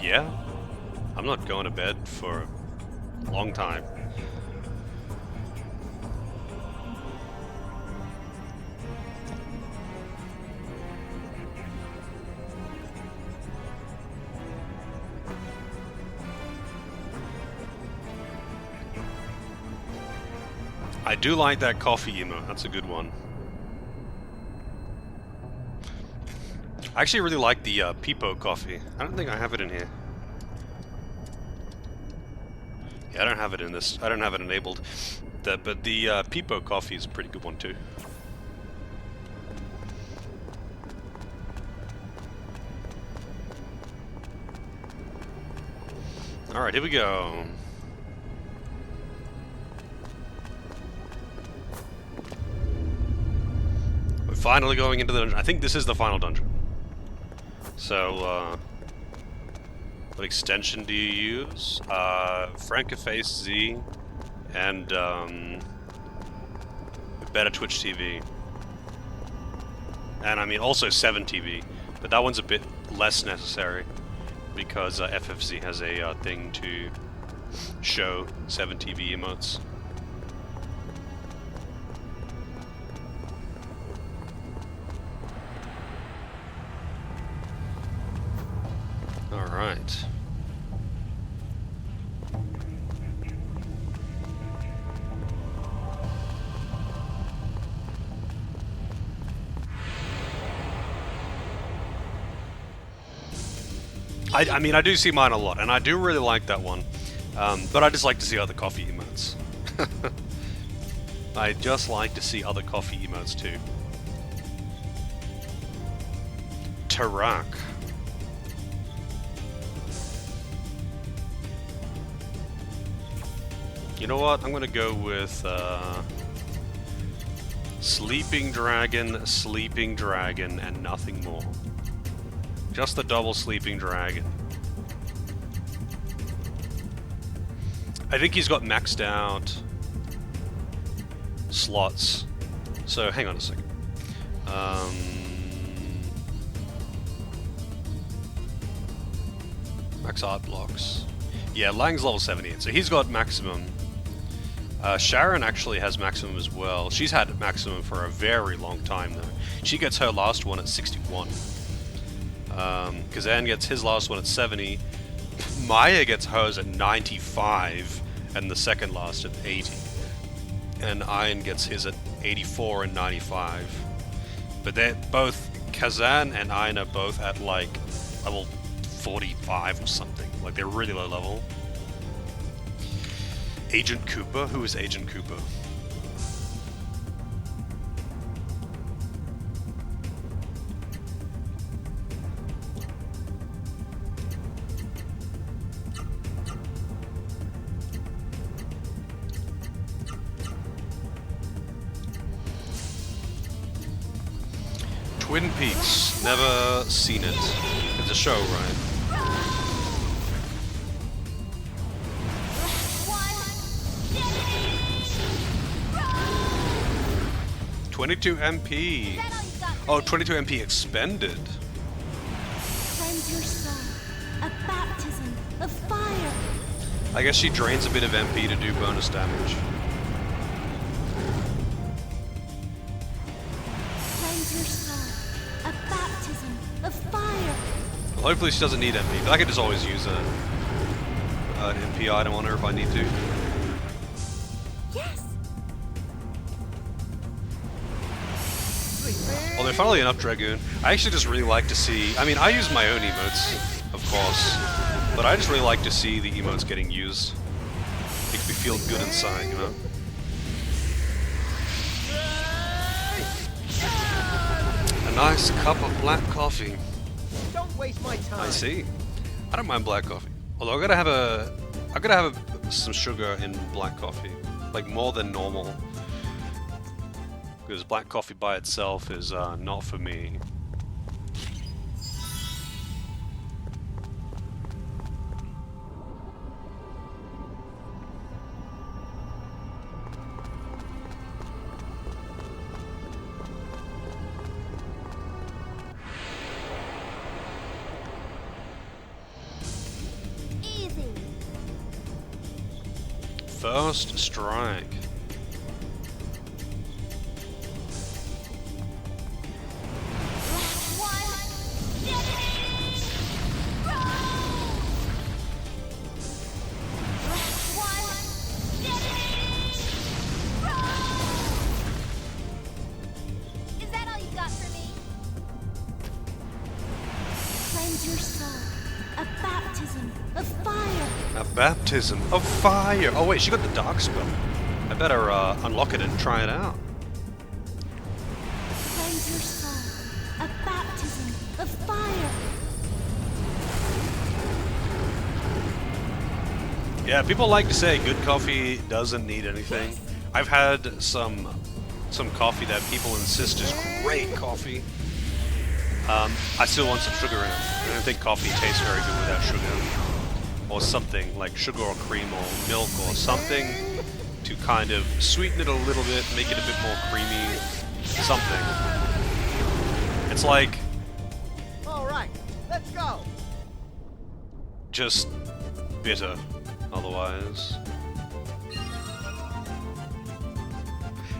yeah. I'm not going to bed for a long time. I do like that coffee emote. That's a good one. I actually really like the Peepo coffee. I don't think I have it in here. Yeah, I don't have it in this. I don't have it enabled. But the Peepo coffee is a pretty good one too. Alright, here we go. We're finally going into the dungeon. I think this is the final dungeon. So, what extension do you use? Francoface Z and Better Twitch TV. And I mean also 7 TV, but that one's a bit less necessary because FFZ has a thing to show 7 TV emotes. Alright. I mean, I do see mine a lot, and I do really like that one. But I just like to see other coffee emotes. I just like to see other coffee emotes too. Tarak. You know what? I'm gonna go with Sleeping Dragon, and nothing more. Just the double Sleeping Dragon. I think he's got maxed out slots. So hang on a second. Max art blocks. Yeah, Lang's level 78, so he's got maximum. Sharon actually has maximum as well. She's had maximum for a very long time though. She gets her last one at 61. Kazan gets his last one at 70. Maya gets hers at 95, and the second last at 80. And Iron gets his at 84 and 95. But they're both, Kazan and Iron are both at like level 45 or something. Like they're really low level. Agent Cooper? Who is Agent Cooper? Twin Peaks. Never seen it. It's a show, right? 22 MP. Oh, 22 MP expended. Cleanse your soul. A baptism of fire. I guess she drains a bit of MP to do bonus damage. Cleanse your soul. A baptism of fire. Well, hopefully she doesn't need MP, but I could just always use an MP item on her if I need to. Yes. Although, funnily enough, Dragoon, I actually just really like to see... I mean, I use my own emotes, of course, but I just really like to see the emotes getting used. Makes me feel good inside, you know? A nice cup of black coffee. Don't waste my time. I see. I don't mind black coffee. Although I gotta have some sugar in black coffee, like more than normal. Because black coffee by itself is not for me. First strike. Is that all you got for me? Cleanse your soul. A baptism of fire. A baptism of fire. Oh wait, she got the dark spell. I better unlock it and try it out. Cleanse your soul. A baptism of fire. Yeah, people like to say good coffee doesn't need anything. I've had some coffee that people insist is great coffee. I still want some sugar in it. I don't think coffee tastes very good without sugar. Or something like sugar or cream or milk or something to kind of sweeten it a little bit, make it a bit more creamy. Something. It's like All right, let's go. just bitter otherwise.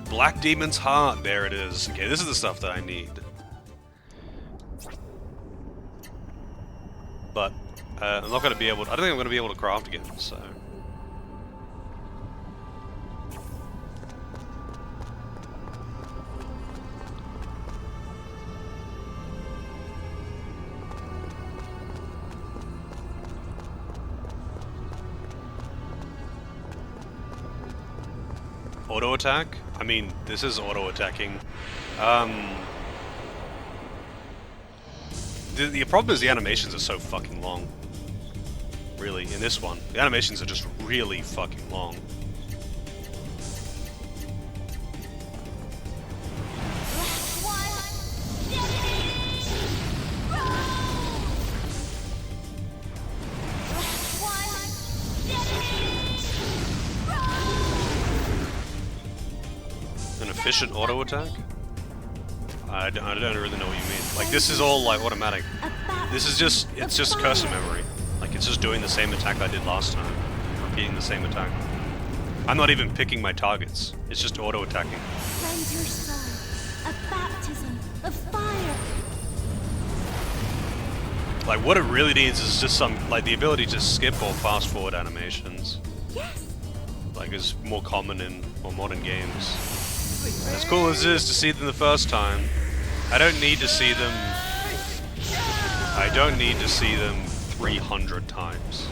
Black Demon's Heart, there it is. Okay, this is the stuff that I need. But I'm not going to be able to, I don't think I'm going to be able to craft again, so. Auto attack? I mean, this is auto attacking. The problem is the animations are so fucking long. Really, in this one. The animations are just really fucking long. An efficient auto attack? I don't really know what you mean. Like, this is all, like, automatic. This is just, it's just cursor memory. Like, it's just doing the same attack I did last time. Repeating the same attack. I'm not even picking my targets. It's just auto-attacking. Cleanse your soul. A baptism of fire. Like, what it really needs is just some, like, the ability to skip or fast-forward animations. Yes. Like, is more common in more modern games. As cool as it is to see them the first time, I don't need to see them... I don't need to see them 300 times.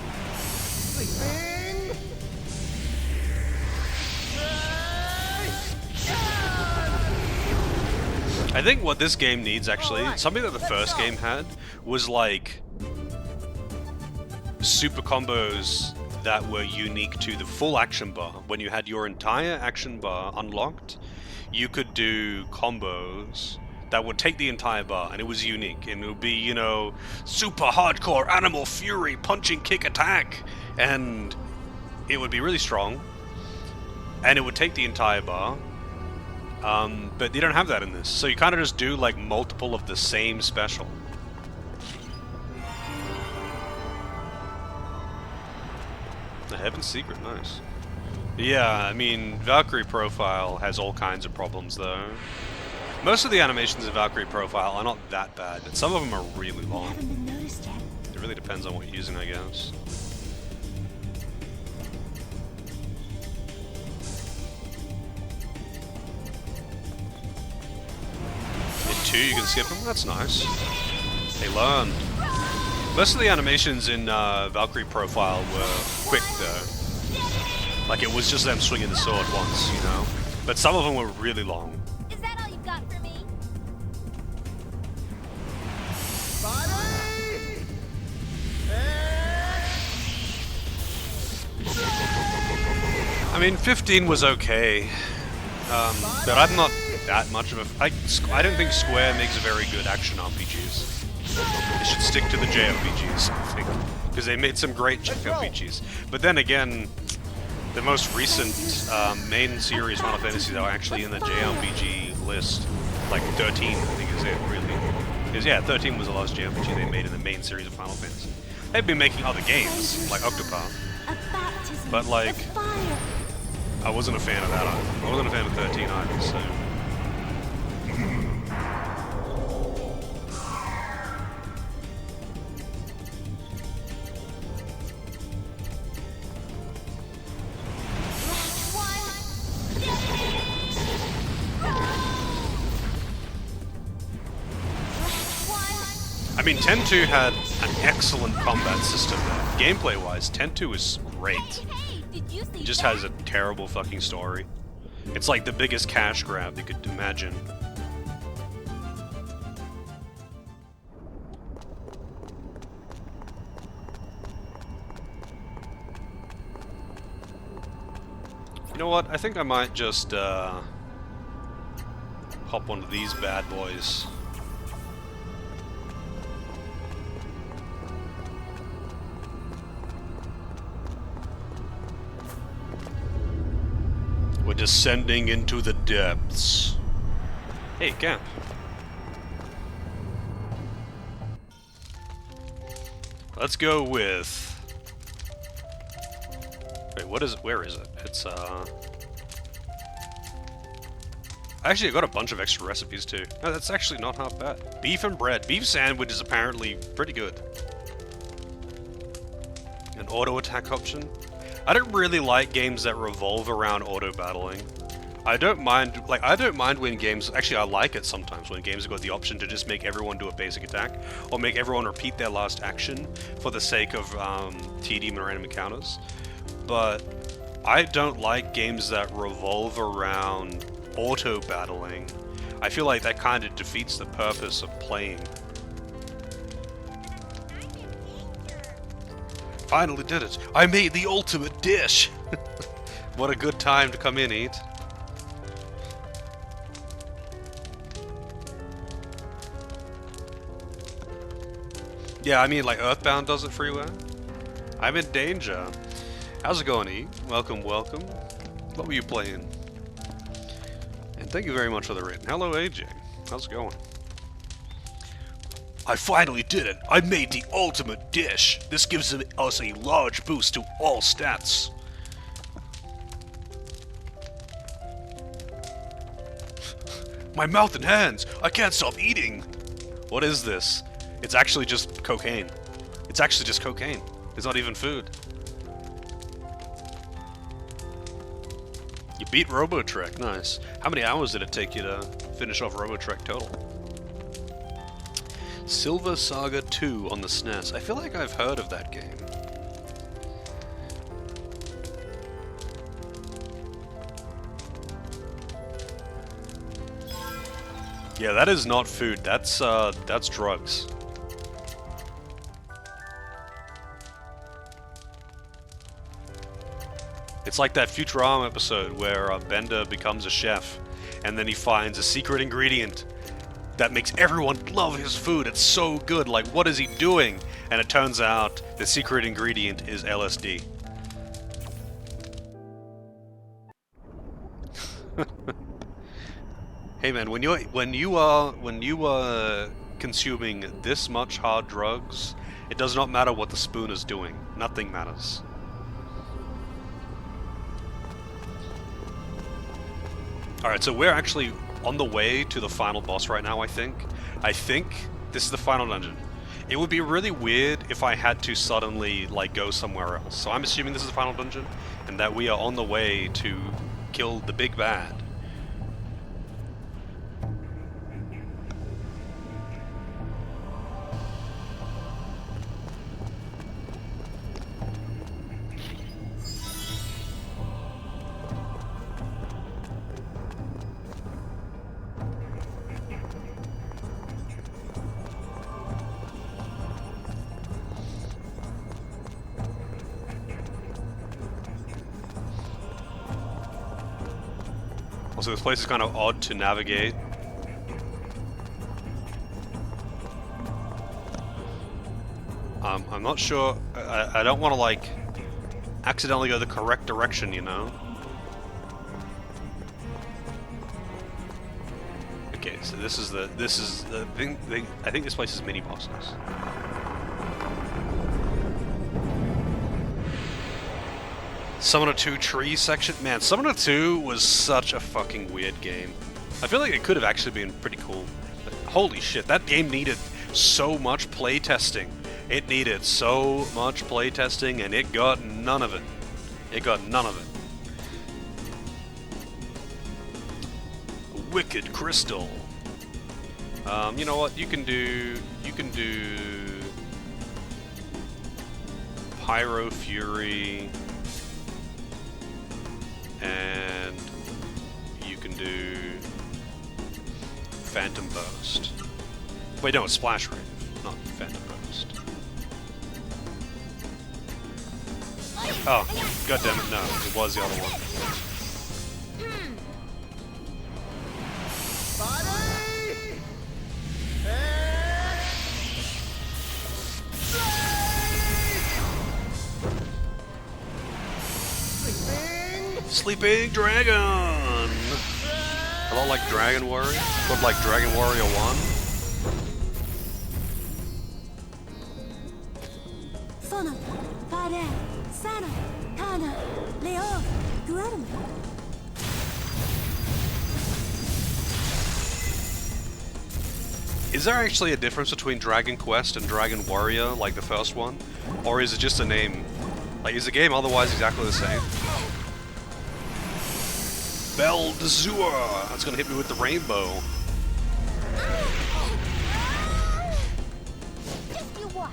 I think what this game needs, actually, something that the first game had, was like super combos that were unique to the full action bar. When you had your entire action bar unlocked, you could do combos that would take the entire bar, and it was unique, and it would be, you know, super hardcore animal fury punching kick attack, and it would be really strong, and it would take the entire bar. But you don't have that in this, so you kind of just do like multiple of the same special. The Heaven's Secret, nice. Yeah, I mean, Valkyrie Profile has all kinds of problems though. Most of the animations in Valkyrie Profile are not that bad, but some of them are really long. Haven't been noticed yet. It really depends on what you're using, I guess. In 2 you can skip them, that's nice. They learned. Most of the animations in Valkyrie Profile were quick though. Like it was just them swinging the sword once, you know? But some of them were really long. Is that all you got for me? I mean, 15 was okay, but I'm not that much of a... I don't think Square makes very good action RPGs. They should stick to the JRPGs, I think, because they made some great JRPGs. But then again, the most recent main series Final Fantasy that are actually in the JRPG list, like 13, I think is it, really. Because yeah, 13 was the last JRPG they made in the main series of Final Fantasy. They've been making other games, like Octopath, A baptism But, like, of fire. I wasn't a fan of that either. I wasn't a fan of 13 either, so... I mean, 10-2 had an excellent combat system there. Gameplay-wise, 10-2 is great. Hey, did you see It just that? has a terrible fucking story. It's like the biggest cash grab you could imagine. You know what? I think I might just hop one of these bad boys. We're descending into the depths. Hey, camp. Let's go with... Wait, what is it? Where is it? It's, Actually, I got a bunch of extra recipes, too. No, that's actually not half bad. Beef and bread. Beef sandwich is apparently pretty good. An auto attack option. I don't really like games that revolve around auto battling. I don't mind when games, actually I like it sometimes when games have got the option to just make everyone do a basic attack, or make everyone repeat their last action for the sake of tedium and random encounters. But I don't like games that revolve around auto battling. I feel like that kind of defeats the purpose of playing. Finally did it! I made the ultimate dish! What a good time to come in, eat. Yeah, I mean, like, Earthbound does it freeware. I'm in danger. How's it going, E? Welcome, welcome. What were you playing? And thank you very much for the raid. Hello, AJ. How's it going? I finally did it! I made the ultimate dish! This gives us a large boost to all stats. My mouth and hands! I can't stop eating! What is this? It's actually just cocaine. It's actually just cocaine. It's not even food. You beat Robotrek, nice. How many hours did it take you to finish off Robotrek total? Silver Saga 2 on the SNES. I feel like I've heard of that game. Yeah, that is not food. That's drugs. It's like that Futurama episode where Bender becomes a chef, and then he finds a secret ingredient that makes everyone love his food. It's so good. Like, what is he doing? And it turns out the secret ingredient is LSD. Hey man, when you are consuming this much hard drugs, it does not matter what the spoon is doing. Nothing matters. Alright, so we're actually on the way to the final boss right now, I think. I think this is the final dungeon. It would be really weird if I had to suddenly, like, go somewhere else. So I'm assuming this is the final dungeon, and that we are on the way to kill the big bad. Also, this place is kind of odd to navigate. I'm not sure. I don't want to, like, accidentally go the correct direction, you know? Okay, so this is the thing. I think this place is mini bosses. Summoner 2 tree section. Man, Summoner 2 was such a fucking weird game. I feel like it could have actually been pretty cool. But holy shit, that game needed so much playtesting. It needed so much playtesting, and it got none of it. It got none of it. Wicked Crystal. You know what? You can do Pyro Fury, and you can do Phantom Burst. Wait, no, it's Splash Rave, not Phantom Burst. Oh, god damn it, no, it was the other one. Sleeping Dragon! A lot like Dragon Warrior, but like Dragon Warrior 1. Sono, Fare, Sana, Kana, Leo, Guerrero. Is there actually a difference between Dragon Quest and Dragon Warrior, like the first one? Or is it just a name? Like, is the game otherwise exactly the same? Beldazur! That's gonna hit me with the rainbow. Just you watch.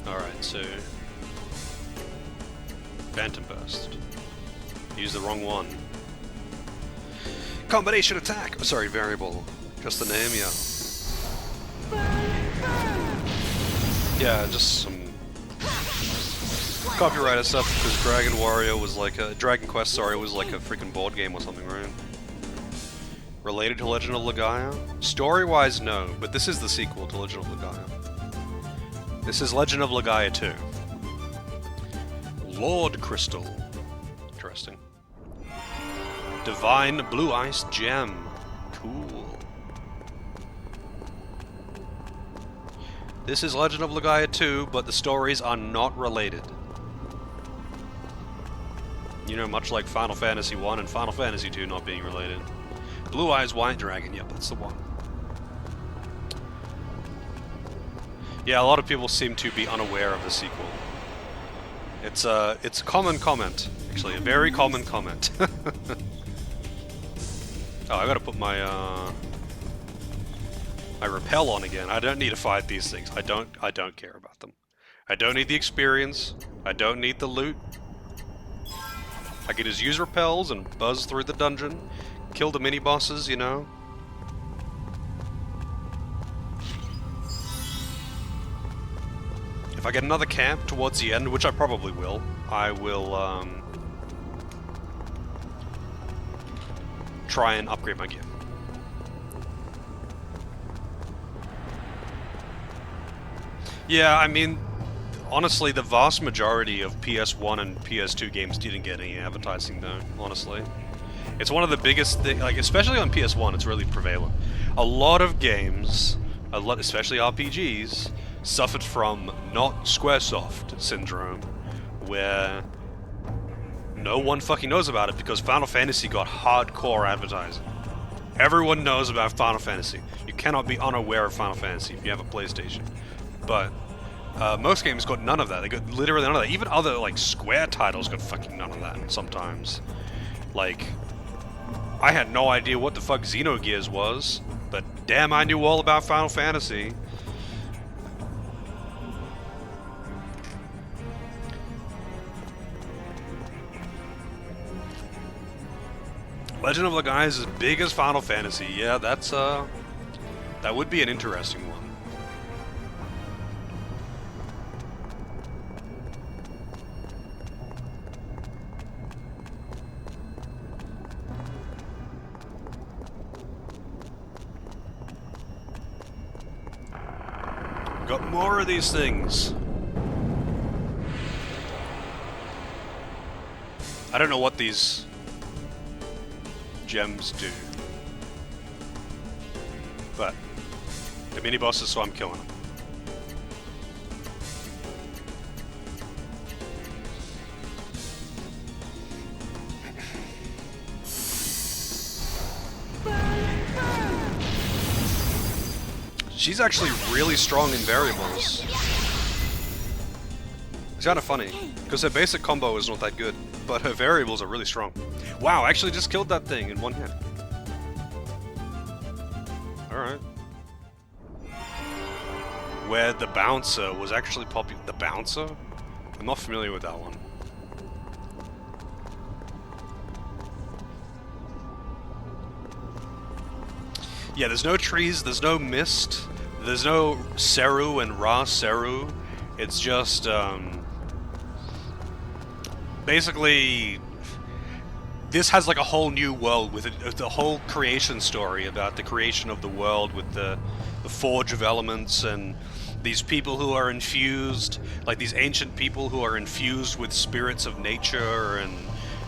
Alright, so... Phantom Burst. Use the wrong one. Combination attack! Oh, sorry, variable. Just the name, yeah. Yeah, just some copyrighted stuff because Dragon Warrior was like a Dragon Quest, sorry, was like a freaking board game or something, right? Related to Legend of Legaia? Story-wise, no, but this is the sequel to Legend of Legaia. This is Legend of Legaia 2. Lord Crystal. Interesting. Divine Blue Ice Gem. Cool. This is Legend of Legaia 2, but the stories are not related. You know, much like Final Fantasy 1 and Final Fantasy 2 not being related. Blue Eyes White Dragon, yep, that's the one. Yeah, a lot of people seem to be unaware of the sequel. It's a common comment, actually, a very common comment. Oh, I gotta put my my repel on again. I don't need to fight these things. I don't care about them. I don't need the experience. I don't need the loot. I can just use repels and buzz through the dungeon, kill the mini bosses, you know. If I get another camp towards the end, which I probably will, I will try and upgrade my gear. Yeah, I mean, honestly, the vast majority of PS1 and PS2 games didn't get any advertising, though, honestly. It's one of the biggest things, like, especially on PS1, it's really prevalent. A lot of games, especially RPGs, suffered from not Squaresoft syndrome, where no one fucking knows about it because Final Fantasy got hardcore advertising. Everyone knows about Final Fantasy. You cannot be unaware of Final Fantasy if you have a PlayStation. But most games got none of that. They got literally none of that. Even other, like, Square titles got fucking none of that sometimes. Like, I had no idea what the fuck Xenogears was, but damn, I knew all about Final Fantasy. Legend of Legaia is as big as Final Fantasy. Yeah, that's that would be an interesting one. Got more of these things. I don't know what these gems do, but The mini bosses, so I'm killing them. She's actually really strong in variables. It's kind of funny, because her basic combo is not that good, but her variables are really strong. Wow, I actually just killed that thing in one hit. Alright. Where the bouncer was actually popular. The bouncer? I'm not familiar with that one. Yeah, there's no trees, there's no mist, there's no Seru and Ra Seru. It's just, basically, this has like a whole new world with it, the whole creation story about the creation of the world with the forge of elements and these people who are infused, like these ancient people who are infused with spirits of nature and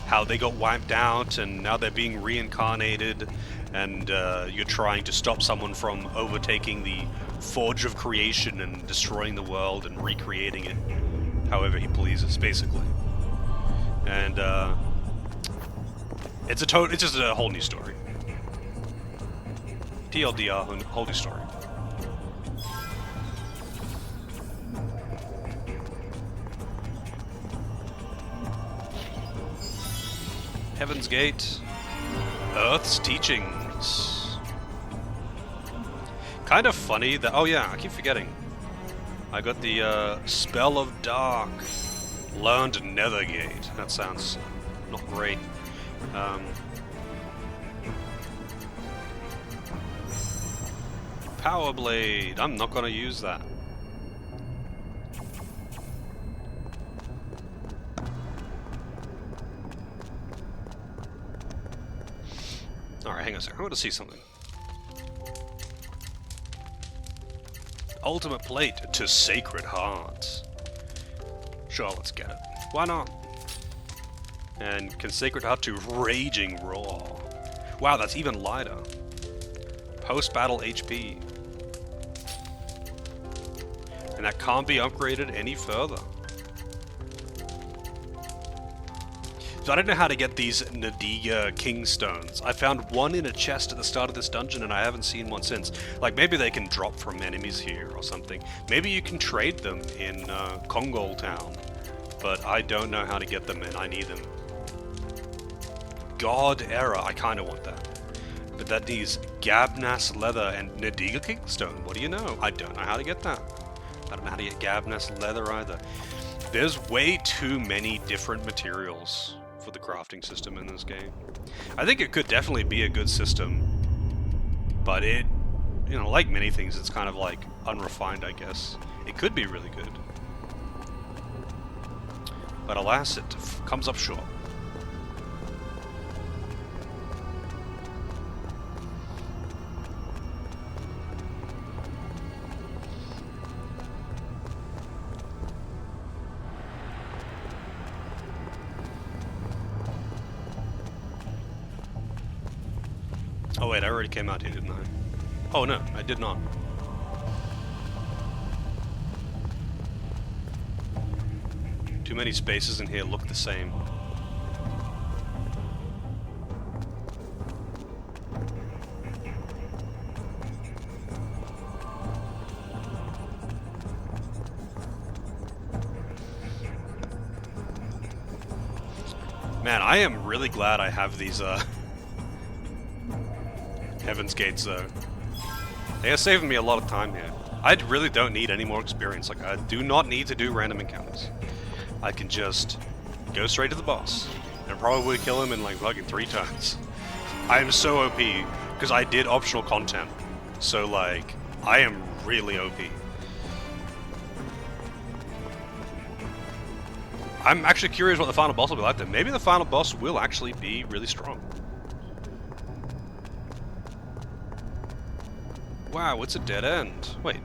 how they got wiped out and now they're being reincarnated, and you're trying to stop someone from overtaking the forge of creation and destroying the world and recreating it however he pleases, basically. And it's just a whole new story. TLDR, whole new story. Heaven's Gate, Earth's Teachings. Kind of funny that, oh yeah, I keep forgetting. I got the Spell of Dark, Learned Nethergate. That sounds not great. Power Blade, I'm not gonna use that. Alright, hang on a second. I want to see something. Ultimate Plate to Sacred Heart. Sure, let's get it. Why not? And can Sacred Heart to Raging Roar. Wow, that's even lighter. Post-battle HP. And that can't be upgraded any further. So I don't know how to get these Legaia Kingstones. I found one in a chest at the start of this dungeon and I haven't seen one since. Like, maybe they can drop from enemies here or something. Maybe you can trade them in Kongol Town. But I don't know how to get them and I need them. God Era, I kind of want that. But that needs Gabnas Leather and Legaia Kingstone. What do you know? I don't know how to get that. I don't know how to get Gabnas Leather either. There's way too many different materials for the crafting system in this game. I think it could definitely be a good system, but it, you know, like many things, it's kind of like unrefined, I guess. It could be really good, but alas, it comes up short. Oh wait, I already came out here, didn't I? Oh no, I did not. Too many spaces in here look the same. Man, I am really glad I have these Heaven's Gates, though. They are saving me a lot of time here. I really don't need any more experience. Like, I do not need to do random encounters. I can just go straight to the boss and probably kill him in like fucking 3 turns. I am so OP because I did optional content. So like, I am really OP. I'm actually curious what the final boss will be like then. Maybe the final boss will actually be really strong. Wow, it's a dead end. Wait.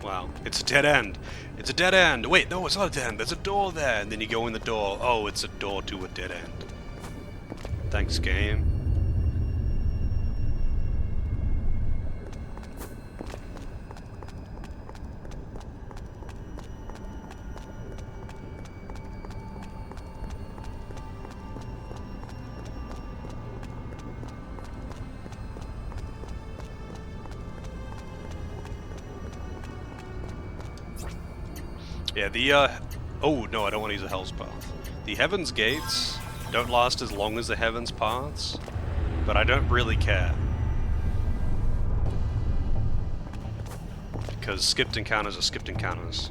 Wow, it's a dead end. It's a dead end. Wait, no, it's not a dead end. There's a door there. And then you go in the door. Oh, it's a door to a dead end. Thanks, game. Yeah, oh, no, I don't want to use a Hell's Path. The Heaven's Gates don't last as long as the Heaven's Paths, but I don't really care. Because skipped encounters are skipped encounters.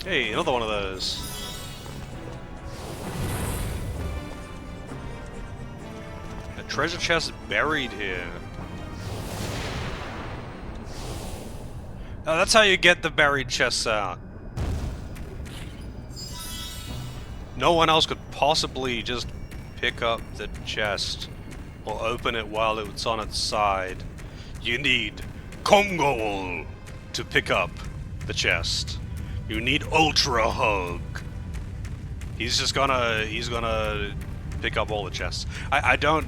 Hey, another one of those. A treasure chest buried here. Oh, that's how you get the buried chests out. No one else could possibly just pick up the chest or open it while it's on its side. You need Kongol to pick up the chest. You need Ultra Hug. He's gonna pick up all the chests. I don't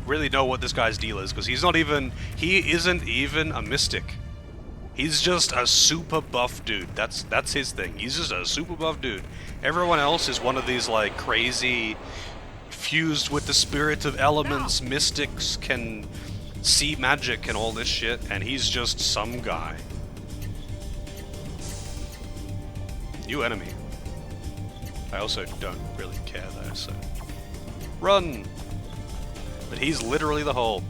really know what this guy's deal is, because he isn't even a mystic. He's just a super buff dude. That's his thing. He's just a super buff dude. Everyone else is one of these like crazy, fused with the spirit of elements, mystics, can see magic and all this shit, and he's just some guy. New enemy. I also don't really care though, so... Run! But he's literally the Hulk.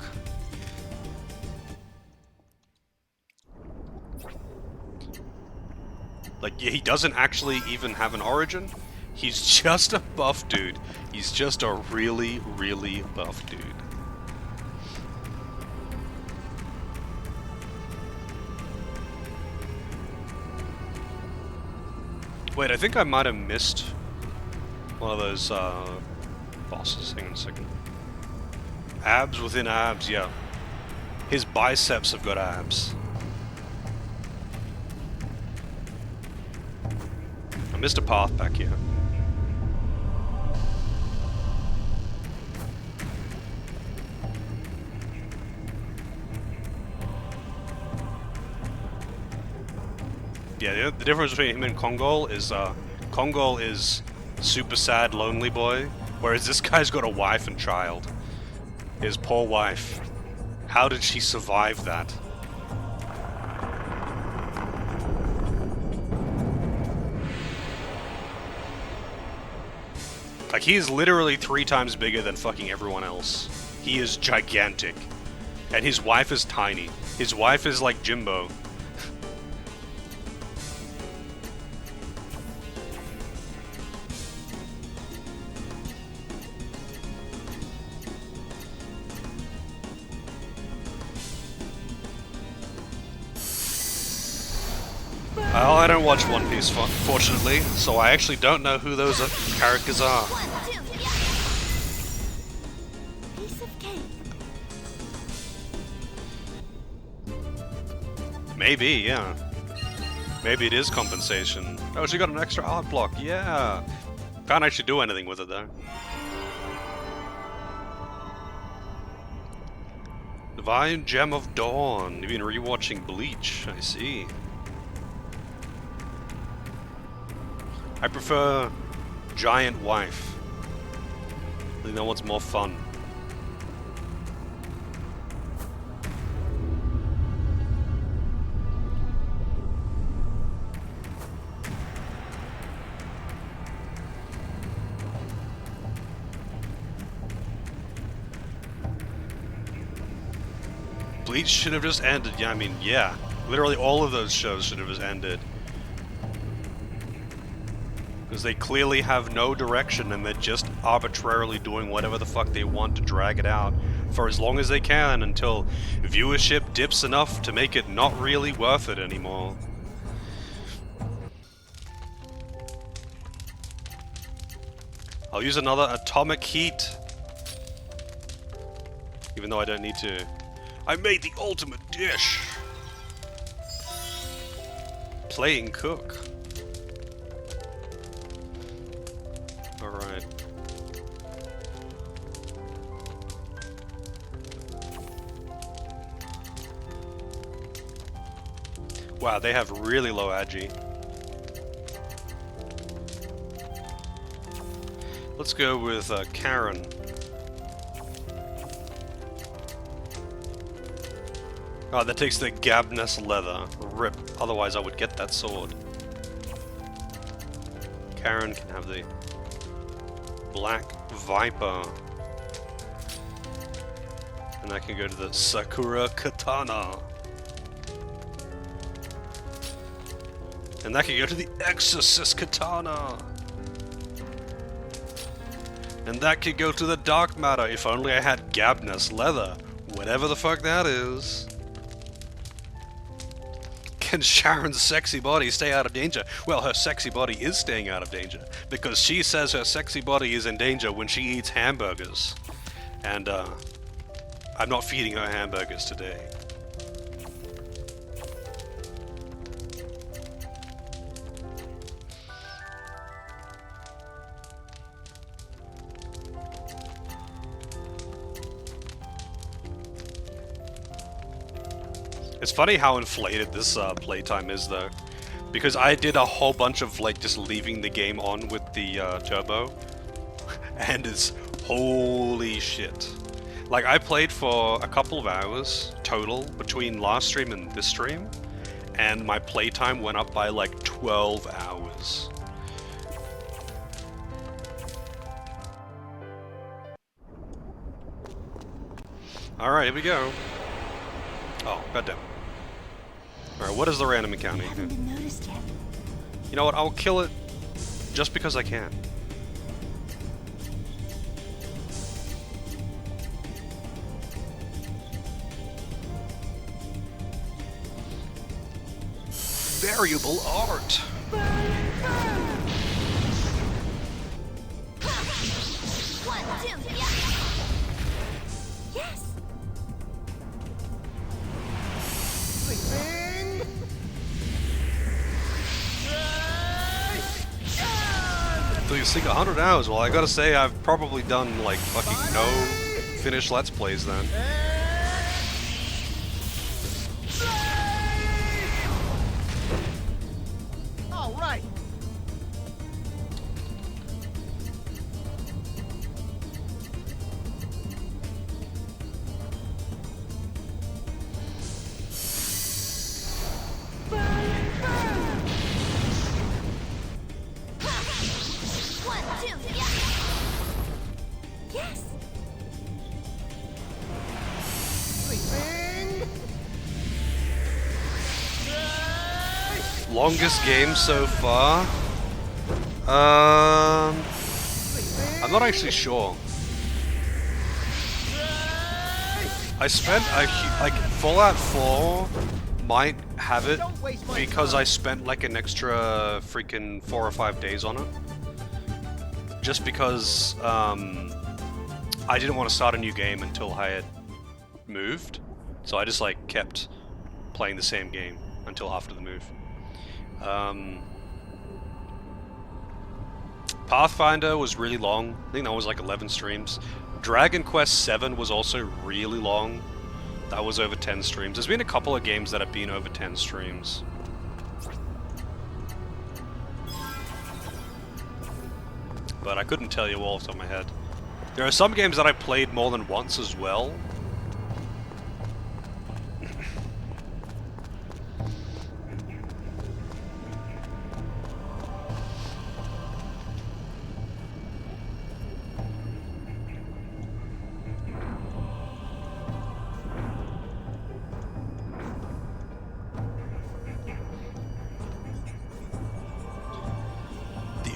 Like, yeah, he doesn't actually even have an origin. He's just a buff dude. He's just a really, really buff dude. Wait, I think I might have missed one of those bosses. Hang on a second. Abs within abs, yeah. His biceps have got abs. I missed a path back here. Yeah, the difference between him and Kongol is super sad, lonely boy, whereas this guy's got a wife and child. His poor wife. How did she survive that? Like, he is literally 3 times bigger than fucking everyone else. He is gigantic. And his wife is tiny. His wife is like Jimbo. Well, I don't watch One Piece, fortunately, so I actually don't know who those characters are. Piece of cake. Maybe, yeah. Maybe it is compensation. Oh, she got an extra art block, yeah. Can't actually do anything with it, though. Divine Gem of Dawn. You've been rewatching Bleach, I see. I prefer Giant Wife. I think that one's more fun. Bleach should have just ended. Yeah, I mean, yeah. Literally all of those shows should have just ended. Because they clearly have no direction and they're just arbitrarily doing whatever the fuck they want to drag it out for as long as they can until viewership dips enough to make it not really worth it anymore. I'll use another atomic heat. Even though I don't need to. I made the ultimate dish! Playing cook. Alright. Wow, they have really low agi. Let's go with Karen. Oh, that takes the Gabnus leather. Rip. Otherwise I would get that sword. Karen can have the Black Viper. And that can go to the Sakura Katana. And that can go to the Exorcist Katana. And that could go to the Dark Matter if only I had Gabnus leather. Whatever the fuck that is. Can Sharon's sexy body stay out of danger? Well, her sexy body is staying out of danger. Because she says her sexy body is in danger when she eats hamburgers. And, I'm not feeding her hamburgers today. It's funny how inflated this playtime is though, because I did a whole bunch of like just leaving the game on with the turbo, and it's holy shit. Like I played for a couple of hours total between last stream and this stream, and my playtime went up by like 12 hours. Alright, here we go. Oh, goddamn. Alright, what is the random encounter? I haven't been noticed yet. You know what, I'll kill it just because I can. Variable art! One, two, yeah. Yes. Sleeping. So you think 100 hours? Well, I gotta say, I've probably done like fucking no finished Let's Plays then. All right. One, two, yeah. Yes. Sleeping. Longest game so far? I'm not actually sure. I spent like Fallout 4 might have it because I spent like an extra freaking 4 or 5 days on it. Just because I didn't want to start a new game until I had moved, so I just like kept playing the same game until after the move. Pathfinder was really long. I think that was like 11 streams. Dragon Quest VII was also really long. That was over 10 streams. There's been a couple of games that have been over 10 streams. But I couldn't tell you all off the top of my head. There are some games that I played more than once as well.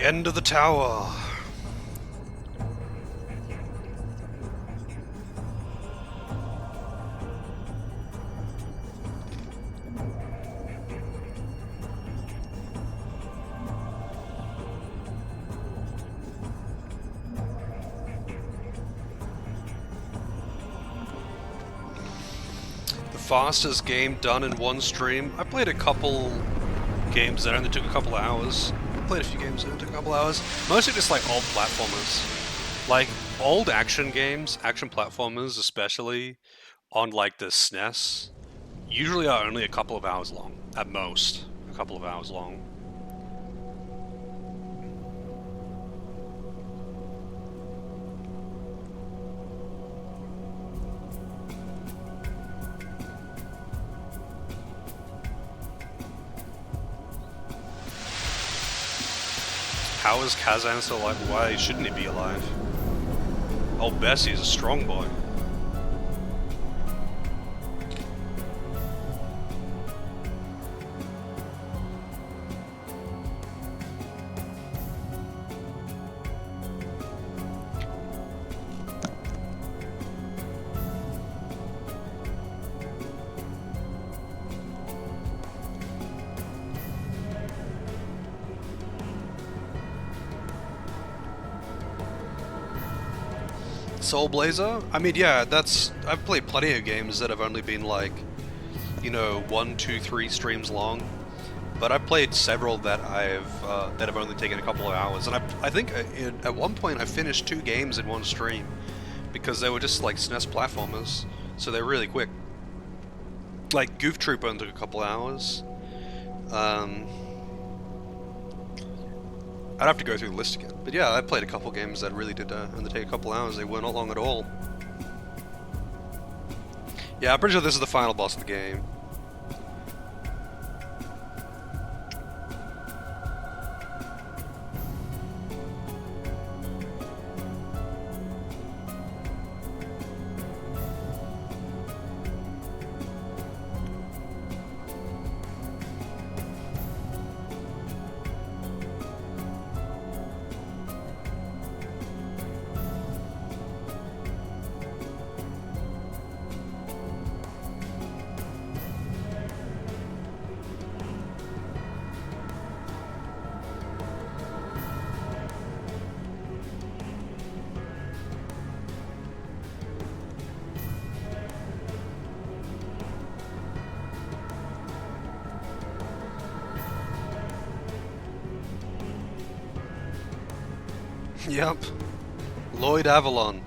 End of the tower. The fastest game done in one stream. I played a couple games that only took a couple of hours. Played a few games that only took a couple of hours. Mostly just like old platformers. Like old action games, action platformers especially, on like the SNES, usually are only a couple of hours long. At most, a couple of hours long. How is Kazan still alive? Why shouldn't he be alive? Old Bessie's a strong boy. Soul Blazer? I mean, yeah, I've played plenty of games that have only been like, you know, 1, 2, 3 streams long. But I've played several that have only taken a couple of hours, and I think at one point I finished 2 games in one stream because they were just like SNES platformers, so they're really quick. Like Goof Troop only took a couple of hours. I'd have to go through the list again. But yeah, I played a couple games that really did only take a couple hours. They were not long at all. Yeah, I'm pretty sure this is the final boss of the game. Yep. Lloyd Avalon.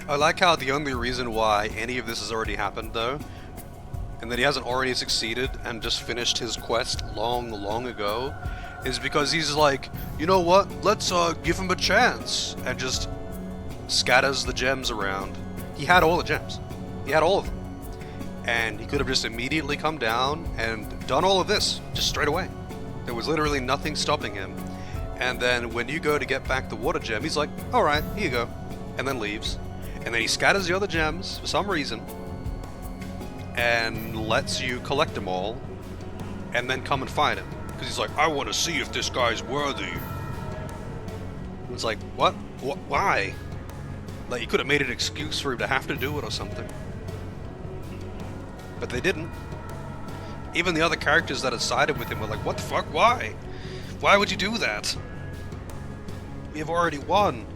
I like how the only reason why any of this has already happened, though, and that he hasn't already succeeded and just finished his quest long ago, is because he's like, you know what, let's give him a chance, and just scatters the gems around. He had all the gems. He had all of them. And he could have just immediately come down and done all of this, just straight away. There was literally nothing stopping him. And then when you go to get back the water gem, he's like, alright, here you go. And then leaves. And then he scatters the other gems for some reason and lets you collect them all and then come and fight him. Because he's like, I want to see if this guy's worthy. And it's like, what? Why? Like, you could have made an excuse for him to have to do it or something. But they didn't. Even the other characters that had sided with him were like, what the fuck? Why? Why would you do that? We have already won.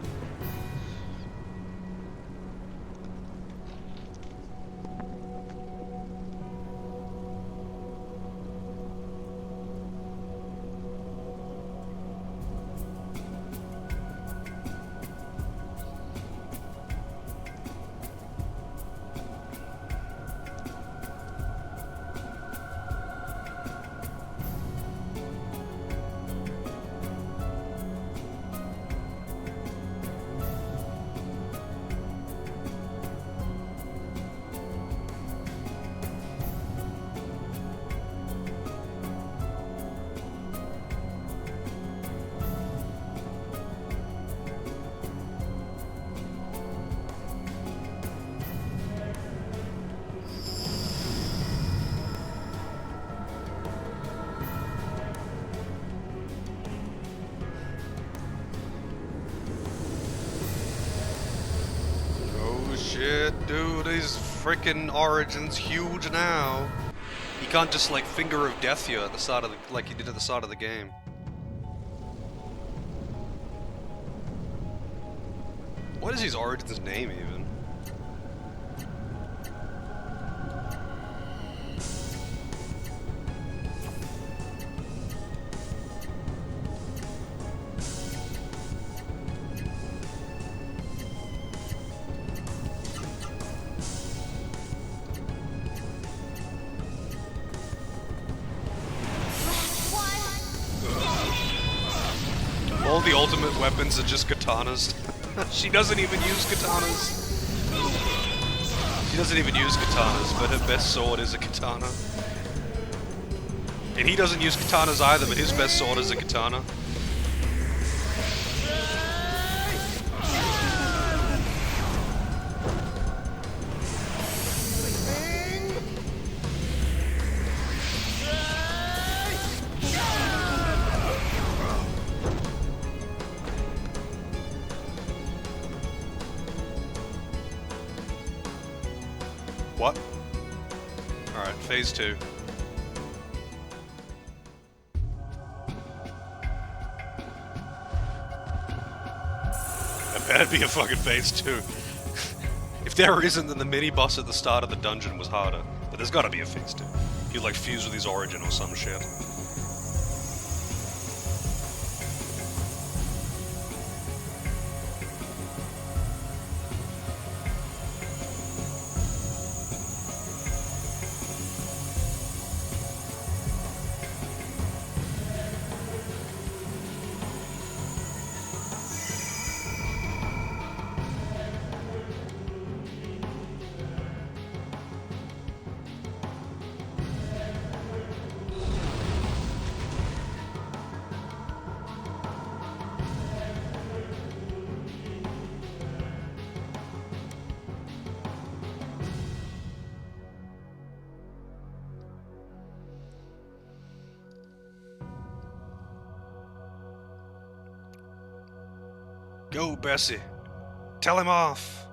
Shit, dude, his freaking origin's huge now. He can't just like finger of death you at the start of the, like he did at the start of the game. What is his origin's name even? All the ultimate weapons are just katanas. She doesn't even use katanas. She doesn't even use katanas, but her best sword is a katana. And he doesn't use katanas either, but his best sword is a katana. What? Alright, phase 2. That better be a fucking phase 2. If there isn't, then the mini-boss at the start of the dungeon was harder. But there's gotta be a phase 2. He'd like fuse with his origin or some shit. Go, Bessie. Tell him off.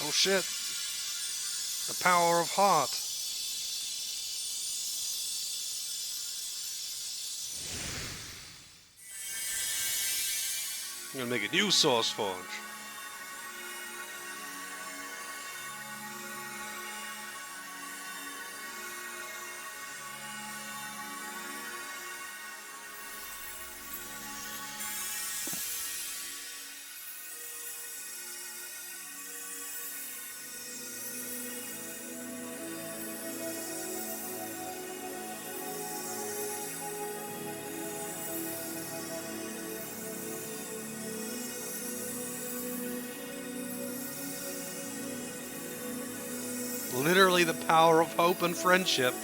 Oh shit. The power of heart. I'm gonna make a new Source Forge. Literally the power of hope and friendship.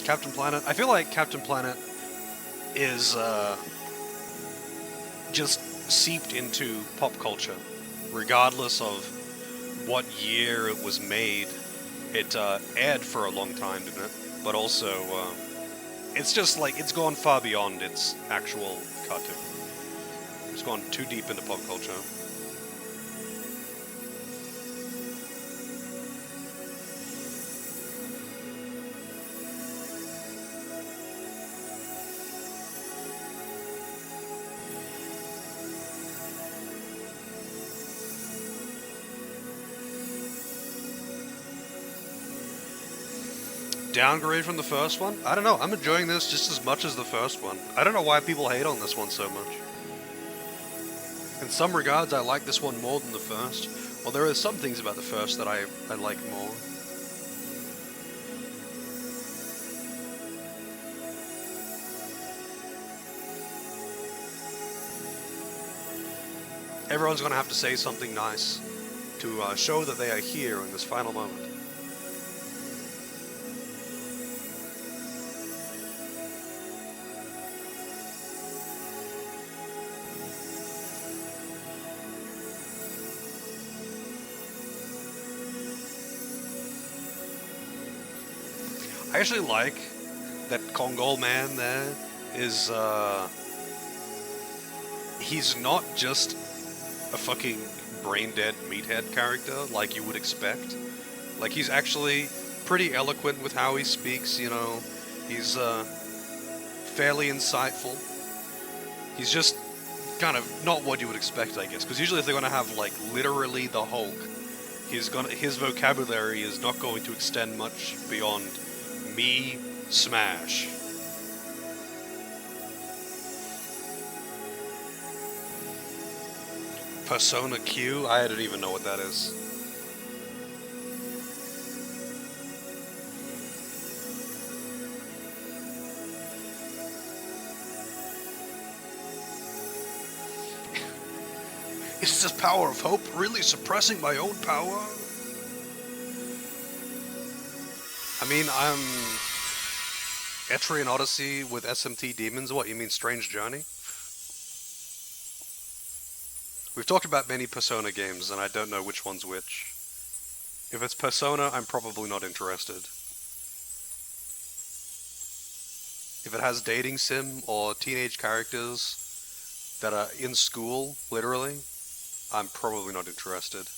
Captain Planet. I feel like Captain Planet is just seeped into pop culture, regardless of what year it was made. It aired for a long time, didn't it? But also, it's just like it's gone far beyond its actual cartoon. It's gone too deep into pop culture. Downgrade from the first one? I don't know. I'm enjoying this just as much as the first one. I don't know why people hate on this one so much. In some regards, I like this one more than the first. Well, there are some things about the first that I like more. Everyone's going to have to say something nice to show that they are here in this final moment. I actually like that Kongol man there is, he's not just a fucking brain-dead meathead character like you would expect. Like, he's actually pretty eloquent with how he speaks, you know. He's, fairly insightful. He's just kind of not what you would expect, I guess. Because usually if they're gonna have, like, literally the Hulk, his vocabulary is not going to extend much beyond me smash. Persona Q? I don't even know what that is. Is this power of hope really suppressing my own power? I mean, I'm Etrian Odyssey with SMT demons. What, you mean Strange Journey? We've talked about many Persona games, and I don't know which one's which. If it's Persona, I'm probably not interested. If it has dating sim or teenage characters that are in school, literally, I'm probably not interested.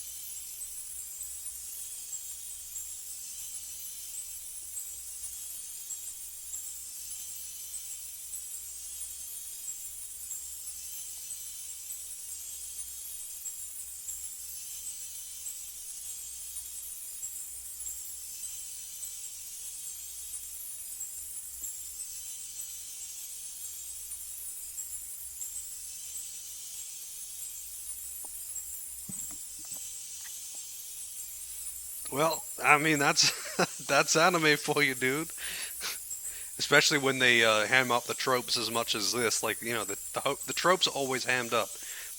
Well, I mean, that's that's anime for you, dude. Especially when they ham up the tropes as much as this. Like, you know, the tropes are always hammed up,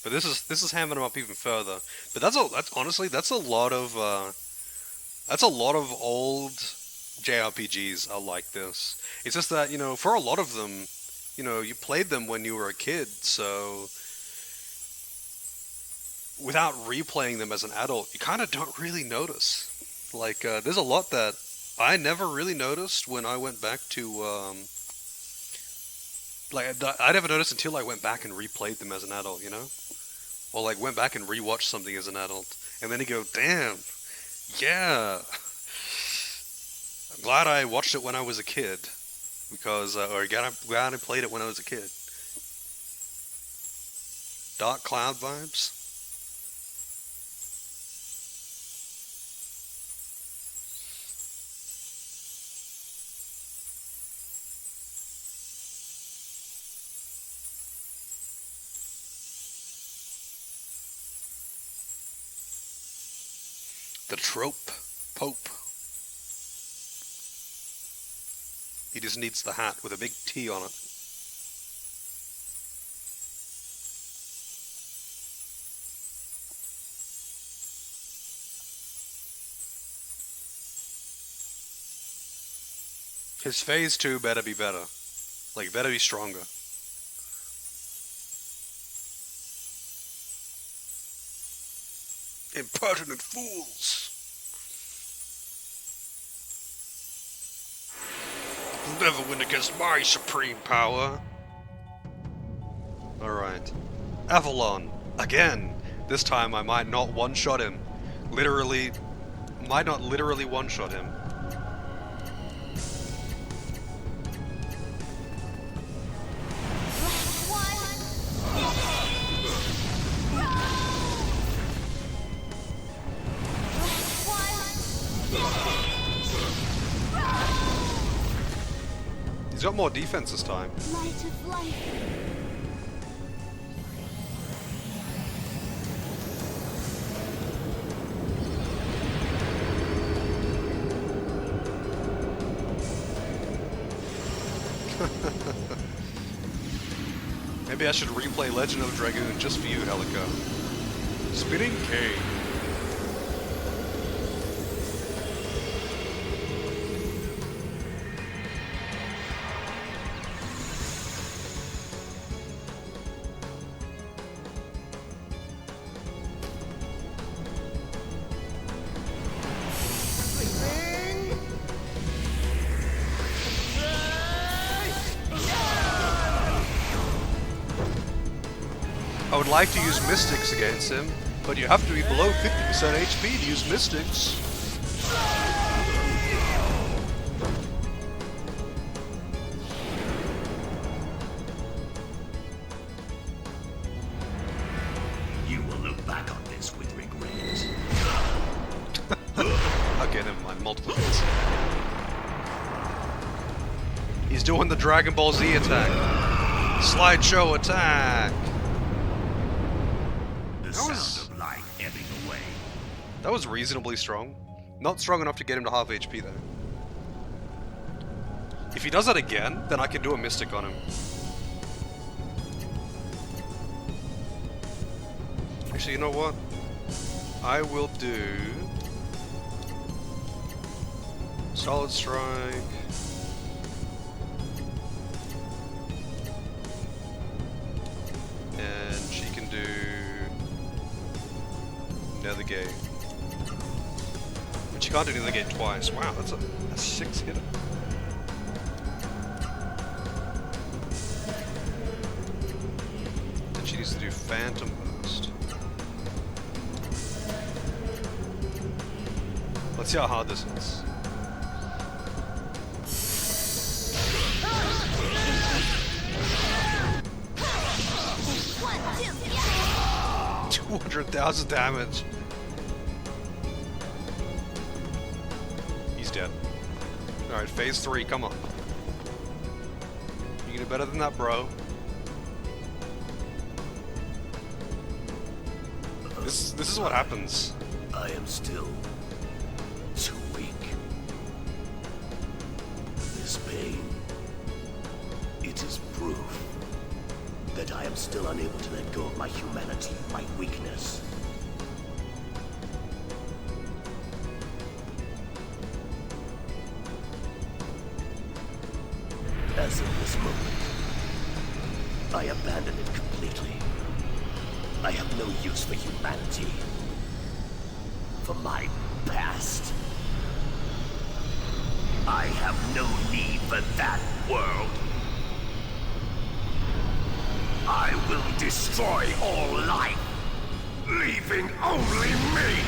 but this is hamming them up even further. But that's honestly that's a lot of old JRPGs are like this. It's just that, you know, for a lot of them, you know, you played them when you were a kid, so without replaying them as an adult, you kind of don't really notice. Like, there's a lot that I never really noticed when I went back to, I never noticed until I went back and replayed them as an adult, you know? Or, like, went back and rewatched something as an adult. And then you go, damn, yeah. I'm glad I watched it when I was a kid. Because, or glad I played it when I was a kid. Dark Cloud vibes? The trope Pope. He just needs the hat with a big T on it. His phase 2 better be better. Like, better be stronger. Impertinent fools! You'll never win against my supreme power! Alright. Avalon! Again! This time I might not one-shot him. Literally... Might not literally one-shot him. He's got more defense this time. Light of life. Maybe I should replay Legend of Dragoon just for you, Helica. Spinning Cane. I would like to use Mystics against him, but you have to be below 50% HP to use Mystics. You will look back on this with regret. Okay, never mind. Multiple hits. He's doing the Dragon Ball Z attack. Slideshow attack. The sound of light ebbing away. That was reasonably strong. Not strong enough to get him to half HP though. If he does that again, then I can do a Mystic on him. Actually, you know what? I will do... Solid Strike. And she can do... Legaia. But you can't do Legaia twice. Wow, that's a 6-hitter. Then she needs to do Phantom Burst. Let's see how hard this is. $200,000 damage. He's dead. Alright, phase 3, come on. You can do better than that, bro. This is what happens. I am still too weak. This pain, it is proof that I am still unable to let go of my humanity, my weakness. As of this moment, I abandon it completely. I have no use for humanity, for my past. I have no need for that world. I will destroy all life, leaving only me.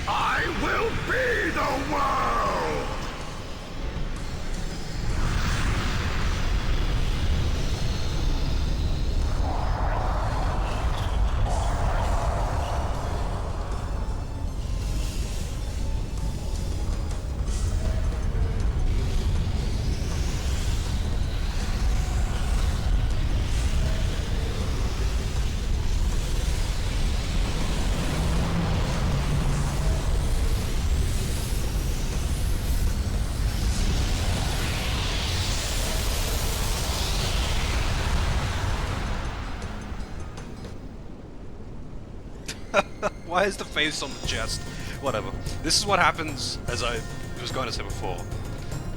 I will be the world. Why is the face on the chest? Whatever. This is what happens, as I was going to say before.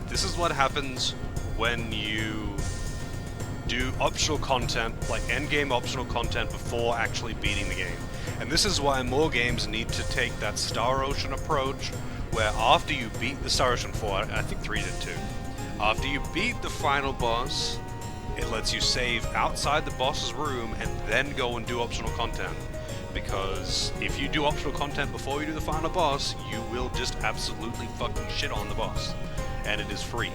This is what happens when you do optional content, like endgame optional content, before actually beating the game. And this is why more games need to take that Star Ocean approach, where after you beat the Star Ocean 4, I think 3 did too, after you beat the final boss, it lets you save outside the boss's room and then go and do optional content. Because if you do optional content before you do the final boss, you will just absolutely fucking shit on the boss. And it is free.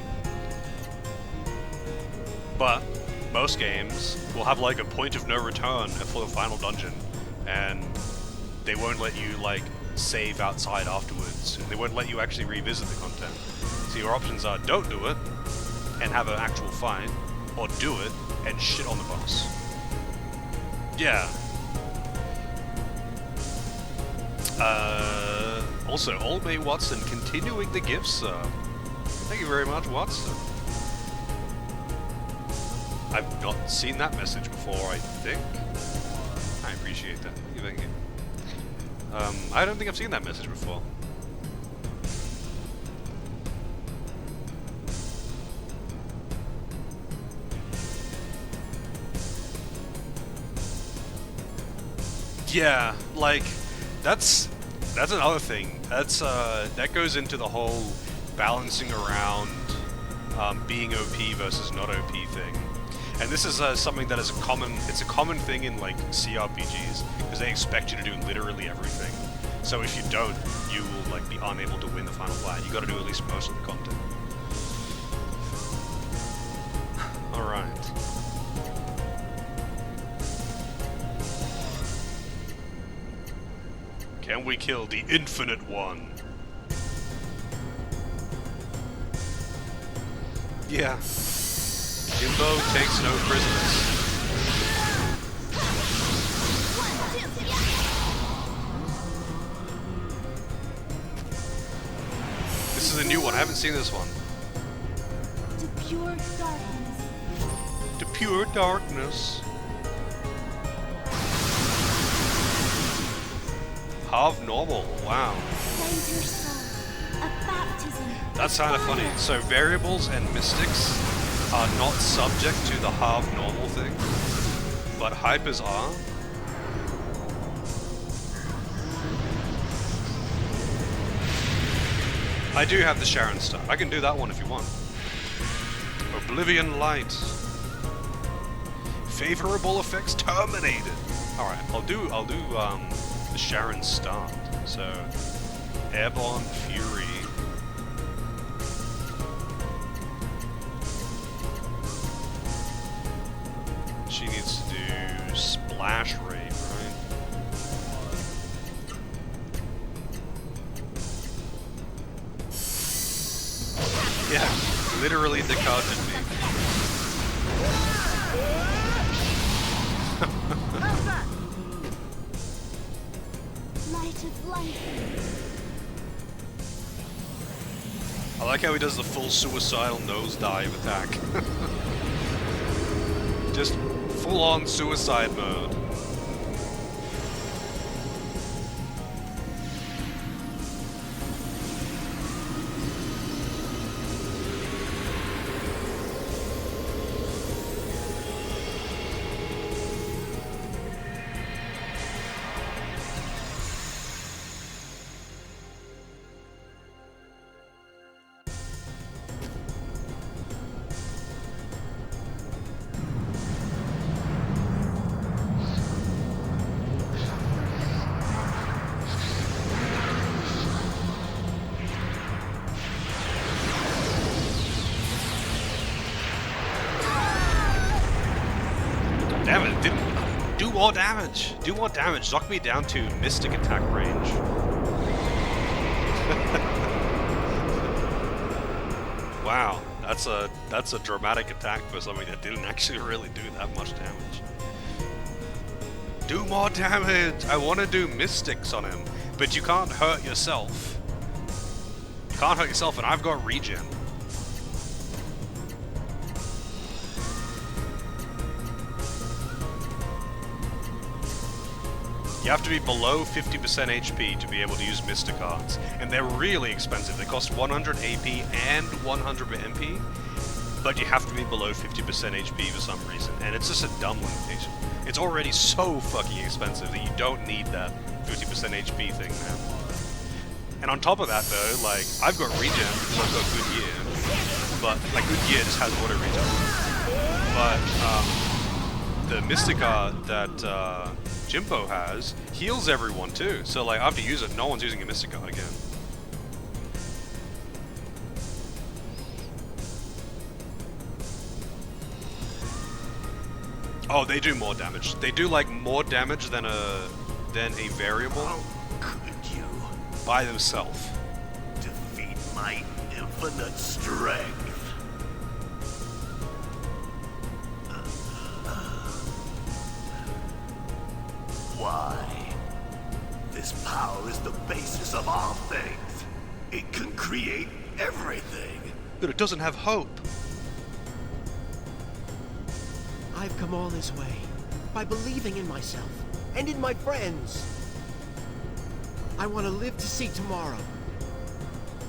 But most games will have like a point of no return for the final dungeon, and they won't let you like save outside afterwards. They won't let you actually revisit the content. So your options are don't do it and have an actual fight, or do it and shit on the boss. Yeah. Also, Old May Watson continuing the gifts. Thank you very much, Watson. I've not seen that message before, I think. I appreciate that. Thank you. I don't think I've seen that message before. Yeah, like, that's another thing. That goes into the whole balancing around being OP versus not OP thing. And this is something that is a common thing in like CRPGs, because they expect you to do literally everything. So if you don't, you will like be unable to win the final fight. You got to do at least most of the content. All right. Can we kill the Infinite One? Yeah. Jimbo takes no prisoners. This is a new one. I haven't seen this one. To pure darkness. To pure darkness. Half normal. Wow. Cleanse your soul. A baptism. That's kind of funny. So variables and mystics are not subject to the half normal thing, but hypers are. I do have the Sharon Star. I can do that one if you want. Oblivion Light. Favorable effects terminated. All right, I'll do the Sharon Start. So Airborne Fury. She needs to do Splash Rate, right? Yeah, literally decarded me. Light of life. I like how he does the full suicidal nosedive attack. Just full-on suicide mode. Damn it, didn't do more damage. Do more damage. Knock me down to Mystic attack range. Wow, that's a dramatic attack for something that didn't actually really do that much damage. Do more damage! I want to do Mystics on him, but you can't hurt yourself. You can't hurt yourself, and I've got regen. You have to be below 50% HP to be able to use Mystic Cards, and they're really expensive. They cost 100 AP and 100 MP, but you have to be below 50% HP for some reason, and it's just a dumb limitation. It's already so fucking expensive that you don't need that 50% HP thing, man. And on top of that, though, like, I've got regen because I've got Good Gear, but, like, Good Gear just has auto regen. But, the Mystica that, Jimbo has heals everyone too, so like after you use it, no one's using a Mystic Card again. Oh, they do more damage. They do like more damage than a variable. How could you by themselves defeat my infinite strength? Why? This power is the basis of all things. It can create everything. But it doesn't have hope. I've come all this way by believing in myself and in my friends. I want to live to see tomorrow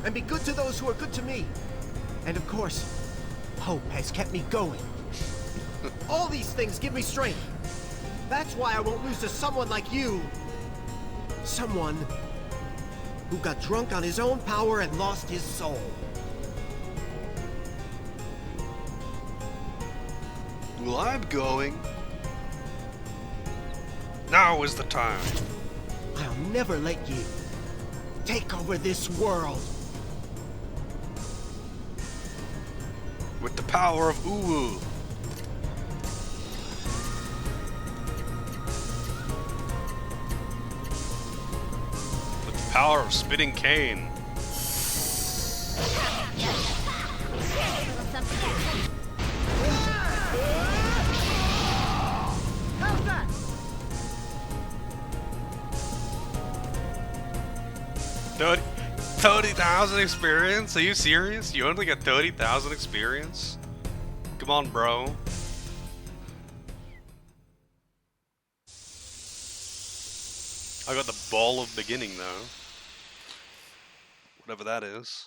and be good to those who are good to me. And of course, hope has kept me going. All these things give me strength. That's why I won't lose to someone like you. Someone who got drunk on his own power and lost his soul. Well, I'm going. Now is the time. I'll never let you take over this world. With the power of Uwu. With the power of Spitting Cane. How's that? 30,000 experience? Are you serious? You only got 30,000 experience? Come on, bro. I got the ball of beginning, though. Whatever that is.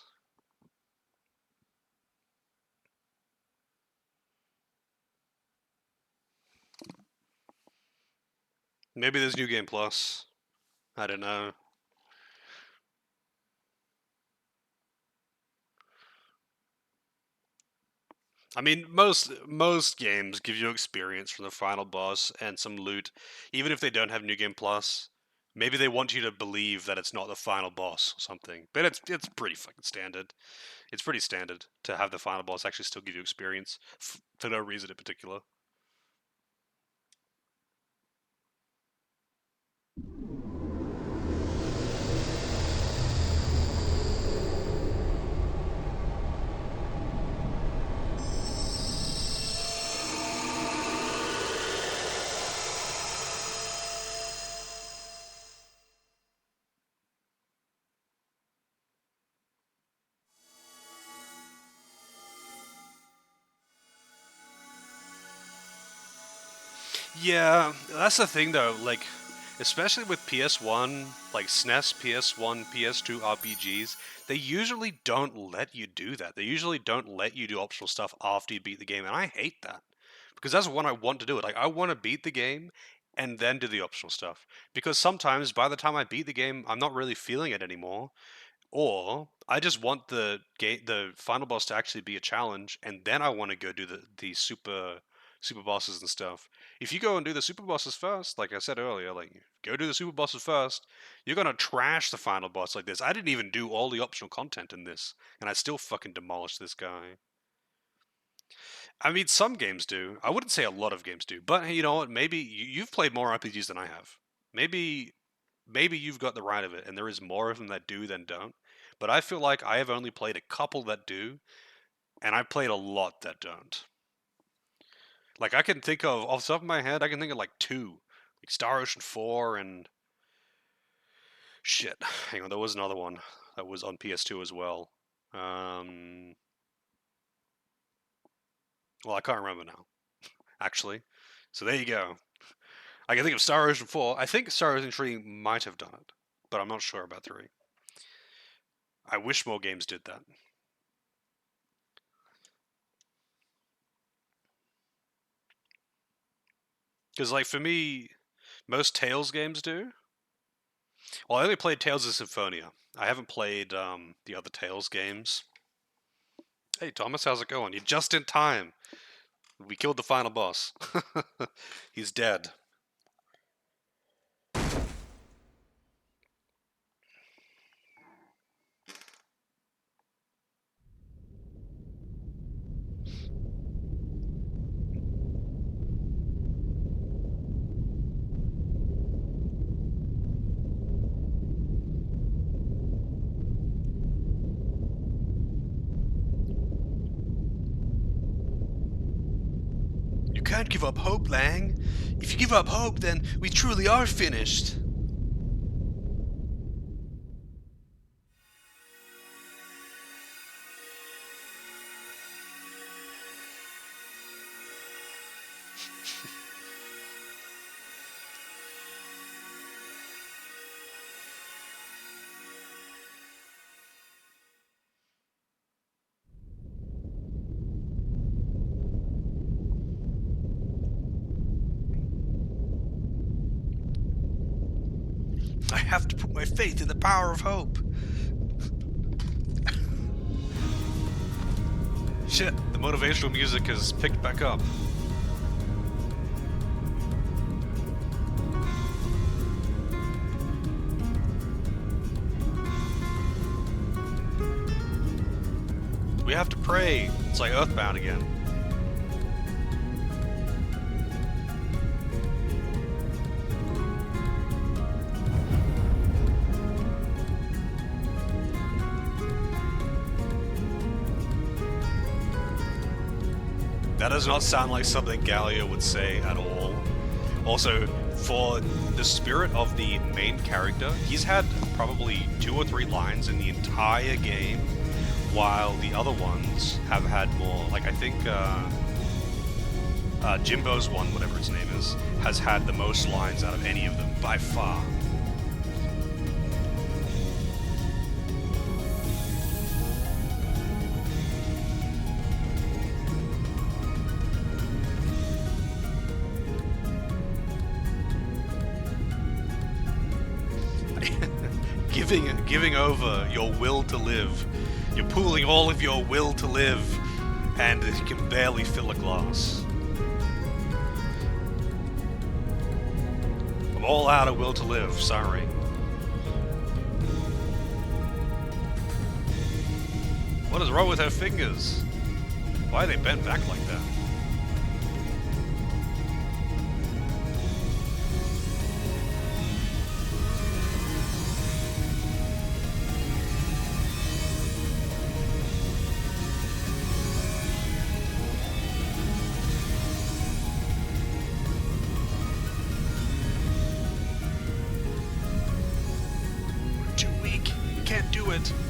Maybe there's New Game Plus. I don't know. I mean, most games give you experience from the final boss and some loot, even if they don't have New Game Plus. Maybe they want you to believe that it's not the final boss or something. But it's pretty fucking standard. It's pretty standard to have the final boss actually still give you experience for no reason in particular. Yeah, that's the thing though, like, especially with PS1, like SNES, PS1, PS2 RPGs, they usually don't let you do that. They usually don't let you do optional stuff after you beat the game, and I hate that. Because that's when I want to do it. Like, I want to beat the game and then do the optional stuff. Because sometimes by the time I beat the game, I'm not really feeling it anymore. Or I just want the final boss to actually be a challenge, and then I want to go do the super bosses and stuff. If you go and do the super bosses first, like I said earlier, like go do the super bosses first, you're gonna trash the final boss like this. I didn't even do all the optional content in this, and I still fucking demolished this guy. I mean, some games do. I wouldn't say a lot of games do, but hey, you know what? Maybe you've played more RPGs than I have. Maybe you've got the right of it, and there is more of them that do than don't. But I feel like I have only played a couple that do, and I've played a lot that don't. Like I can think of off the top of my head, I can think of like two, like Star Ocean 4 and shit. Hang on, there was another one that was on PS2 as well. Well, I can't remember now, actually. So there you go. I can think of Star Ocean 4. I think Star Ocean 3 might have done it, but I'm not sure about 3. I wish more games did that. Because, like, for me, most Tales games do. Well, I only played Tales of Symphonia. I haven't played the other Tales games. Hey, Thomas, how's it going? You're just in time. We killed the final boss. He's dead. You can't give up hope, Lang. If you give up hope, then we truly are finished. I have to put my faith in the power of hope. Shit, the motivational music has picked back up. We have to pray. It's like Earthbound again. That does not sound like something Gallia would say at all. Also, for the spirit of the main character, he's had probably 2 or 3 lines in the entire game, while the other ones have had more. Like, I think Jimbo's one, whatever his name is, has had the most lines out of any of them, by far. Giving over your will to live. You're pooling all of your will to live, and you can barely fill a glass. I'm all out of will to live, sorry. What is wrong with her fingers? Why are they bent back like that?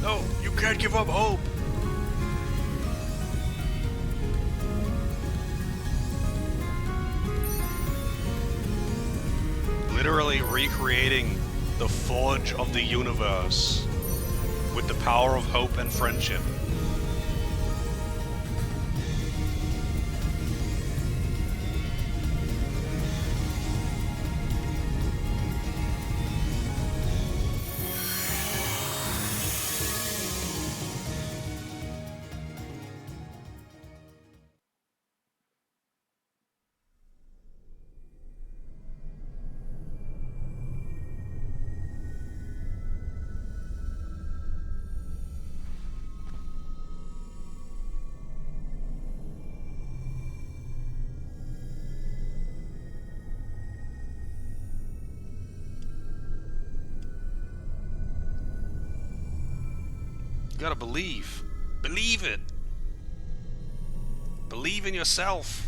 No, you can't give up hope. Literally recreating the forge of the universe with the power of hope and friendship. You gotta believe. Believe it. Believe in yourself.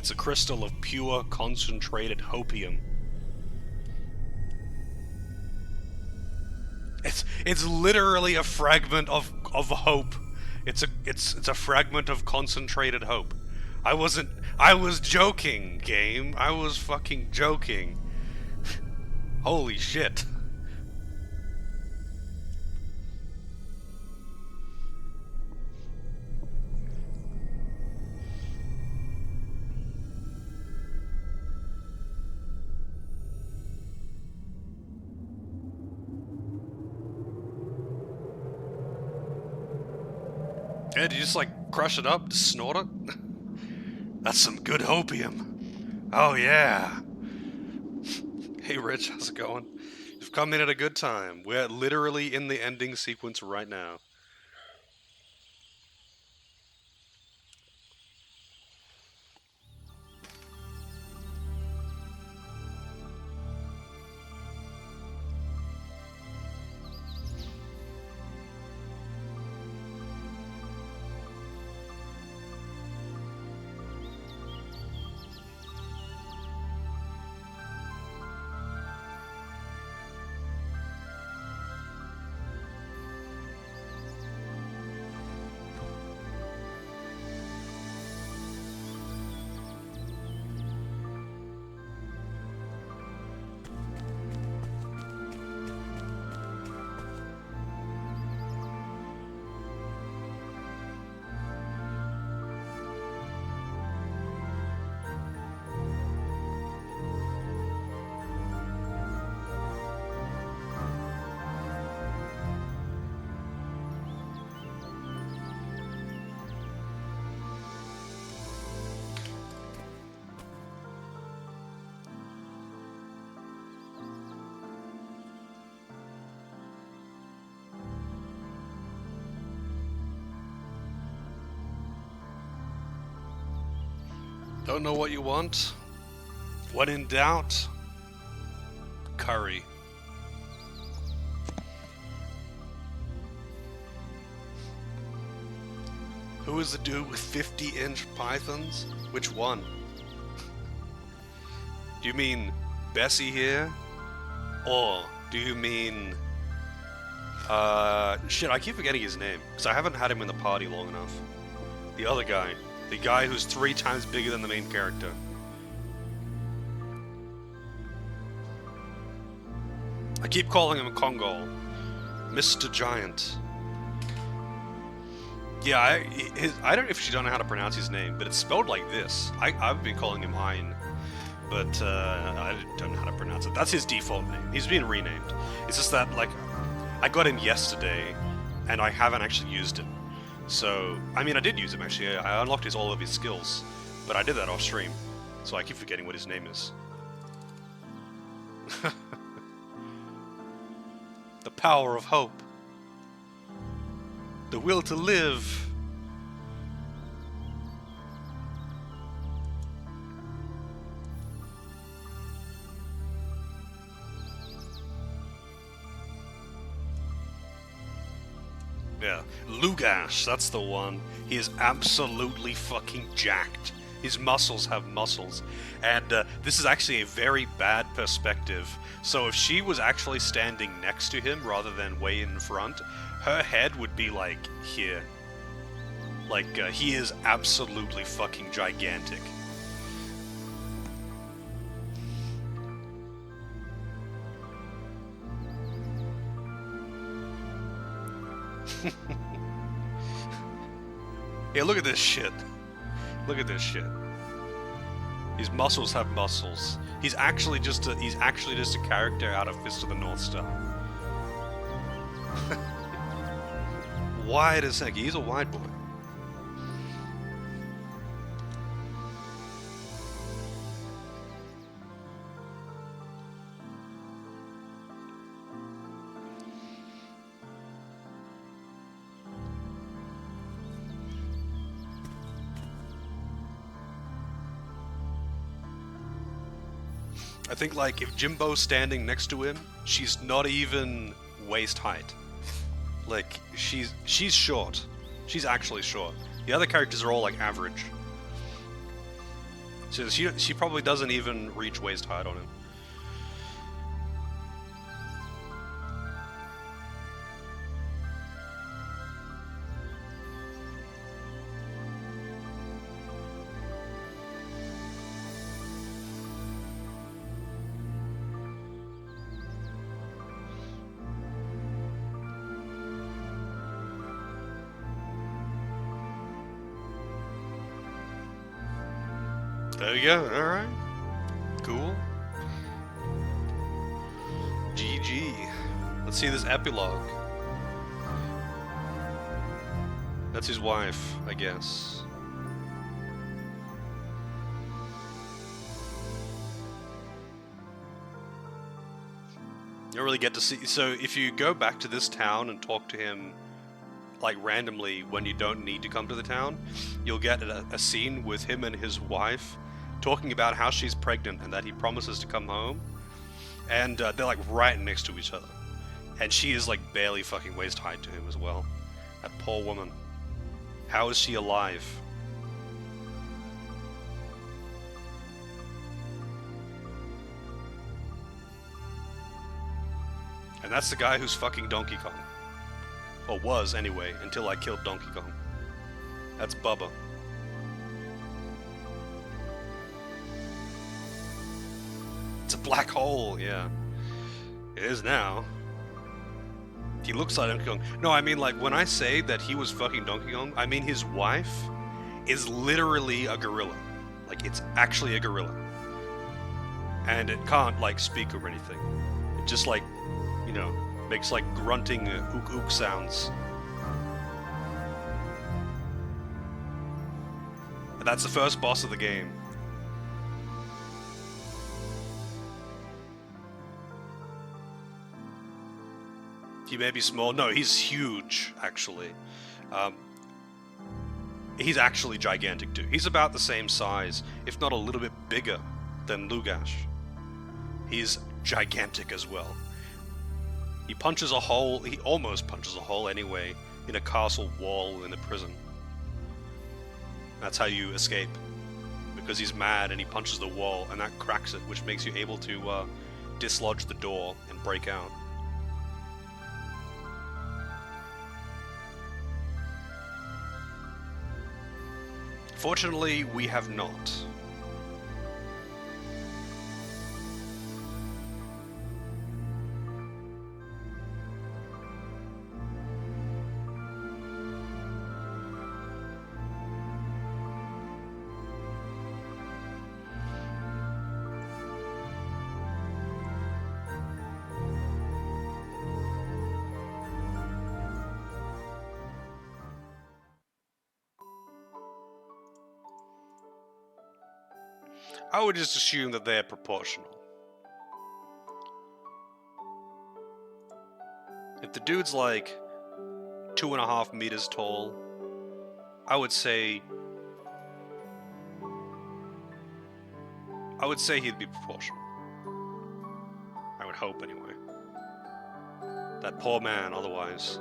It's a crystal of pure, concentrated hopium. It's literally a fragment of hope. It's a fragment of concentrated hope. I was joking, game. I was fucking joking. Holy shit. Yeah, did you just like crush it up, just snort it? That's some good hopium. Oh yeah. Hey Rich, how's it going? You've come in at a good time. We're literally in the ending sequence right now. Don't know what you want? When in doubt, curry. Who is the dude with 50-inch pythons? Which one? Do you mean Bessie here? Or do you mean... shit, I keep forgetting his name, because I haven't had him in the party long enough. The other guy. The guy who's 3 times bigger than the main character. I keep calling him Kongol. Mr. Giant. Yeah, I don't actually don't know how to pronounce his name, but it's spelled like this. I've been calling him Ein, but I don't know how to pronounce it. That's his default name. He's been renamed. It's just that, like, I got him yesterday, and I haven't actually used him. So, I mean, I did use him actually. I unlocked all of his skills, but I did that off stream, so I keep forgetting what his name is. The power of hope. The will to live. Yeah, Lugash, that's the one. He is absolutely fucking jacked. His muscles have muscles. And this is actually a very bad perspective. So if she was actually standing next to him rather than way in front, her head would be like here. Like, he is absolutely fucking gigantic. Yeah, look at this shit. Look at this shit. His muscles have muscles. He's actually just a character out of Fist of the North Star. Wide as heck. He's a wide boy. I think, like, if Jimbo's standing next to him, she's not even waist height. Like, she's short. She's actually short. The other characters are all, like, average. So she probably doesn't even reach waist height on him. There you go, alright. Cool. GG. Let's see this epilogue. That's his wife, I guess. You don't really get to see... So if you go back to this town and talk to him like randomly when you don't need to come to the town, you'll get a scene with him and his wife talking about how she's pregnant and that he promises to come home, and they're like right next to each other, and she is like barely fucking waist height to him as well. That poor woman. How is she alive? And that's the guy who's fucking Donkey Kong. Or was, anyway, until I killed Donkey Kong. That's Bubba. It's a black hole, yeah. It is now. He looks like Donkey Kong. No, I mean, like, when I say that he was fucking Donkey Kong, I mean his wife is literally a gorilla. Like, it's actually a gorilla. And it can't, like, speak or anything. It just, like, you know, makes, like, grunting ook sounds. And that's the first boss of the game. He may be small. No, he's huge, actually. He's actually gigantic, too. He's about the same size, if not a little bit bigger, than Lugash. He's gigantic as well. He punches a hole, he almost punches a hole anyway, in a castle wall in a prison. That's how you escape. Because he's mad and he punches the wall, and that cracks it, which makes you able to dislodge the door and break out. Fortunately, we have not. I would just assume that they're proportional. If the dude's like 2.5 meters tall, I would say he'd be proportional. I would hope anyway. That poor man otherwise.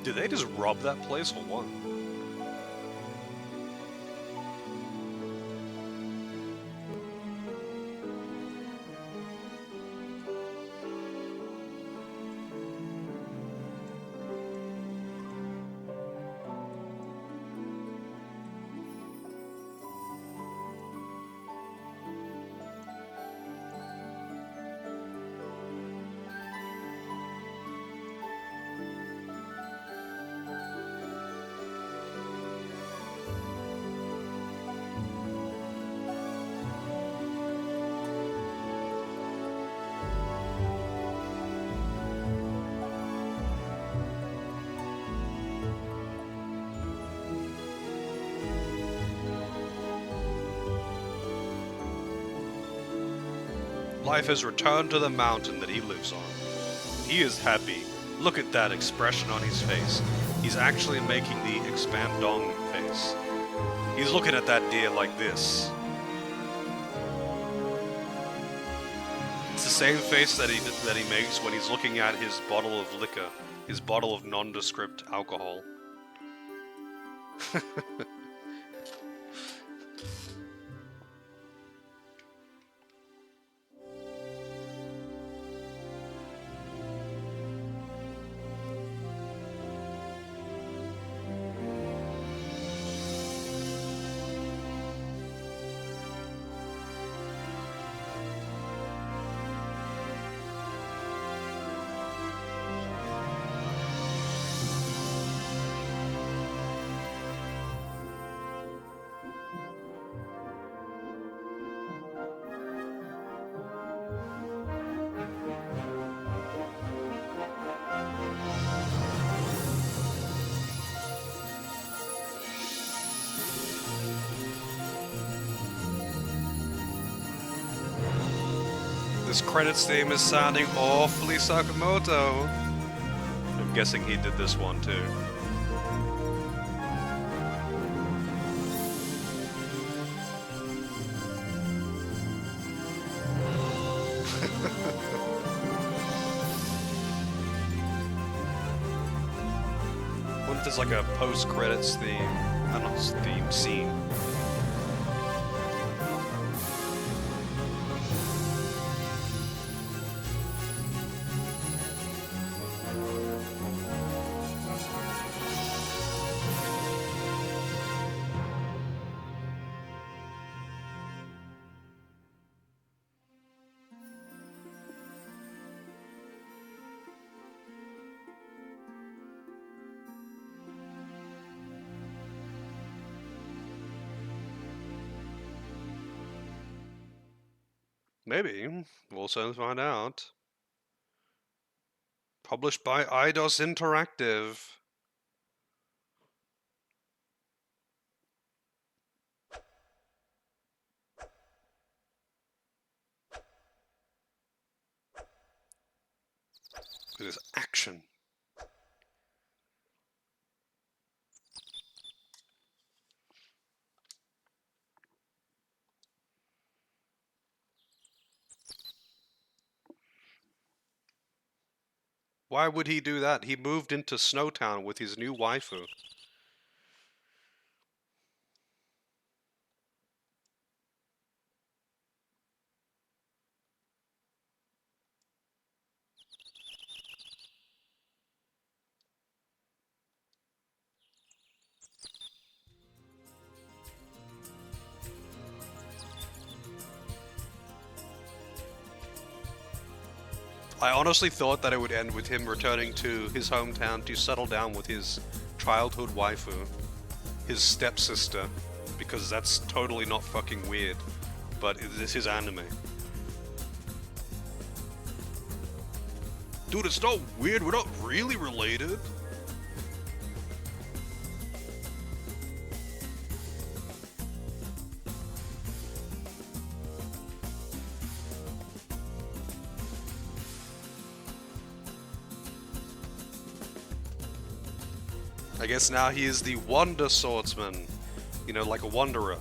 Did they just rob that place or what? Life has returned to the mountain that he lives on. He is happy. Look at that expression on his face. He's actually making the expandong face. He's looking at that deer like this. same face that he makes when he's looking at his bottle of liquor, his bottle of nondescript alcohol. This credits theme is sounding awfully Sakamoto. I'm guessing he did this one too. What if there's like a post-credits theme? I don't know, theme scene. Maybe. We'll soon find out. Published by Eidos Interactive. Look at this action. Why would he do that? He moved into Snowtown with his new waifu. I honestly thought that it would end with him returning to his hometown to settle down with his childhood waifu, his stepsister, because that's totally not fucking weird, but this is anime. Dude, it's not weird, we're not really related. I guess now he is the Wonder Swordsman. You know, like a wanderer.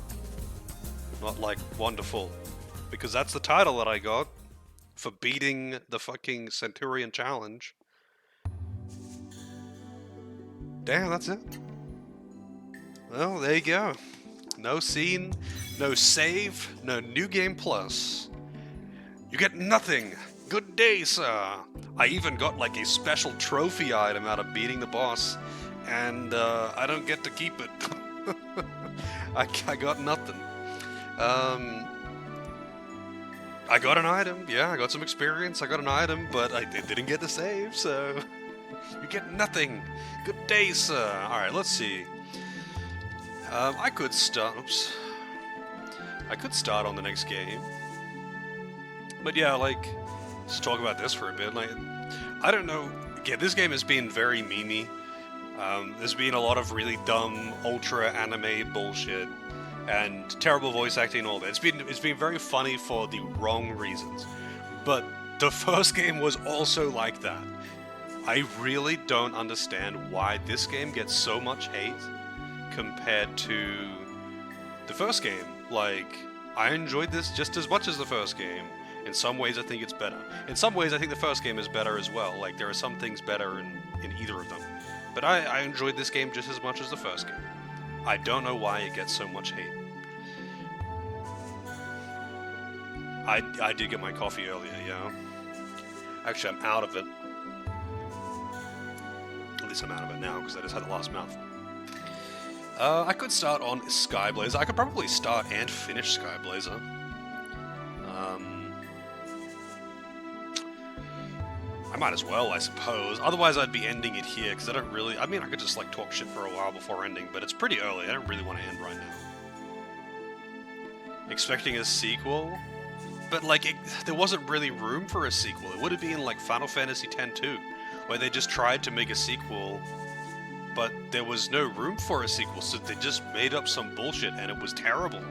Not like wonderful. Because that's the title that I got for beating the fucking Centurion Challenge. Damn, that's it. Well, there you go. No scene, no save, no New Game Plus. You get nothing. Good day, sir. I even got like a special trophy item out of beating the boss. And I don't get to keep it. I got nothing. I got an item. Yeah, I got some experience. I got an item, but I didn't get to save, so you get nothing. Good day, sir. All right, let's see. I could start. Oops. I could start on the next game. But yeah, like, let's talk about this for a bit. Like, I don't know. Yeah, this game has been very memey. There's been a lot of really dumb, ultra anime bullshit, and terrible voice acting and all that. It's been very funny for the wrong reasons. But the first game was also like that. I really don't understand why this game gets so much hate compared to the first game. Like, I enjoyed this just as much as the first game. In some ways, I think it's better. In some ways, I think the first game is better as well. Like, there are some things better in either of them. But I enjoyed this game just as much as the first game. I don't know why it gets so much hate. I did get my coffee earlier, yeah. Actually, I'm out of it. At least I'm out of it now, because I just had a last mouthful. I could start on Skyblazer. I could probably start and finish Skyblazer. I might as well, I suppose. Otherwise, I'd be ending it here, because I don't really... I mean, I could just, like, talk shit for a while before ending, but it's pretty early. I don't really want to end right now. Expecting a sequel? But, like, there wasn't really room for a sequel. It would have been, like, Final Fantasy X too, where they just tried to make a sequel, but there was no room for a sequel, so they just made up some bullshit, and it was terrible.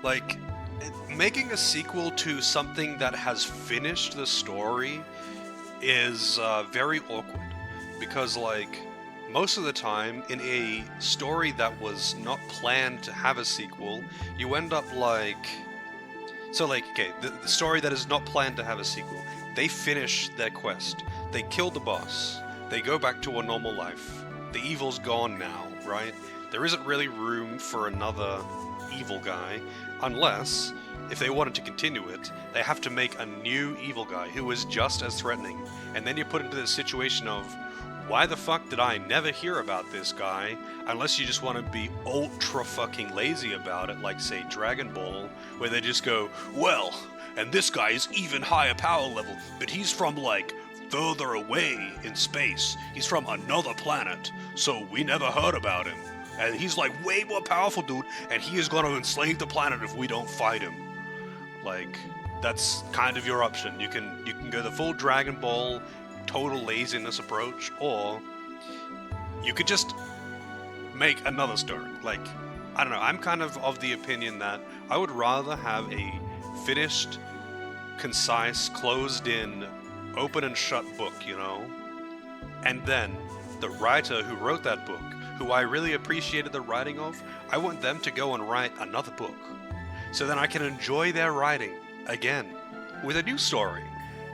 Like, making a sequel to something that has finished the story is very awkward. Because, like, most of the time, in a story that was not planned to have a sequel, you end up like... So, like, okay, the story that is not planned to have a sequel, they finish their quest, they kill the boss, they go back to a normal life, the evil's gone now, right? There isn't really room for another evil guy, unless, if they wanted to continue it, they have to make a new evil guy who is just as threatening, and then you're put into the situation of, why the fuck did I never hear about this guy, unless you just want to be ultra fucking lazy about it, like, say, Dragon Ball, where they just go, well, and this guy is even higher power level, but he's from, like, further away in space. He's from another planet, so we never heard about him. And he's, like, way more powerful, dude, and he is gonna enslave the planet if we don't fight him. Like, that's kind of your option. You can go the full Dragon Ball total laziness approach, or you could just make another story. Like, I don't know, I'm kind of the opinion that I would rather have a finished, concise, closed-in, open and shut book, you know? And then, the writer who wrote that book, who I really appreciated the writing of, I want them to go and write another book. So then I can enjoy their writing, again, with a new story.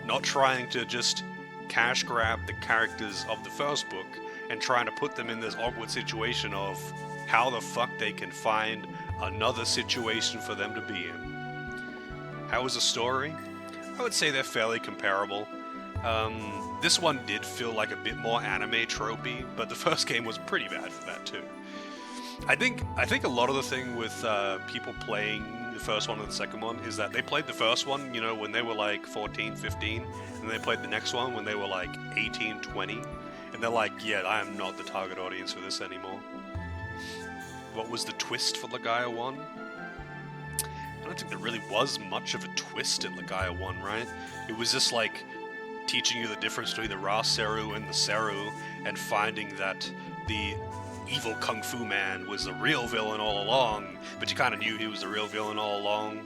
Not trying to just cash grab the characters of the first book and trying to put them in this awkward situation of how the fuck they can find another situation for them to be in. How was the story? I would say they're fairly comparable. This one did feel like a bit more anime tropey, but the first game was pretty bad for that too. I think a lot of the thing with people playing the first one and the second one is that they played the first one, you know, when they were like 14, 15, and they played the next one when they were like 18, 20, and they're like, yeah, I am not the target audience for this anymore. What was the twist for Legaia 1? I don't think there really was much of a twist in Legaia 1, right? It was just like teaching you the difference between the Ra Seru and the Seru, and finding that the evil Kung Fu man was the real villain all along, but you kind of knew he was the real villain all along.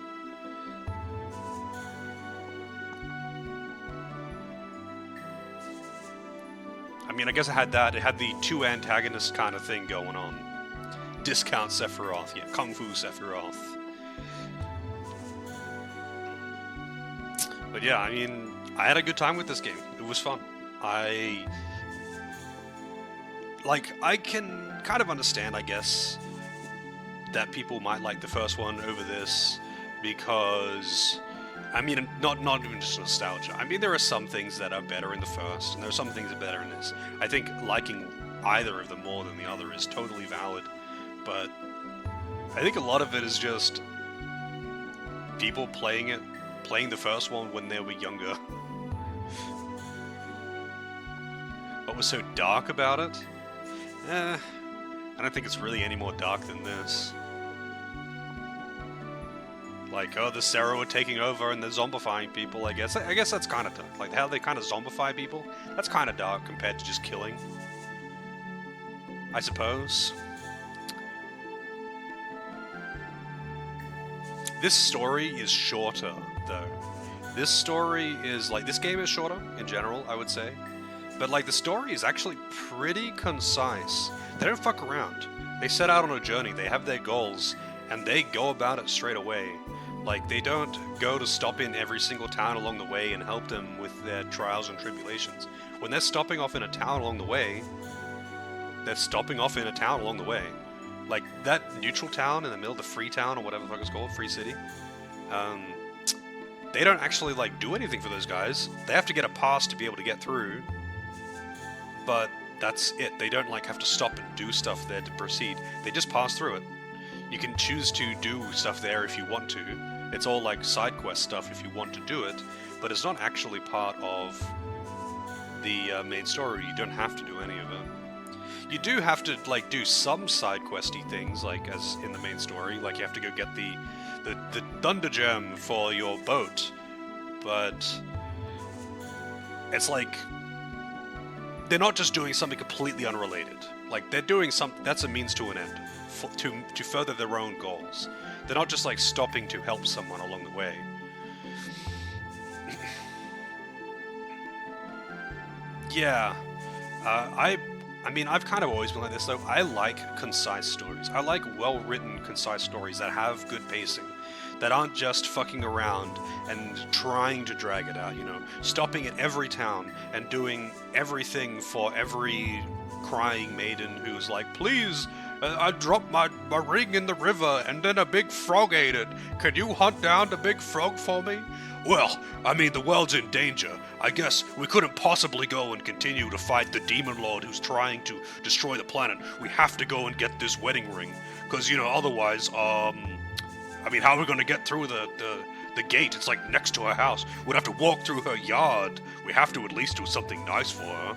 I mean, I guess it had that. It had the two antagonists kind of thing going on. Discount Sephiroth, yeah, Kung Fu Sephiroth. But yeah, I mean, I had a good time with this game. It was fun. I can kind of understand, I guess, that people might like the first one over this, because, I mean, not even just nostalgia. I mean, there are some things that are better in the first, and there are some things that are better in this. I think liking either of them more than the other is totally valid, but I think a lot of it is just people playing the first one when they were younger. What was so dark about it? I don't think it's really any more dark than this. Like, oh, the Seru are taking over and they're zombifying people, I guess. I guess that's kind of dark. Like, how they kind of zombify people, that's kind of dark compared to just killing, I suppose. This story is shorter though. This story is like, this game is shorter in general, I would say, but like the story is actually pretty concise. They don't fuck around. They set out on a journey, they have their goals, and they go about it straight away. Like, they don't go to stop in every single town along the way and help them with their trials and tribulations. When they're stopping off in a town along the way, they're stopping off in a town along the way. Like, that neutral town in the middle, the free town, or whatever the fuck it's called, free city, they don't actually, like, do anything for those guys. They have to get a pass to be able to get through, but that's it. They don't, like, have to stop and do stuff there to proceed. They just pass through it. You can choose to do stuff there if you want to. It's all, like, side quest stuff if you want to do it, but it's not actually part of the main story. You don't have to do any of it. You do have to, like, do some side questy things, like, as in the main story. Like, you have to go get the Thunder Gem for your boat, but it's like, they're not just doing something completely unrelated. Like, they're doing something that's a means to an end, to further their own goals. They're not just, like, stopping to help someone along the way. Yeah, I mean, I've kind of always been like this, though. I like concise stories. I like well-written, concise stories that have good pacing, that aren't just fucking around and trying to drag it out, you know, stopping at every town and doing everything for every crying maiden who's like, please, I dropped my ring in the river and then a big frog ate it. Can you hunt down the big frog for me? Well, I mean, the world's in danger. I guess we couldn't possibly go and continue to fight the demon lord who's trying to destroy the planet. We have to go and get this wedding ring. Because, you know, otherwise, I mean, how are we going to get through the gate? It's like next to her house. We'd have to walk through her yard. We have to at least do something nice for her.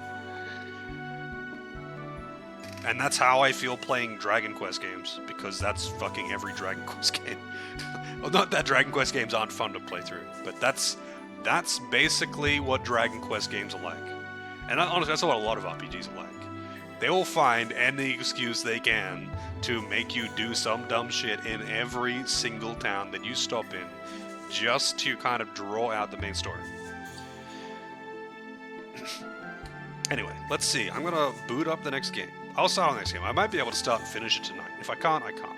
And that's how I feel playing Dragon Quest games, because that's fucking every Dragon Quest game. Well, not that Dragon Quest games aren't fun to play through, but that's basically what Dragon Quest games are like. And honestly, that's what a lot of RPGs are like. They will find any excuse they can to make you do some dumb shit in every single town that you stop in, just to kind of draw out the main story. Anyway, let's see. I'm gonna boot up the next game. I'll start on the next game. I might be able to start and finish it tonight. If I can't, I can't.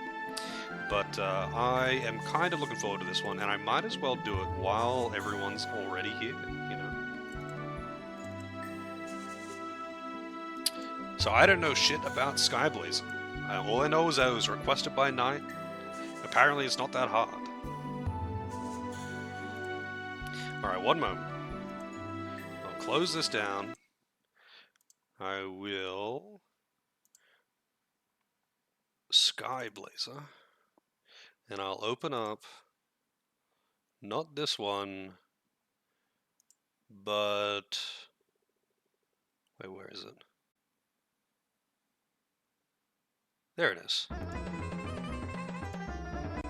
But I am kind of looking forward to this one, and I might as well do it while everyone's already here, you know? So I don't know shit about Skyblazer. All I know is that it was requested by Knight. Apparently it's not that hard. Alright, one moment. I'll close this down. I will... Skyblazer. And I'll open up, not this one, but, wait, where is it? There it is.